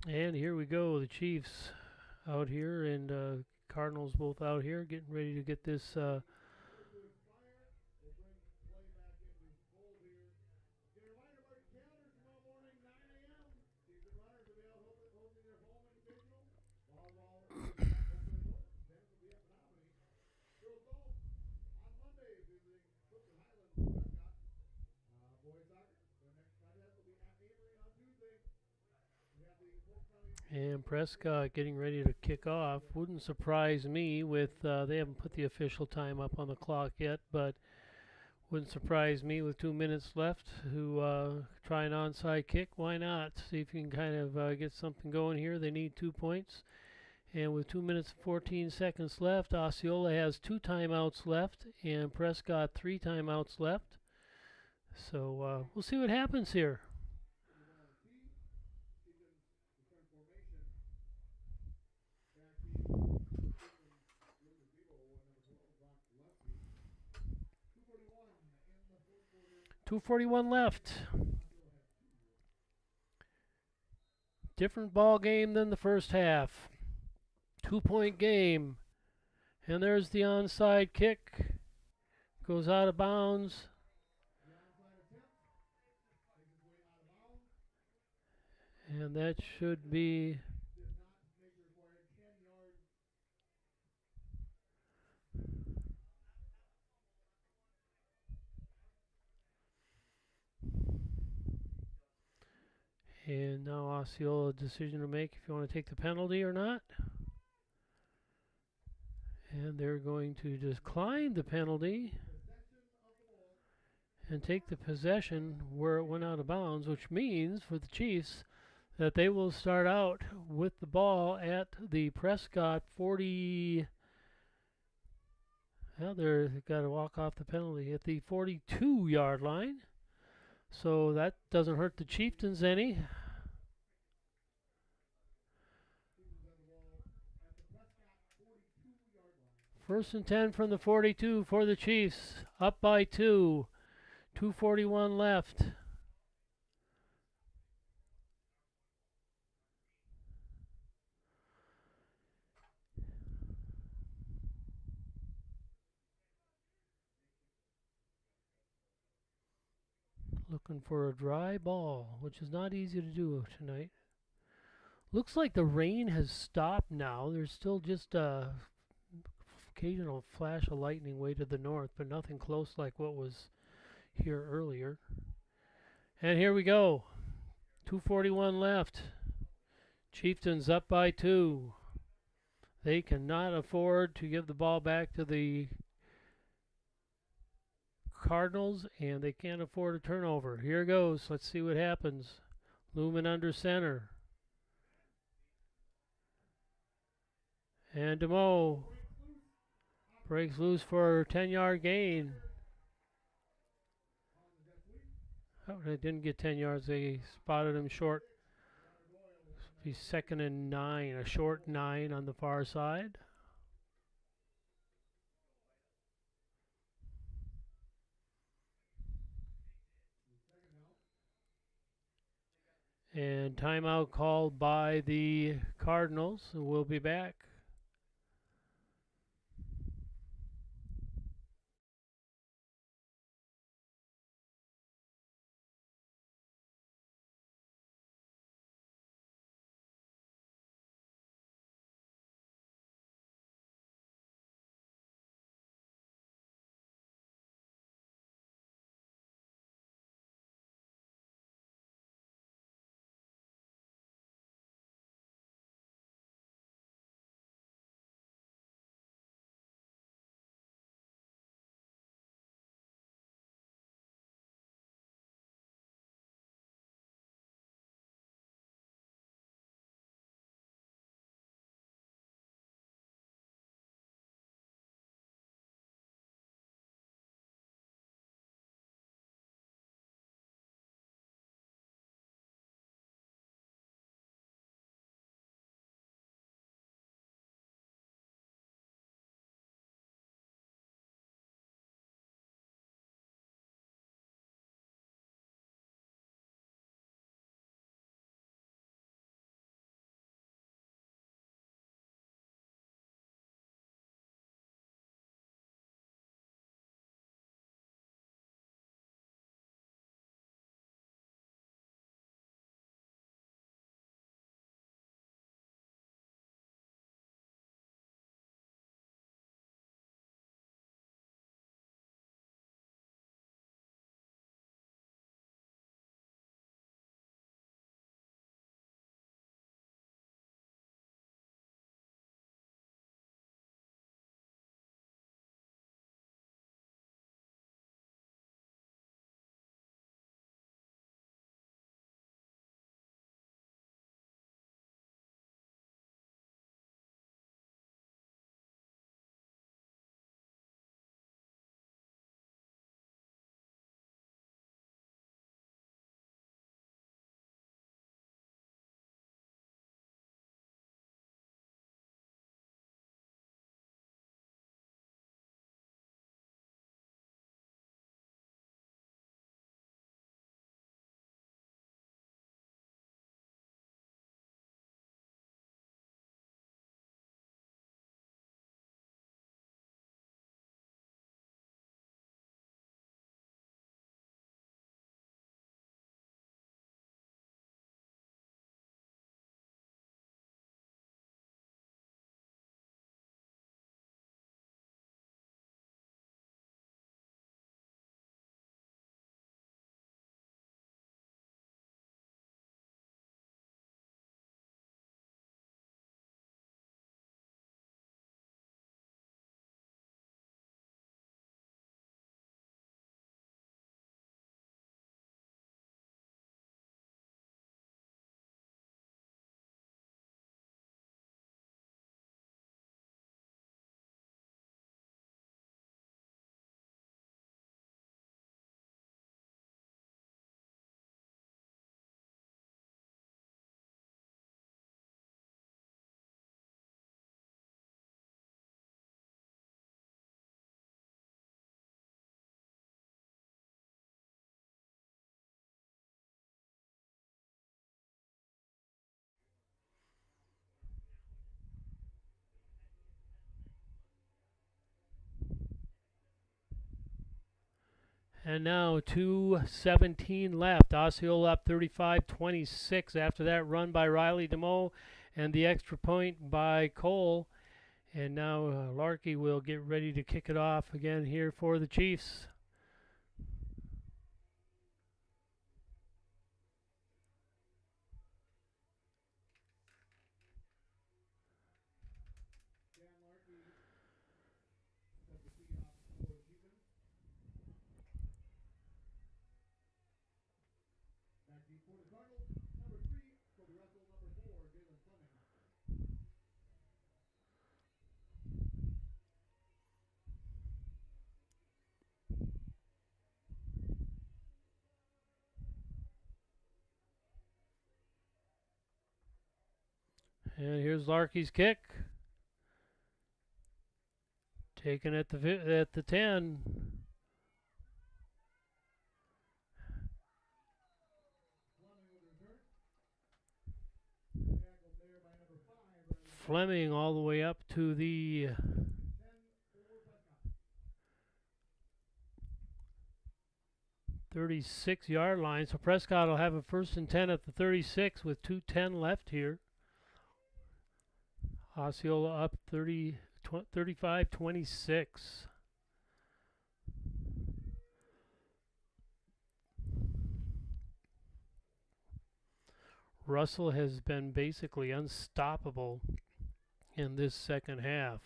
And here we go. The Chiefs out here and Cardinals both out here getting ready to get this. And Prescott getting ready to kick off. Wouldn't surprise me with, they haven't put the official time up on the clock yet, but wouldn't surprise me with 2 minutes left to try an onside kick. Why not? See if you can kind of get something going here. They need 2 points. And with 2 minutes and 14 seconds left, Osceola has 2 timeouts left and Prescott 3 timeouts left. So we'll see what happens here. .241 left. Different ball game than the first half. 2-point game. And there's the onside kick. Goes out of bounds. And that should be and now Osceola a decision to make if you want to take the penalty or not. And they're going to decline the penalty and take the possession where it went out of bounds, which means for the Chiefs that they will start out with the ball at the Prescott 40. Well, they've got to walk off the penalty at the 42-yard line. So that doesn't hurt the Chieftains any. First and 10 from the 42 for the Chiefs. Up by 2. 2:41 left. Looking for a dry ball, which is not easy to do tonight. Looks like the rain has stopped now. There's still just a occasional flash of lightning way to the north, but nothing close like what was here earlier. And here we go. 2:41 left. Chieftains up by 2. They cannot afford to give the ball back to the Cardinals, and they can't afford a turnover. Here goes. Let's see what happens. Lumen under center. And DeMoe breaks loose for a 10-yard gain. Oh, they didn't get 10 yards. They spotted him short. Be 2nd and 9, a short 9 on the far side. And timeout called by the Cardinals. We'll be back. And now 2:17 left. Osceola up 35-26 after that run by Riley DeMoe and the extra point by Cole. And now Larkey will get ready to kick it off again here for the Chiefs. For the Cardinals, number 3, for the Russell, number 4, Jalen Fleming. And here's Larkey's kick. Taken at the 10. Fleming all the way up to the 36-yard line. So Prescott will have a 1st and 10 at the 36 with 2:10 left here. Osceola up 35-26. Russell has been basically unstoppable in this second half.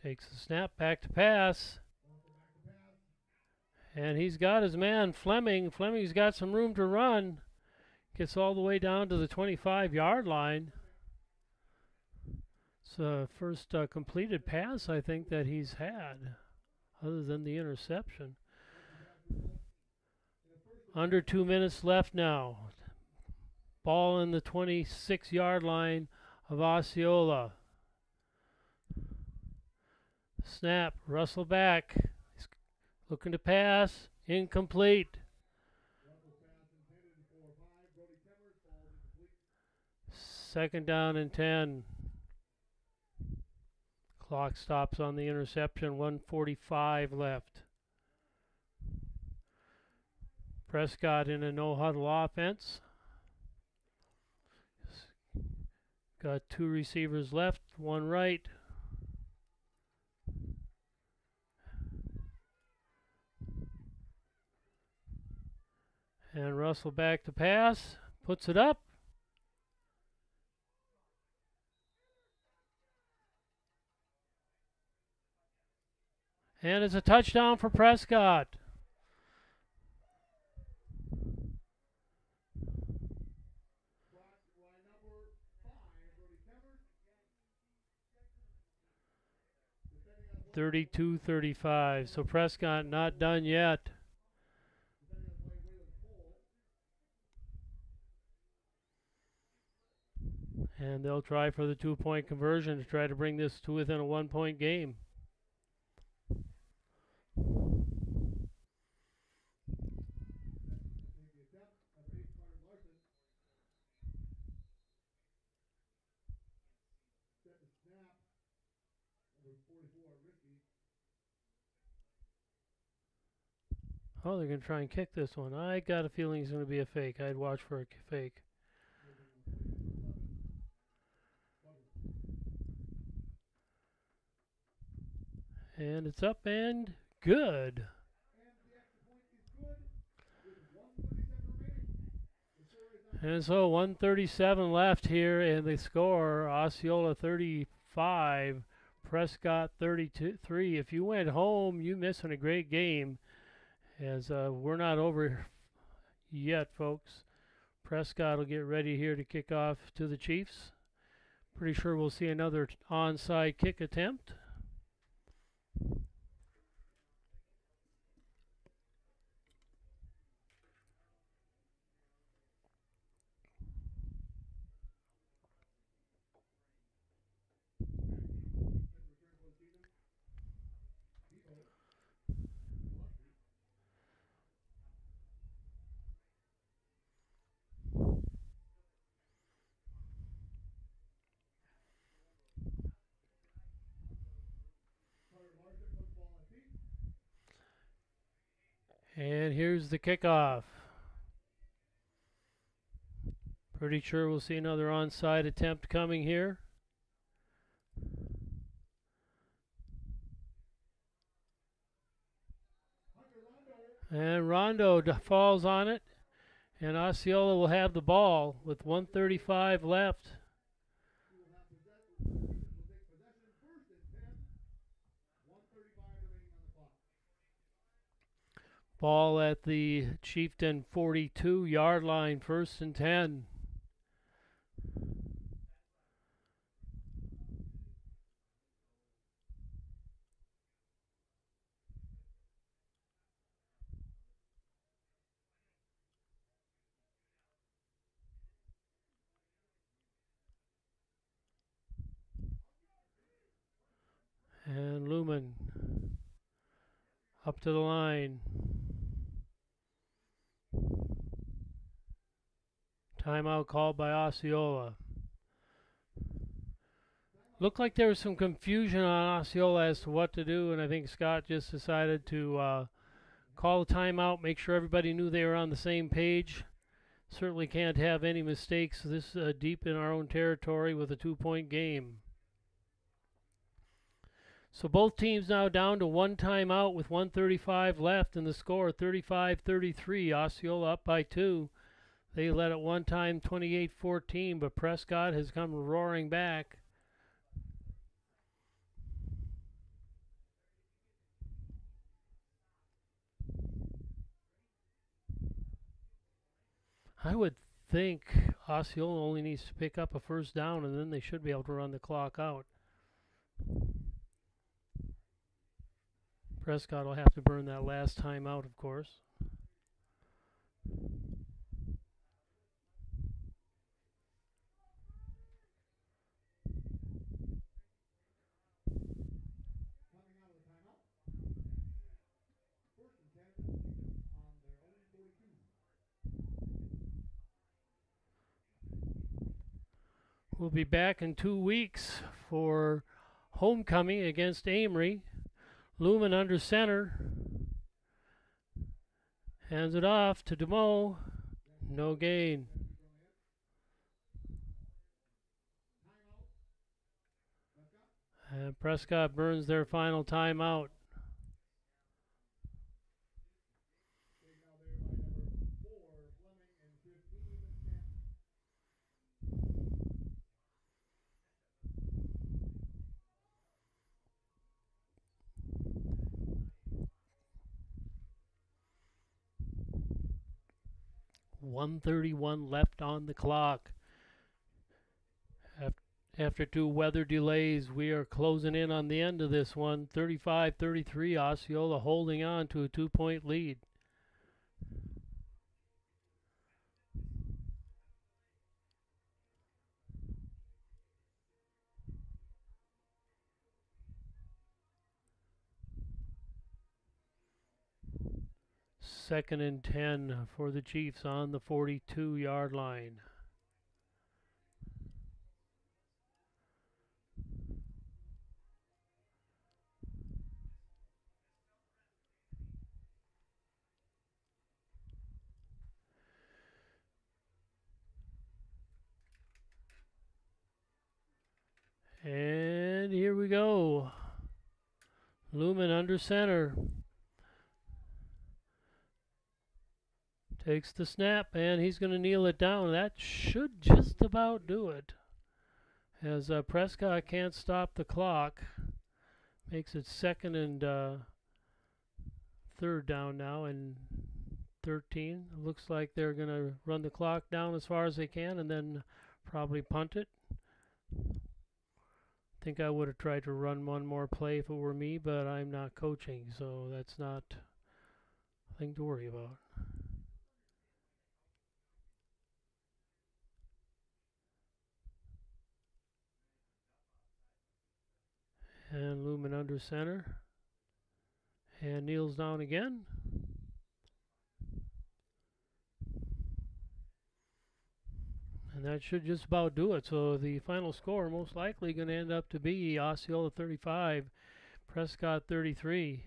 Takes the snap, back to pass. And he's got his man, Fleming. Fleming's got some room to run. Gets all the way down to the 25-yard line. It's the first completed pass, I think, that he's had, other than the interception. Under 2 minutes left now. Ball in the 26-yard line of Osceola. Snap, Russell back. He's looking to pass. Incomplete. 2nd down and 10. Clock stops on the interception. 1:45 left. Prescott in a no-huddle offense. Got 2 receivers left, 1 right. And Russell back to pass, puts it up. And it's a touchdown for Prescott. (32-35). So Prescott not done yet. And they'll try for the 2-point conversion to try to bring this to within a 1-point game. Oh, they're going to try and kick this one. I got a feeling it's going to be a fake. I'd watch for a fake. And it's up and good. And so 1:37 left here in the score. Osceola 35, Prescott 33. If you went home, you missing a great game, as we're not over yet, folks. Prescott will get ready here to kick off to the Chiefs. Pretty sure we'll see another onside kick attempt. And here's the kickoff. Pretty sure we'll see another onside attempt coming here. And Rondo falls on it. And Osceola will have the ball with 1:35 left. Ball at the Chieftain 42-yard line, 1st and 10. And Lumen up to the line. Timeout called by Osceola. Looked like there was some confusion on Osceola as to what to do, and I think Scott just decided to call a timeout, make sure everybody knew they were on the same page. Certainly can't have any mistakes this deep in our own territory with a 2-point game. So both teams now down to one timeout with 1:35 left, and the score 35-33. Osceola up by 2. They led at one time 28-14, but Prescott has come roaring back. I would think Osceola only needs to pick up a first down, and then they should be able to run the clock out. Prescott will have to burn that last time out, of course. We'll be back in 2 weeks for homecoming against Amory. Lumen under center. Hands it off to DeMoe. No gain. And Prescott burns their final timeout. .131 left on the clock. After 2 weather delays, we are closing in on the end of this one. 35-33, Osceola holding on to a 2-point lead. Second and 10 for the Chiefs on the 42-yard line. And here we go. Lumen under center. Takes the snap, and he's going to kneel it down. That should just about do it. As Prescott can't stop the clock. Makes it 2nd and 3rd down now, and 13. It looks like they're going to run the clock down as far as they can and then probably punt it. I think I would have tried to run one more play if it were me, but I'm not coaching, so that's not a thing to worry about. And Lumen under center. And kneels down again. And that should just about do it. So the final score most likely going to end up to be Osceola 35, Prescott 33.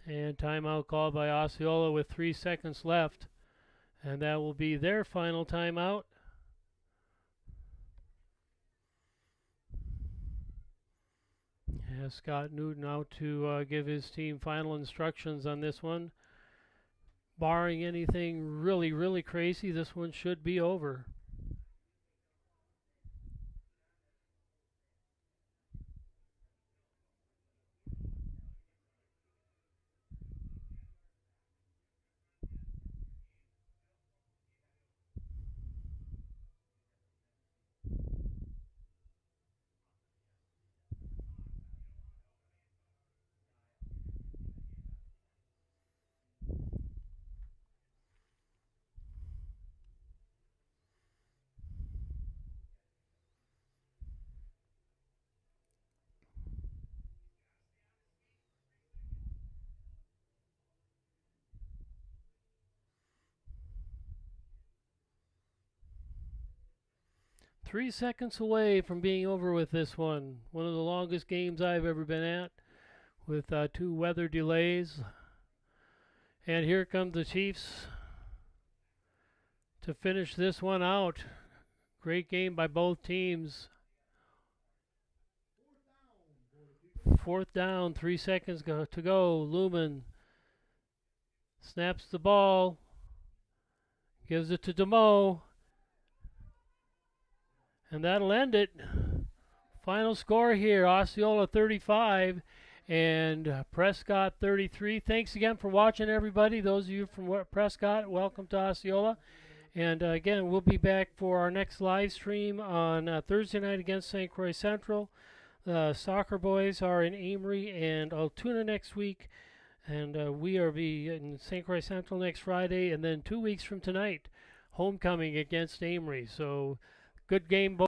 And timeout called by Osceola with 3 seconds left. And that will be their final timeout. Has Scott Newton out to give his team final instructions on this one. Barring anything really, really crazy, this one should be over. Three seconds away from being over with this one. One of the longest games I've ever been at, with 2 weather delays. And here come the Chiefs to finish this one out. Great game by both teams. 4th down, 3 seconds to go. Lumen snaps the ball, gives it to DeMoe, and that'll end it. Final score here, Osceola 35 and Prescott 33. Thanks again for watching, everybody. Those of you from Prescott, welcome to Osceola. And again, we'll be back for our next live stream on Thursday night against St. Croix Central. The soccer boys are in Amory and Altoona next week. And we are in St. Croix Central next Friday. And then 2 weeks from tonight, homecoming against Amory. So good game both.